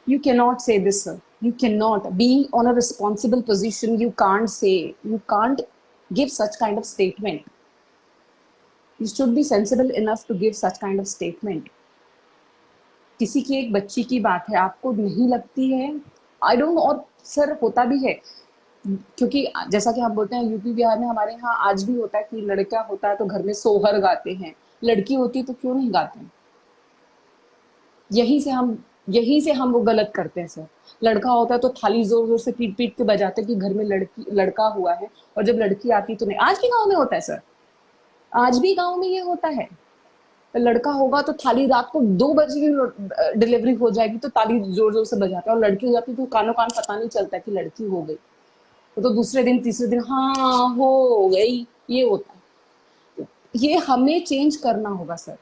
You cannot say this, sir. You cannot. Being on a responsible position, you can't give such kind of statement. You should be sensible enough to give such kind of statement. किसी की एक बच्ची की बात है, आपको नहीं लगती है, आई डोंट नो, और सर होता भी है, क्योंकि जैसा कि हम बोलते हैं यूपी बिहार में, हमारे यहाँ आज भी होता है कि लड़का होता है तो घर में सोहर गाते हैं, लड़की होती तो क्यों नहीं गाते हैं? यहीं से हम वो गलत करते हैं सर। लड़का होता है तो थाली जोर जोर से पीट पीट के बजाते हैं कि घर में लड़का हुआ है, और जब लड़की आती तो नहीं। आज भी गांव में होता है सर, आज भी गांव में ये होता है। लड़का होगा तो थाली रात को 2 बजे की डिलीवरी हो जाएगी तो ताली जोर जोर से बजाते हैं, और लड़की हो जाती तो कानों कान पता नहीं चलता कि लड़की हो गई, तो दूसरे दिन तीसरे दिन हाँ हो गई, ये होता है। ये हमें चेंज करना होगा सर,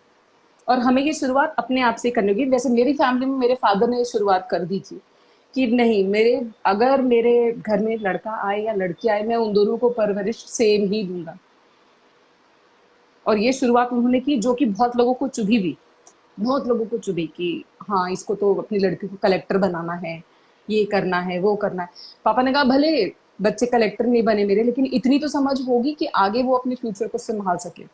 और हमें ये शुरुआत अपने आप से करनी होगी। वैसे मेरी फैमिली में मेरे फादर ने ये शुरुआत कर दी थी कि नहीं, अगर मेरे घर में लड़का आए या लड़की आए, मैं उन दोनों को परवरिश सेम ही दूंगा। और ये शुरुआत उन्होंने की, जो कि बहुत लोगों को चुभी भी, बहुत लोगों को चुभी कि हाँ इसको तो अपनी लड़की को कलेक्टर बनाना है, ये करना है, वो करना है। पापा ने कहा भले बच्चे कलेक्टर नहीं बने मेरे, लेकिन इतनी तो समझ होगी कि आगे वो अपने फ्यूचर को संभाल सके।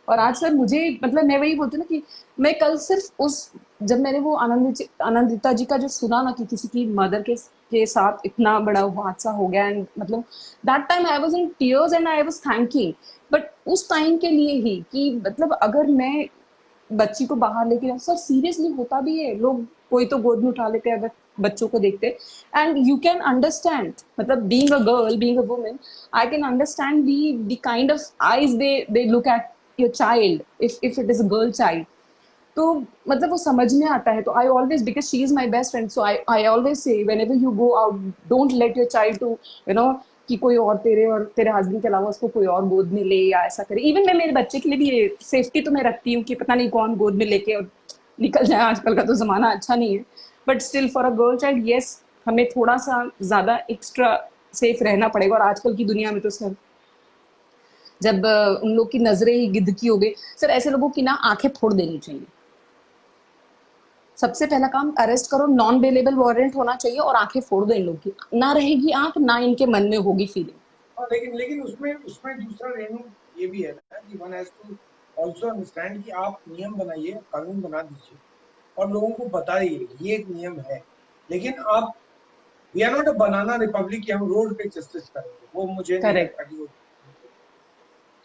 और आज सर मुझे, मतलब मैं वही बोलती हूँ ना कि मैं कल सिर्फ जब मैंने वो आनंदिता जी का जो सुना ना कि किसी की मदर के साथ इतना बड़ा हादसा हो गया, एंड मतलब that time I was in tears and I was thanking, but उस टाइम के लिए ही कि मतलब अगर मैं बच्ची को बाहर लेके जाऊँ, सर सीरियसली होता भी है, लोग कोई तो गोद में उठा लेते हैं अगर बच्चों को देखते, एंड यू कैन अंडरस्टैंड, मतलब being a girl, being a woman, I can understand the kind of eyes they look at your child, if it is a girl child. तो मतलब वो समझ में आता है। तो I always, because she is my best friend, so I always say whenever you go out, don't let your child to कि कोई और तेरे हस्बैंड के अलावा उसको कोई और गोद में ले या ऐसा करे। इवन मैं मेरे बच्चे के लिए भी सेफ्टी तो मैं रखती हूँ कि पता नहीं कौन गोद में लेके और निकल जाए, आजकल का तो जमाना अच्छा नहीं है, but still for a girl child yes, हमें थोड़ा सा ज्यादा एक्स्ट्रा सेफ रहना पड़ेगा। और आजकल की दुनिया में तो सर जब उन लोग की नजरें ही गिद्ध की हो गई, सर ऐसे लोगों की ना आंखें फोड़ देनी चाहिए। सबसे पहला काम अरेस्ट करो, नॉन बेलेबल वारंट होना चाहिए और आंखें फोड़ दो इन लोग की, ना रहेगी आंख ना इनके मन में होगी फीलिंग। हाँ, लेकिन लेकिन उसमें उसमें दूसरा रेनू ये भी है ना कि one has to also understand कि आप नियम बनाइए, कानून बना दीजिए और लोगों को बताइए ये एक नियम है, लेकिन आप we are not a banana republic कि हम रोड पे जस्टिस करेंगे, वो मुझे नहीं करेक्ट। लगता कि वो।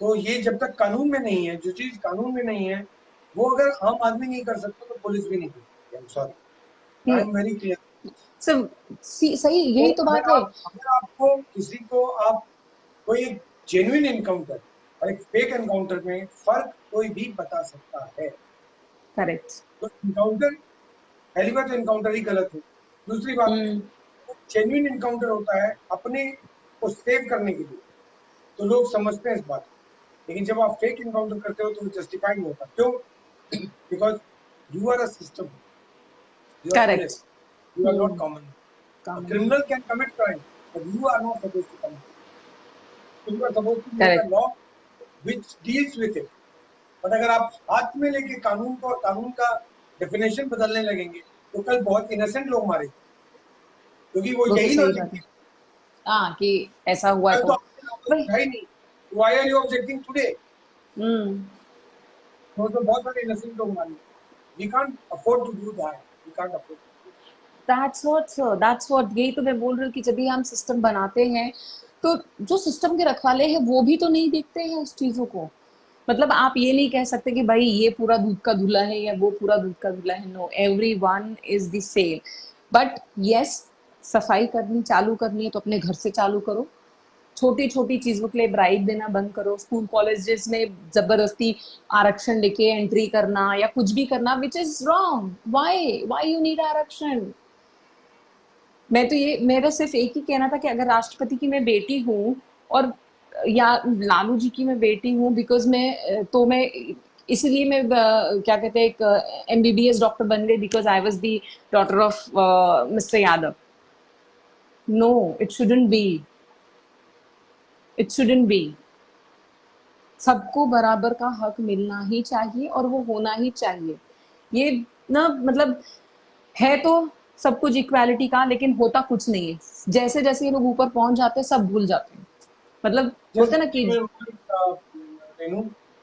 तो ये जब तक कानून में नहीं है, जो चीज कानून में नहीं है वो अगर आम आदमी नहीं कर सकता तो पुलिस भी नहीं कर सकती। I am sorry, I am very clear. सिर्फ सही, तो यही तो बात है। अगर आपको किसी को आप कोई एक जेन्युइन एनकाउंटर और एक फेक एनकाउंटर में फर्क कोई भी बता सकता है। करेक्ट। तो एनकाउंटर, पहली बात तो एनकाउंटर ही गलत है। दूसरी बात, हम्म। जेन्युइन एनकाउंटर होता है अपने को सेव करने के लिए, तो लोग समझते हैं इस बात को। लेकिन जब आप फेक एनकाउंटर करते हो तो वो जस्टिफाई नहीं होता। क्यों? Because you are a system, you are correct. Police, you are not common. A common. criminal can commit crime, but you are not supposed to commit. So you are supposed to make a correct. law which deals with it. But अगर आप हाथ में लेके कानून को और कानून का डेफिनेशन बदलने लगेंगे तो कल बहुत इनोसेंट लोग मारेंगे, क्योंकि वो वो तो यही सही लॉजिक बात है। है। हाँ कि ऐसा हुआ कल तो तो आपने आवाज वही। उठाई नहीं, why are you objecting today? Hmm. तो बहुत सारे इनोसेंट लोग मारेंगे। We can't afford to do that, we can't afford. That's what sir, that's what, यही तो मैं बोल रही हूँ कि जब भी हम सिस्टम बनाते हैं तो जो सिस्टम के रखवाले हैं वो भी तो नहीं देखते हैं उस चीजों को। मतलब आप ये नहीं कह सकते कि भाई ये पूरा दूध का धुला है या वो पूरा दूध का धुला है। No, everyone is the same. But yes, सफाई करनी चालू करनी है तो अपने घर से चालू करो। छोटी छोटी चीजों के लिए ब्राइब देना बंद करो। स्कूल कॉलेजेस में जबरदस्ती आरक्षण लेके एंट्री करना या कुछ भी करना, which is wrong. Why why you need आरक्षण? मैं तो ये, मेरा सिर्फ एक ही कहना था कि अगर राष्ट्रपति की मैं बेटी हूँ और या लालू जी की मैं बेटी हूँ, बिकॉज मैं इसलिए मैं क्या कहते हैं एक एमबीबीएस डॉक्टर बन गई because I was the daughter of mister Yadav. No, it shouldn't be, it shouldn't be. सबको बराबर का हक मिलना ही चाहिए और वो होना ही चाहिए। ये ना मतलब है तो सब कुछ इक्वालिटी का, लेकिन होता कुछ नहीं है। जैसे जैसे ये लोग ऊपर पहुंच जाते हैं सब भूल जाते हैं। मतलब Just बोलते हैं ना give कि me a moment, Renu.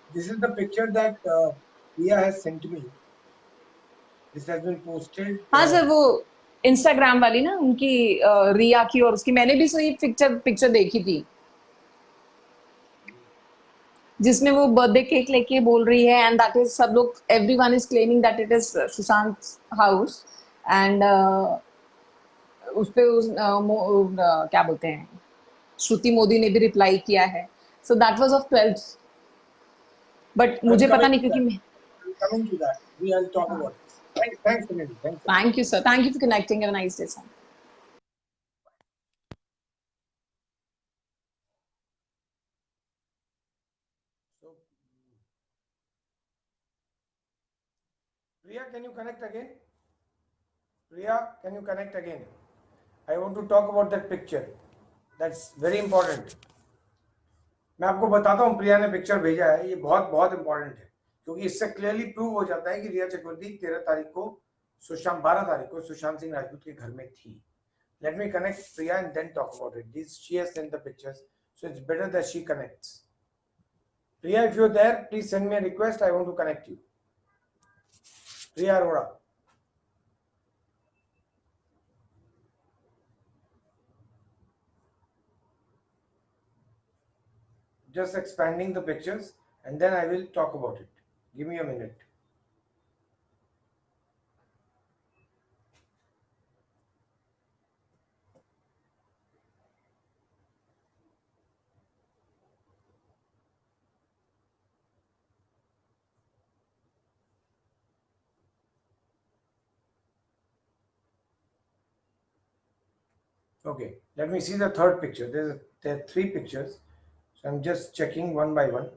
This is the picture that Priya has sent me. This has been posted. हाँ सर, वो इंस्टाग्राम वाली ना उनकी रिया की, और उसकी मैंने भी सही पिक्चर पिक्चर देखी थी जिसमें वो बर्थडे केक लेके बोल रही है एंड दैट इज, सब लोग everyone is claiming that it is Sushant house. And उस पे क्या बोलते हैं, श्रुति मोदी ने भी रिप्लाई किया है। So that was of 12th। But I'm मुझे पता coming नहीं to क्योंकि that. मैं, I'm coming to that. We'll talk हाँ, about this. Thanks, Renu. Thanks. Thank you sir, thank you for connecting, have a nice day sir. So, Priya, can you connect again? Priya, can you connect again? I want to talk about that picture. That's very important. मैं आपको बताता हूँ, प्रिया ने picture भेजा है, ये बहुत बहुत इंपॉर्टेंट है क्योंकि इससे क्लियरली प्रूव हो जाता है कि रिया चक्रवर्ती 13 तारीख को, सुशांत 12 तारीख को सुशांत सिंह राजपूत के घर में थी। Let me connect Priya and then talk about it. These, she has sent the pictures, so it's better that she connects. Priya, if you're there, please send me a request. I want to connect you. Priya Arora. Just expanding the pictures and then I will talk about it. Give me a minute. Okay, let me see the third picture. There are three pictures, so I'm just checking one by one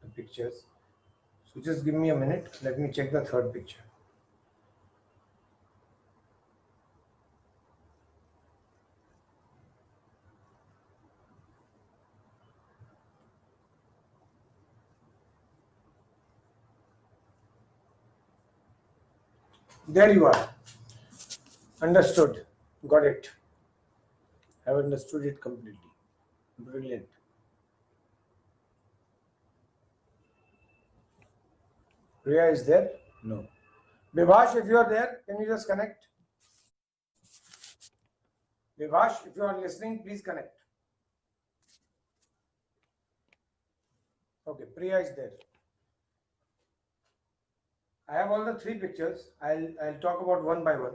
the pictures. So just give me a minute. Let me check the third picture. There you are. Understood. Got it. I've understood it completely. Brilliant. Priya is there? No. Vivash, if you are there, can you just connect? Vivash, if you are listening, please connect. Okay, Priya is there. I have all the three pictures. I'll talk about one by one.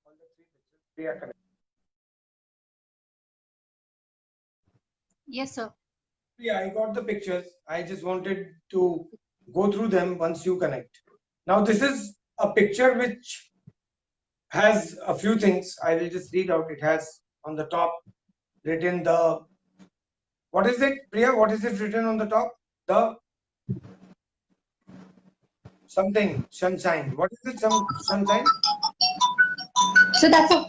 All the three pictures. Priya, connect. Yes, sir. Yeah, I got the pictures. I just wanted to go through them once you connect. Now, this is a picture which has a few things. I will just read out. It has on the top written what is it, Priya? What is it written on the top? The something, sunshine. What is it, sunshine? So that's a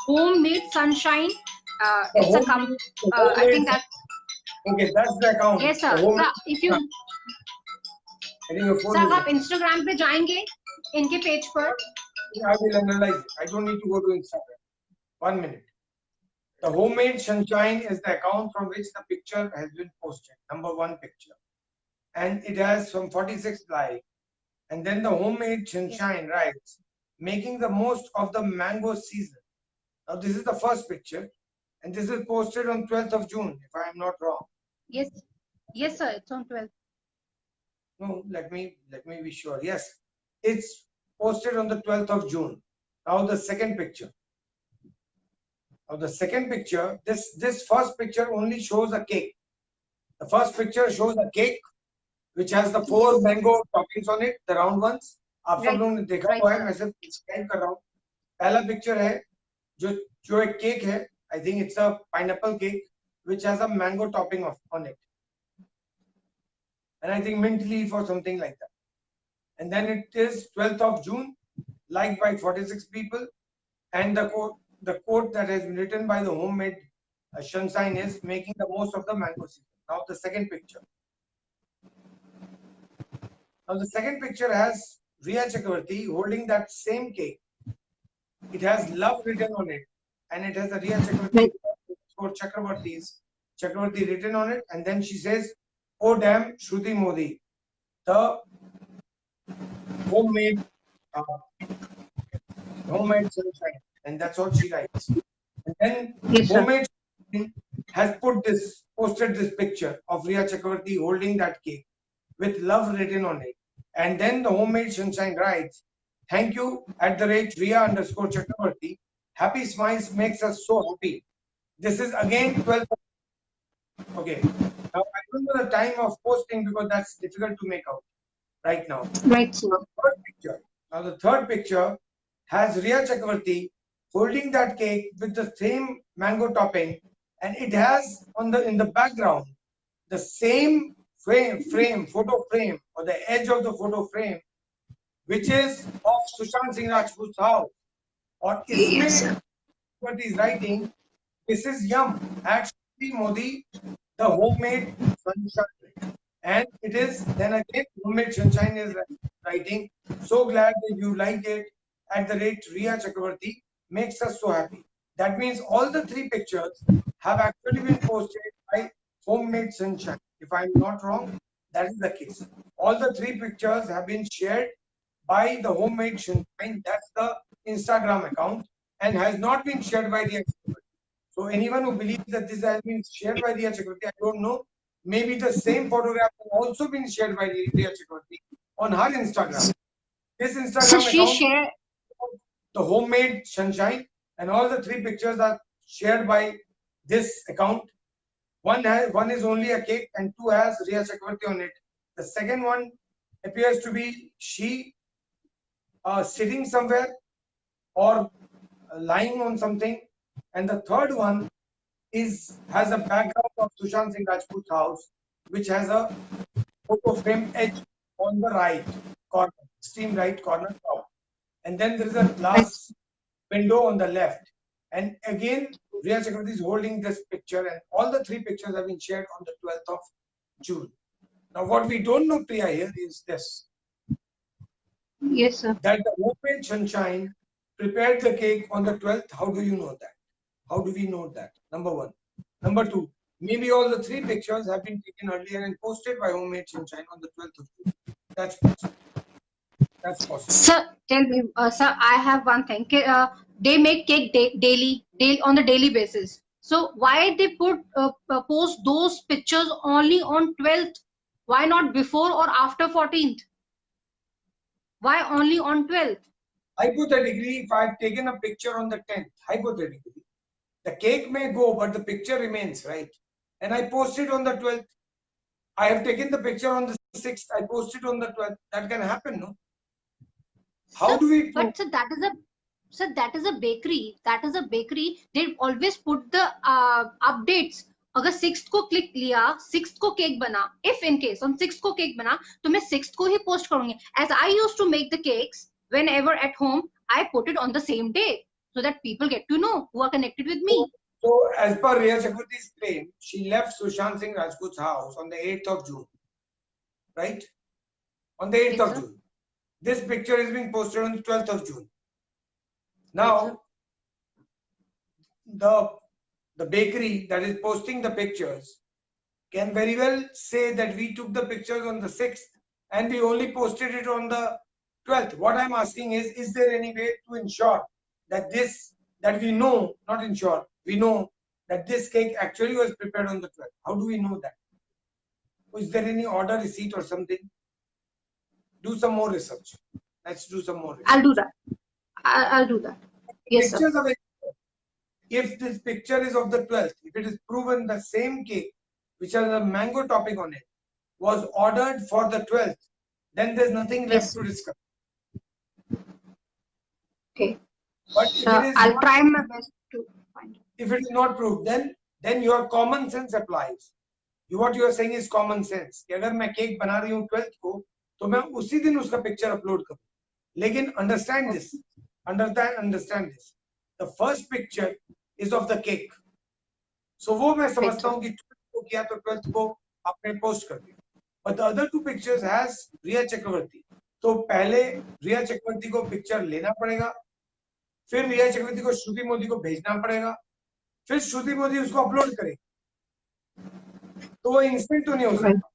homemade sunshine. It's a I think that. Okay, that's the account. Yes, sir. If you sir आप Instagram पे जाएंगे इनके page पर. I will analyze it. I don't need to go to Instagram. 1 minute. The homemade sunshine is the account from which the picture has been posted. Number 1 picture. And it has some 46 likes. And then the homemade sunshine writes, making the most of the mango season. Now this is the first picture. And this is posted on 12th of June, if I am not wrong. Yes. Yes, sir. It's on 12th. No, let me be sure. Yes, it's posted on the 12th of June. Now the second picture. Now the second picture, this first picture only shows a cake. The first picture shows a cake which has the 4 mango toppings on it, the round ones. आप सब लोगों ने देखा हुआ है, मैं सिर्फ describe कर रहा हूँ. पहला picture है जो एक cake है. I think it's a pineapple cake which has a mango topping on it. And I think mint leaf or something like that. And then it is 12th of June, liked by 46 people. And the quote that has been written by the homemade sunshine is making the most of the mango season. Now the second picture. Now the second picture has Riya Chakravarti holding that same cake. It has love written on it. And it has a Riya Chakravarti for Chakravarti written on it. And then she says, "Oh damn, Shruti Modi, the homemade sunshine," and that's what she writes. And then homemade has posted this picture of Riya Chakravarti holding that cake with love written on it. And then the homemade sunshine writes, "Thank you @Riya_Chakravarti. Happy smiles makes us so happy." This is again 12th. Okay. Now I don't know the time of posting because that's difficult to make out right now. Right, sir. Third picture. Now the third picture has Riya Chakravarti holding that cake with the same mango topping, and it has in the background the same photo frame, or the edge of the photo frame, which is of Sushant Singh Rajput's house. Or isme what is writing, "This is yum @Shruti Modi, the homemade sunshine." And it is then again homemade sunshine is writing, "So glad that you liked it @Riya Chakravarti, makes us so happy." That means all the three pictures have actually been posted by homemade sunshine. If I'm not wrong, that is the case. All the three pictures have been shared by the homemade sunshine. That's the Instagram account, and has not been shared by Riya Chakravarti. So anyone who believes that this has been shared by Riya Chakravarti, I don't know. Maybe the same photograph has also been shared by Riya Chakravarti on her Instagram. This Instagram account, the homemade sunshine, and all the three pictures are shared by this account. One is only a cake, and 2 has Riya Chakravarti on it. The second one appears to be she sitting somewhere or lying on something, and the third one has a background of Sushant Singh Rajput's house, which has a photo frame edge on the right corner, extreme right corner top, and then there is a glass window on the left. And again, Riya Chakravarti is holding this picture, and all the three pictures have been shared on the 12th of June. Now, what we don't know, Priya, here is this. Yes, sir. that the homemade Sunshine prepared the cake on the 12th? How do you know that? How do we know that? Number one. Number two, maybe all the three pictures have been taken earlier and posted by Homemade Sunshine on the 12th of June. That's possible. That's possible. Sir, tell me, sir, I have one thing. They make cake daily on the daily basis. So why they post those pictures only on 12th? Why not before or after 14th? Why only on 12th? Hypothetically, if I've taken a picture on the 10th, hypothetically, the cake may go, but the picture remains, right? And I posted on the 12th. I have taken the picture on the 6th. I posted on the 12th. That can happen, no? How do we prove? But sir, that is a bakery. That is a bakery. They always put the updates. अगर 6th को click लिया, 6th को cake बना, if in case on 6th को cake बना, तो मैं 6th को ही पोस्ट करूंगी. As I used to make the cakes whenever at home, I put it on the same day so that people get to know who are connected with me. So, as per Rhea Chakravarti's claim, she left Sushant Singh Rajput's house on the 8th of June, right? On the 8th Yes, of sir. June. This picture is being posted on the 12th of June. Yes, Now, the bakery that is posting the pictures can very well say that we took the pictures on the 6th and we only posted it on the 12th. What I'm asking is there any way to ensure that we know, not ensure, we know that this cake actually was prepared on the 12th? How do we know that? Is there any order receipt or something? Do some more research. Let's do some more research. I'll do that. I'll do that. Yes, sir. Pictures of it. If this picture is of the 12th, if it is proven the same cake which has a mango topping on it was ordered for the 12th, then there's nothing left Yes. to discuss. Okay. But Sir, I'll try my best to find it. if it is not proved, then your common sense applies. What you are saying is common sense. कि अगर मैं cake बना रही हूँ 12th को, तो मैं उसी दिन उसका पिक्चर अपलोड करूँ. लेकिन understand this. The first picture is of the cake. So वो मैं समझता हूँ कि 12th को किया तो 12th को आपने पोस्ट कर दिया. But the other two pictures has Rhea Chakravarti. तो पहले रिया चक्रवर्ती को पिक्चर लेना पड़ेगा, फिर रिया चक्रवर्ती को श्रुति मोदी को भेजना पड़ेगा, फिर श्रुति मोदी उसको अपलोड करेगी. तो वो इंस्टेंट तो नहीं हो सकता.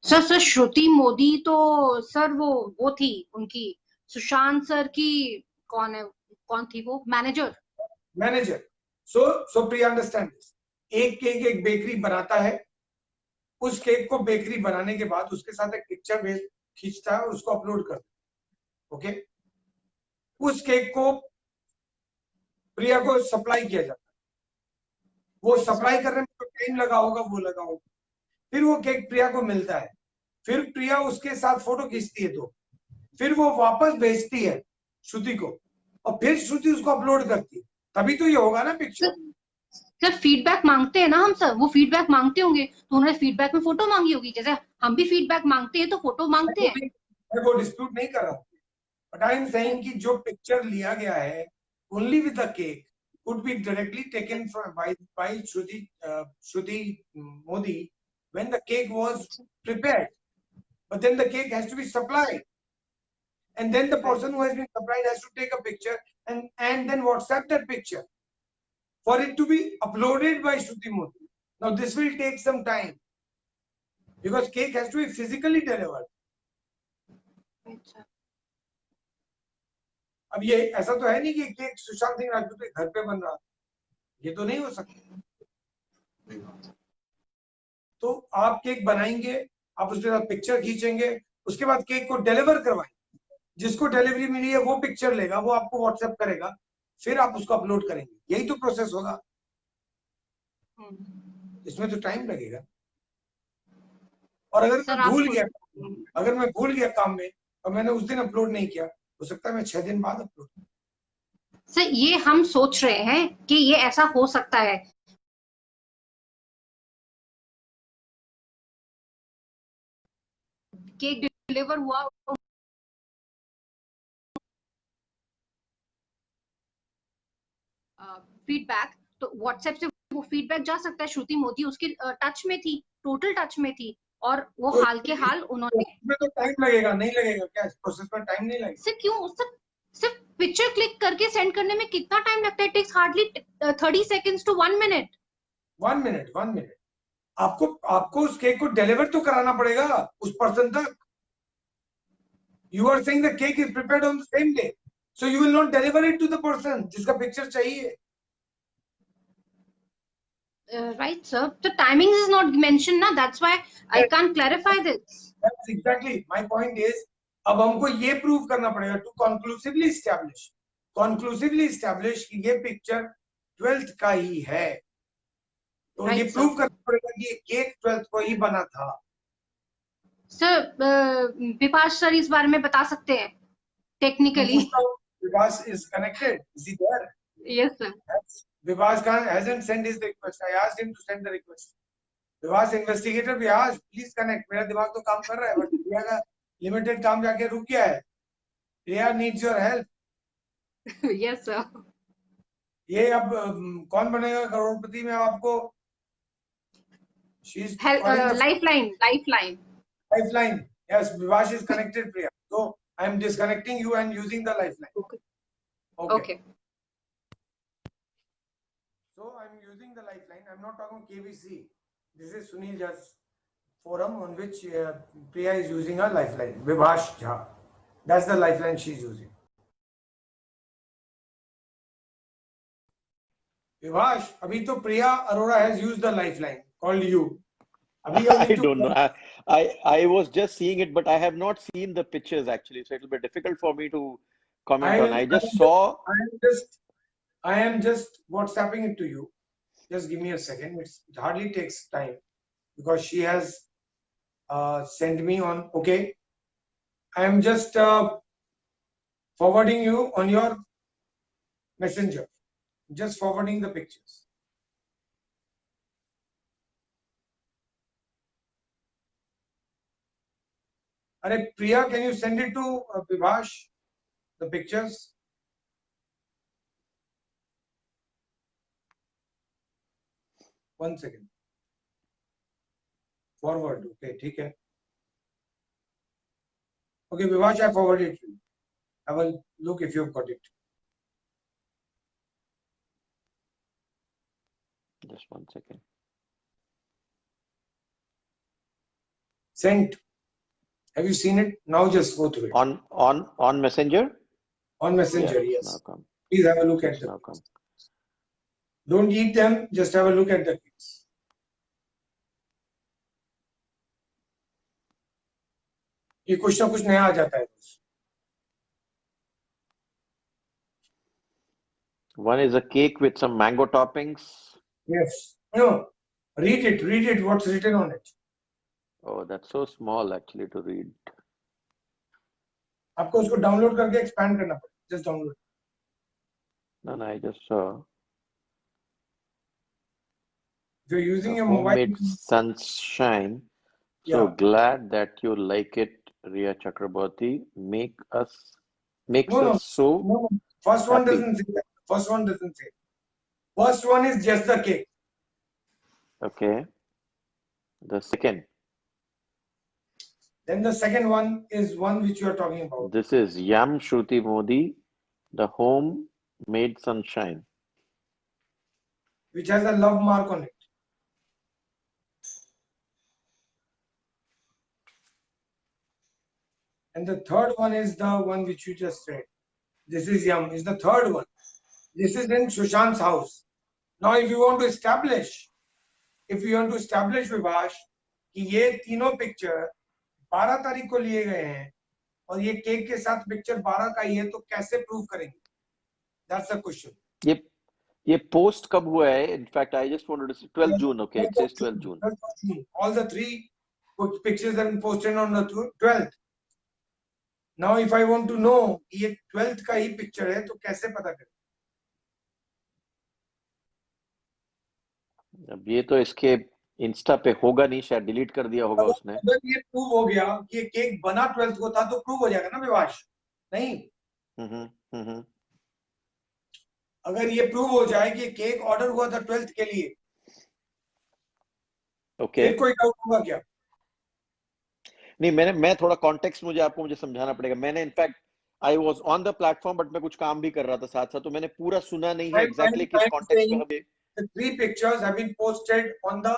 सर श्रुति मोदी तो सर वो थी उनकी सुशांत सर की कौन थी वो manager. So Priya understand this. एक केक एक बेकरी बनाता है, उस केक को बेकरी बनाने के बाद उसके साथ एक पिक्चर खींचता है और उसको अपलोड करता है. ओके, उस केक को प्रिया को सप्लाई किया जाता है. वो सप्लाई करने में जो टाइम लगा होगा वो लगा होगा. फिर वो केक प्रिया को मिलता है, फिर प्रिया उसके साथ फोटो खींचती है, तो फिर वो वापस भेजती है श्रुति को और फिर श्रुति उसको अपलोड करती है. तभी तो ये होगा ना पिक्चर. सर फीडबैक मांगते हैं ना हम सर, वो फीडबैक मांगते होंगे तो उन्होंने फीडबैक में फोटो मांगी होगी, जैसे हम भी फीडबैक मांगते हैं तो फोटो मांगते हैं. मैं वो डिस्प्यूट नहीं कर रहा हूँ, बट आई एम सेइंग कि जो पिक्चर लिया गया है only with the cake could be directly taken from by Shruti Modi when the cake was prepared, but then the cake has to be supplied, and then the person who has been supplied has to take a picture and then WhatsApp that picture for it to be uploaded by Shruti Modi. Now this will take some time because cake has to be physically delivered. अब ये ऐसा तो है नहीं कि cake Sushant Singh Rajput के घर पे बन रहा, ये तो नहीं हो सकता. तो आप केक बनाएंगे, आप उसके साथ पिक्चर खींचेंगे, उसके बाद केक को डिलीवर करवाएंगे, जिसको डिलीवरी मिली है वो पिक्चर लेगा, वो आपको व्हाट्सएप करेगा, फिर आप उसको अपलोड करेंगे. यही तो प्रोसेस होगा. इसमें तो टाइम लगेगा. और अगर मैं भूल गया काम में और मैंने उस दिन अपलोड नहीं किया, हो सकता है मैं 6 दिन बाद अपलोड. सर ये हम सोच रहे हैं कि ये ऐसा हो सकता है. केक डिलीवर हुआ फीडबैक तो व्हाट्सएप से वो फीडबैक जा सकता है. श्रुति मोदी उसके टच में थी, टोटल टच में थी, और वो तो हाल के हाल उन्होंने इसमें तो टाइम लगेगा, नहीं लगेगा क्या? प्रोसेस में टाइम नहीं लगेगा? सिर्फ क्यों सिर्फ पिक्चर क्लिक करके सेंड करने में कितना टाइम लगता है? It takes hardly 30 seconds to 1 minute. 1 minute, 1 minute. आपको उस केक को डिलीवर तो कराना पड़ेगा उस पर्सन तक। You are saying the cake is prepared on the same day, so you will not deliver it to the person जिसका picture चाहिए। Right, sir. The timing is not mentioned, na. That's why I can't clarify this. That's exactly my point is, अब हमको ये prove करना पड़ेगा to conclusively establish कि ये picture 12th का ही है। तो Right, ये sir. प्रूव करना पड़ेगा कि ये केक 12th को ही बना था। Sir, विपाश सर इस बारे में बता सकते हैं technically. Vikas is connected. Is he there? Yes, sir. Vikas hasn't sent his request. I asked him to send the request. Vikas investigator Vikas, please connect. मेरा दिमाग तो काम कर रहा है, बट प्रिया का लिमिटेड काम जाके रुक गया है। प्रिया needs your help. Yes, sir. ये अब कौन बनेगा करोड़पति में? आपको she's calling the Lifeline. lifeline. Yes, Vikas is connected, Priya. So I am disconnecting you and using the lifeline. Okay. So I'm using the lifeline. I'm not talking KBC. This is Sunil Jha's forum on which Priya is using a lifeline. Vibhash Jha. That's the lifeline she's using. Vibhash, abhi to Priya Arora has used the lifeline called you. Abhi I don't know. I was just seeing it, but I have not seen the pictures actually, so it will be difficult for me to comment on. I just saw. I am just WhatsApping it to you. Just give me a second. It hardly takes time because she has sent me on. Okay. I am just forwarding you on your messenger. Just forwarding the pictures. Are Priya, can you send it to Vibhash? The pictures? One second. Forward. Okay, ठीक है. Okay, Vibhash, I forwarded it to you. Have a look if you've got it. Just 1 second. Sent. Have you seen it? Now just go through it. On Messenger? On Messenger, Yeah, yes. now come. Please have a look at It's them. now come. Don't eat them, just have a look at the pics. ये कुछ ना कुछ नया आ जाता है। One is a cake with some mango toppings. Yes. No. Read it. What's written on it? Oh, that's so small actually to read. आपको उसको download करके एक्सपैंड करना पड़ेगा। Just download. No, I just saw. If you're using your Homemade mobile. sunshine. So Yeah. glad that you like it, Riya Chakraborty. Makes No. us so. No. First one happy. doesn't say that. First one doesn't say. First one is just the cake. Okay. The second. Then the second one is one which you are talking about. This is Yam Shruti Modi, the homemade sunshine. Which has a love mark on it. And the third one is the one which you just said. This is Yam, is the third one. This is in Sushant's house. Now, if you want to establish Vibhash, कि ये तीनों picture 12 तारीख को लिए गए हैं और ये केक के साथ पिक्चर 12 का ही है, तो कैसे प्रूव करेंगे? That's the question. ये पोस्ट कब हुआ है? In fact, I just wanted to say 12 June. Okay, it says 12 June. All the three pictures have been posted on the 12th. Now, if I want to know ये 12th का ही picture है, तो कैसे पता करें? अब ये तो इसके इंस्टा पे होगा नहीं, शायद डिलीट कर दिया होगा उसने। अगर ये प्रूव हो गया कि ये केक बना 12th को था, तो प्रूव हो जाएगा ना विवाश? नहीं। अगर ये प्रूव हो जाए कि केक ऑर्डर हुआ था 12th के लिए, ओके, फिर कोई डाउट होगा क्या? नहीं, मैं थोड़ा कॉन्टेक्स्ट मुझे समझाना पड़ेगा। मैंने in fact I was on the platform, but मैं कुछ काम भी कर रहा था साथ साथ, तो मैंने पूरा सुना नहीं है एग्जैक्टली किस I'm कॉन्टेक्स्ट में saying हमें। the 3 pictures have been posted on the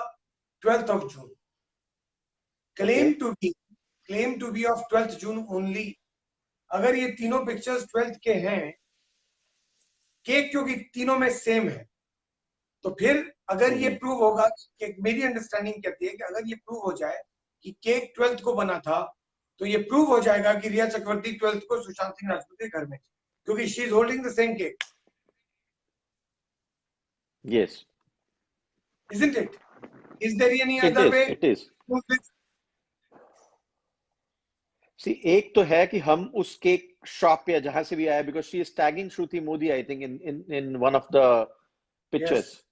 12th of June. Okay. Claim to be of 12th June only. अगर ये तीनों पिक्चर्स 12th के हैं, केक क्योंकि तीनों में सेम है, तो फिर अगर ये प्रूव होगा कि मेरी अंडरस्टैंडिंग कहती है कि अगर ये प्रूव हो जाए कि केक 12th को बना था, तो ये प्रूव हो जाएगा कि रिया चक्रवर्ती 12th को सुशांत सिंह राजपूत के घर में थी, क्योंकि she is holding the same cake. Yes. Isn't it? Is there any It other is. way It is. to prove this? See, एक तो है कि हम उस केक शॉप या जहां से भी आया, because she is tagging Shruti Modi, I think, in one of the pictures. Yes.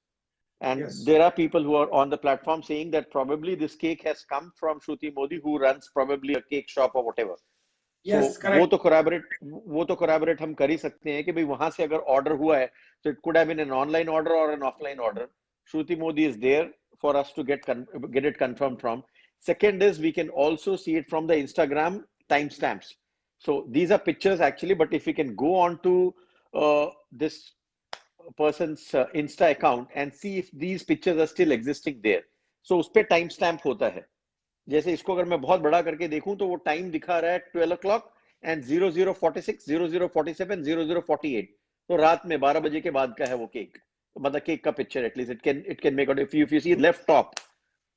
And Yes. there are people who are on the platform saying that probably this cake has come from Shruti Modi, who runs probably a cake shop or whatever. Yes, So correct. वो तो corroborate हम कर ही सकते हैं कि भाई वहां से अगर ऑर्डर हुआ है, so it could have been an online order or an offline order. Shruti Modi is there for us to get it confirmed from. Second is we can also see it from the Instagram timestamps. So these are pictures actually, but if we can go on to this person's Insta account and see if these pictures are still existing there. So उस पे timestamp होता है। जैसे इसको अगर मैं बहुत बड़ा करके देखूं तो वो टाइम दिखा रहा है 12 o'clock and 0046, 0047, 0048। तो रात में 12 बजे के बाद का है वो केक। तो मतलब केक का picture at least it can make out. If you see left top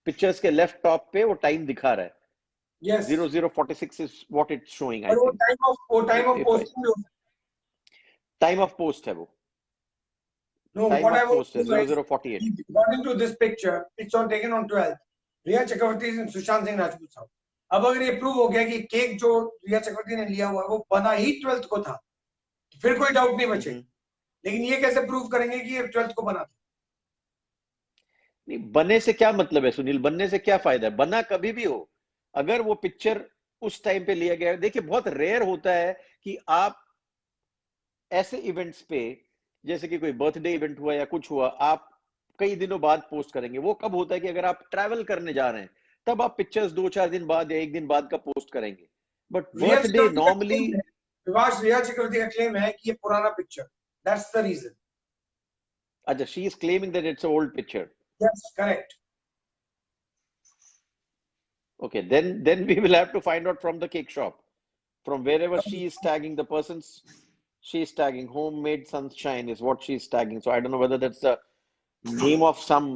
pictures के लेफ्ट टॉप पे वो टाइम दिखा रहा है। Yes. 0046 is what it's showing, I और think. वो टाइम ऑफ If पोस्टिंग भी होता है। टाइम ऑफ पोस्ट है वो। No, time what I of was post है told is, 0048। according to this picture, it's on taken on 12th. Riya Chakraborty and Sushant Singh Rajput साहब। अब अगर ये प्रूव हो गया कि केक जो रिया चक्रवर्ती ने लिया हुआ है वो बना ही 12th को था, तो फिर कोई डाउट नहीं बचे। लेकिन ये कैसे प्रूव करेंगे कि ये 12th को बना था? नहीं, बनने से क्या मतलब है सुनील? बनने से क्या फायदा है? बना कभी भी हो, अगर वो पिक्चर उस टाइम पे लिया गया है। देखिए बहुत रेयर होता है कि आप ऐसे इवेंट्स पे, जैसे कि कोई बर्थडे इवेंट हुआ या कुछ हुआ, आप कई दिनों बाद पोस्ट करेंगे। वो कब होता है कि अगर आप ट्रैवल करने जा रहे हैं, तब आप पिक्चर्स 2-4 दिन बाद या 1 दिन बाद का पोस्ट करेंगे। बट बर्थडे नॉर्मली रिया चक्रवर्ती का क्लेम है कि ये पुराना पिक्चर, दैट्स द रीजन। अच्छा, she is claiming that it's a old picture. Yes, correct. Okay, then we will have to find out from the cake shop, from wherever she is tagging the persons. She is tagging homemade sunshine is what she is tagging. So I don't know whether that's the name of some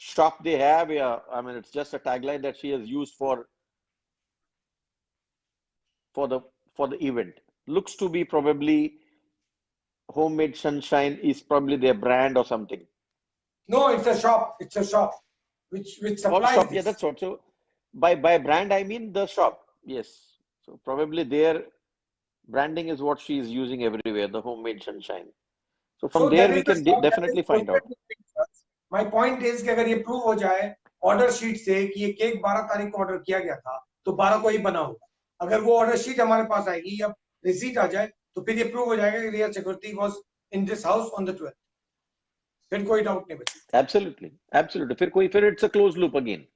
shop they have. Yeah, I mean it's just a tagline that she has used for the event. Looks to be probably homemade sunshine is probably their brand or something. No, it's a shop. It's a shop which Or supplies shop, this. yeah, that's what. So by brand I mean the shop. Yes. So probably their branding is what she is using everywhere, the homemade sunshine. So from there that we is the can shop that definitely is find out. posted with pictures. My point is कि अगर ये prove हो जाए order sheet से कि ये cake 12 तारीख को ऑर्डर किया गया था, तो 12 को ही बना होगा। अगर वो ऑर्डर शीट हमारे पास आएगी या रिसीट आ जाए, तो फिर ये प्रूव हो जाएगा कि Rhea Chakraborty was in this house on the 12th। फिर कोई डाउट नहीं बचेगा। Absolutely. फिर it's a closed loop again.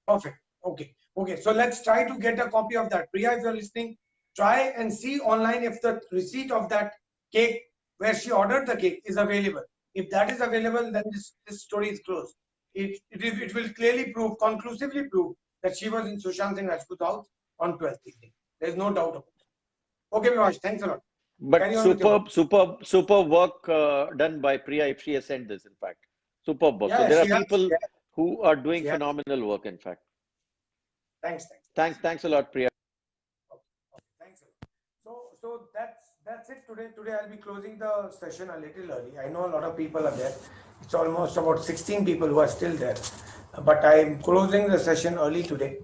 Perfect. Okay. So let's try to get a copy of that. Priya, if you're listening, try and see online if the receipt of that cake where she ordered the cake is available. If that is available, then this story is closed. It will clearly prove, conclusively prove that she was in Sushant Singh Rajput house on 12th evening. There's no doubt about it. Okay, Vivash, thanks a lot. But Carry on with your superb work done by Priya if she has sent this, in fact. Superb work. Yeah, So there are she has, people yeah. who are doing She has. phenomenal work, in fact. Thanks. Thanks a lot, Priya. Okay, thanks a lot. So that's it today. Today I'll be closing the session a little early. I know a lot of people are there. It's almost about 16 people who are still there. But I'm closing the session early today.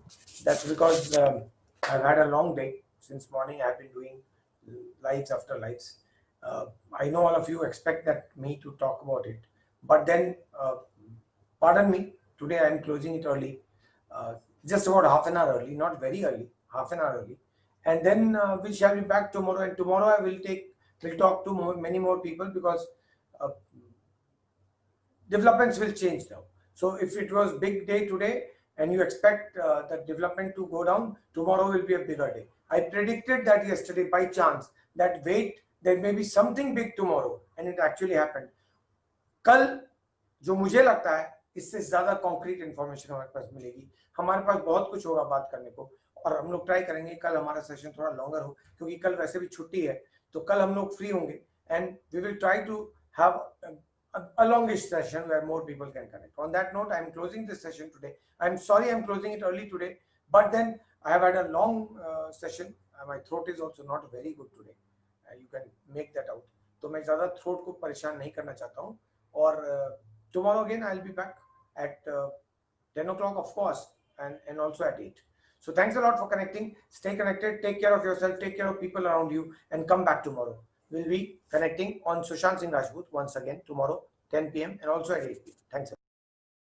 That's because I've had a long day. Since morning I've been doing lives after lives. I know all of you expect me to talk about it. But then, pardon me, today I'm closing it early. Just about half an hour early, not very early, half an hour early. And then we shall be back tomorrow. And tomorrow I will talk to many more people because developments will change now. So if it was big day today, and you expect the development to go down, tomorrow will be a bigger day. I predicted that yesterday by chance that wait, there may be something big tomorrow, and it actually happened. कल जो मुझे लगता है इससे ज्यादा concrete information हमारे पास मिलेगी, हमारे पास बहुत कुछ होगा बात करने को, और हम लोग ट्राई करेंगे कल हमारा सेशन थोड़ा लॉन्गर हो, क्योंकि कल वैसे भी छुट्टी है, तो कल हम लोग फ्री होंगे and we will try to have a longish session where more people can connect. On that note, I am closing this session today. I am sorry I am closing it early today, but then I have had a long session. My throat is also not very good today. You can make that out. तो मैं ज़्यादा throat को परेशान नहीं करना चाहता हूँ, और tomorrow again I'll be back at 10 o'clock of course, and also at 8. So thanks a lot for connecting. Stay connected. Take care of yourself. Take care of people around you, and come back tomorrow. We'll be connecting on Sushant Singh Rajput once again tomorrow 10 p.m. and also at 8 p.m. Thanks a lot.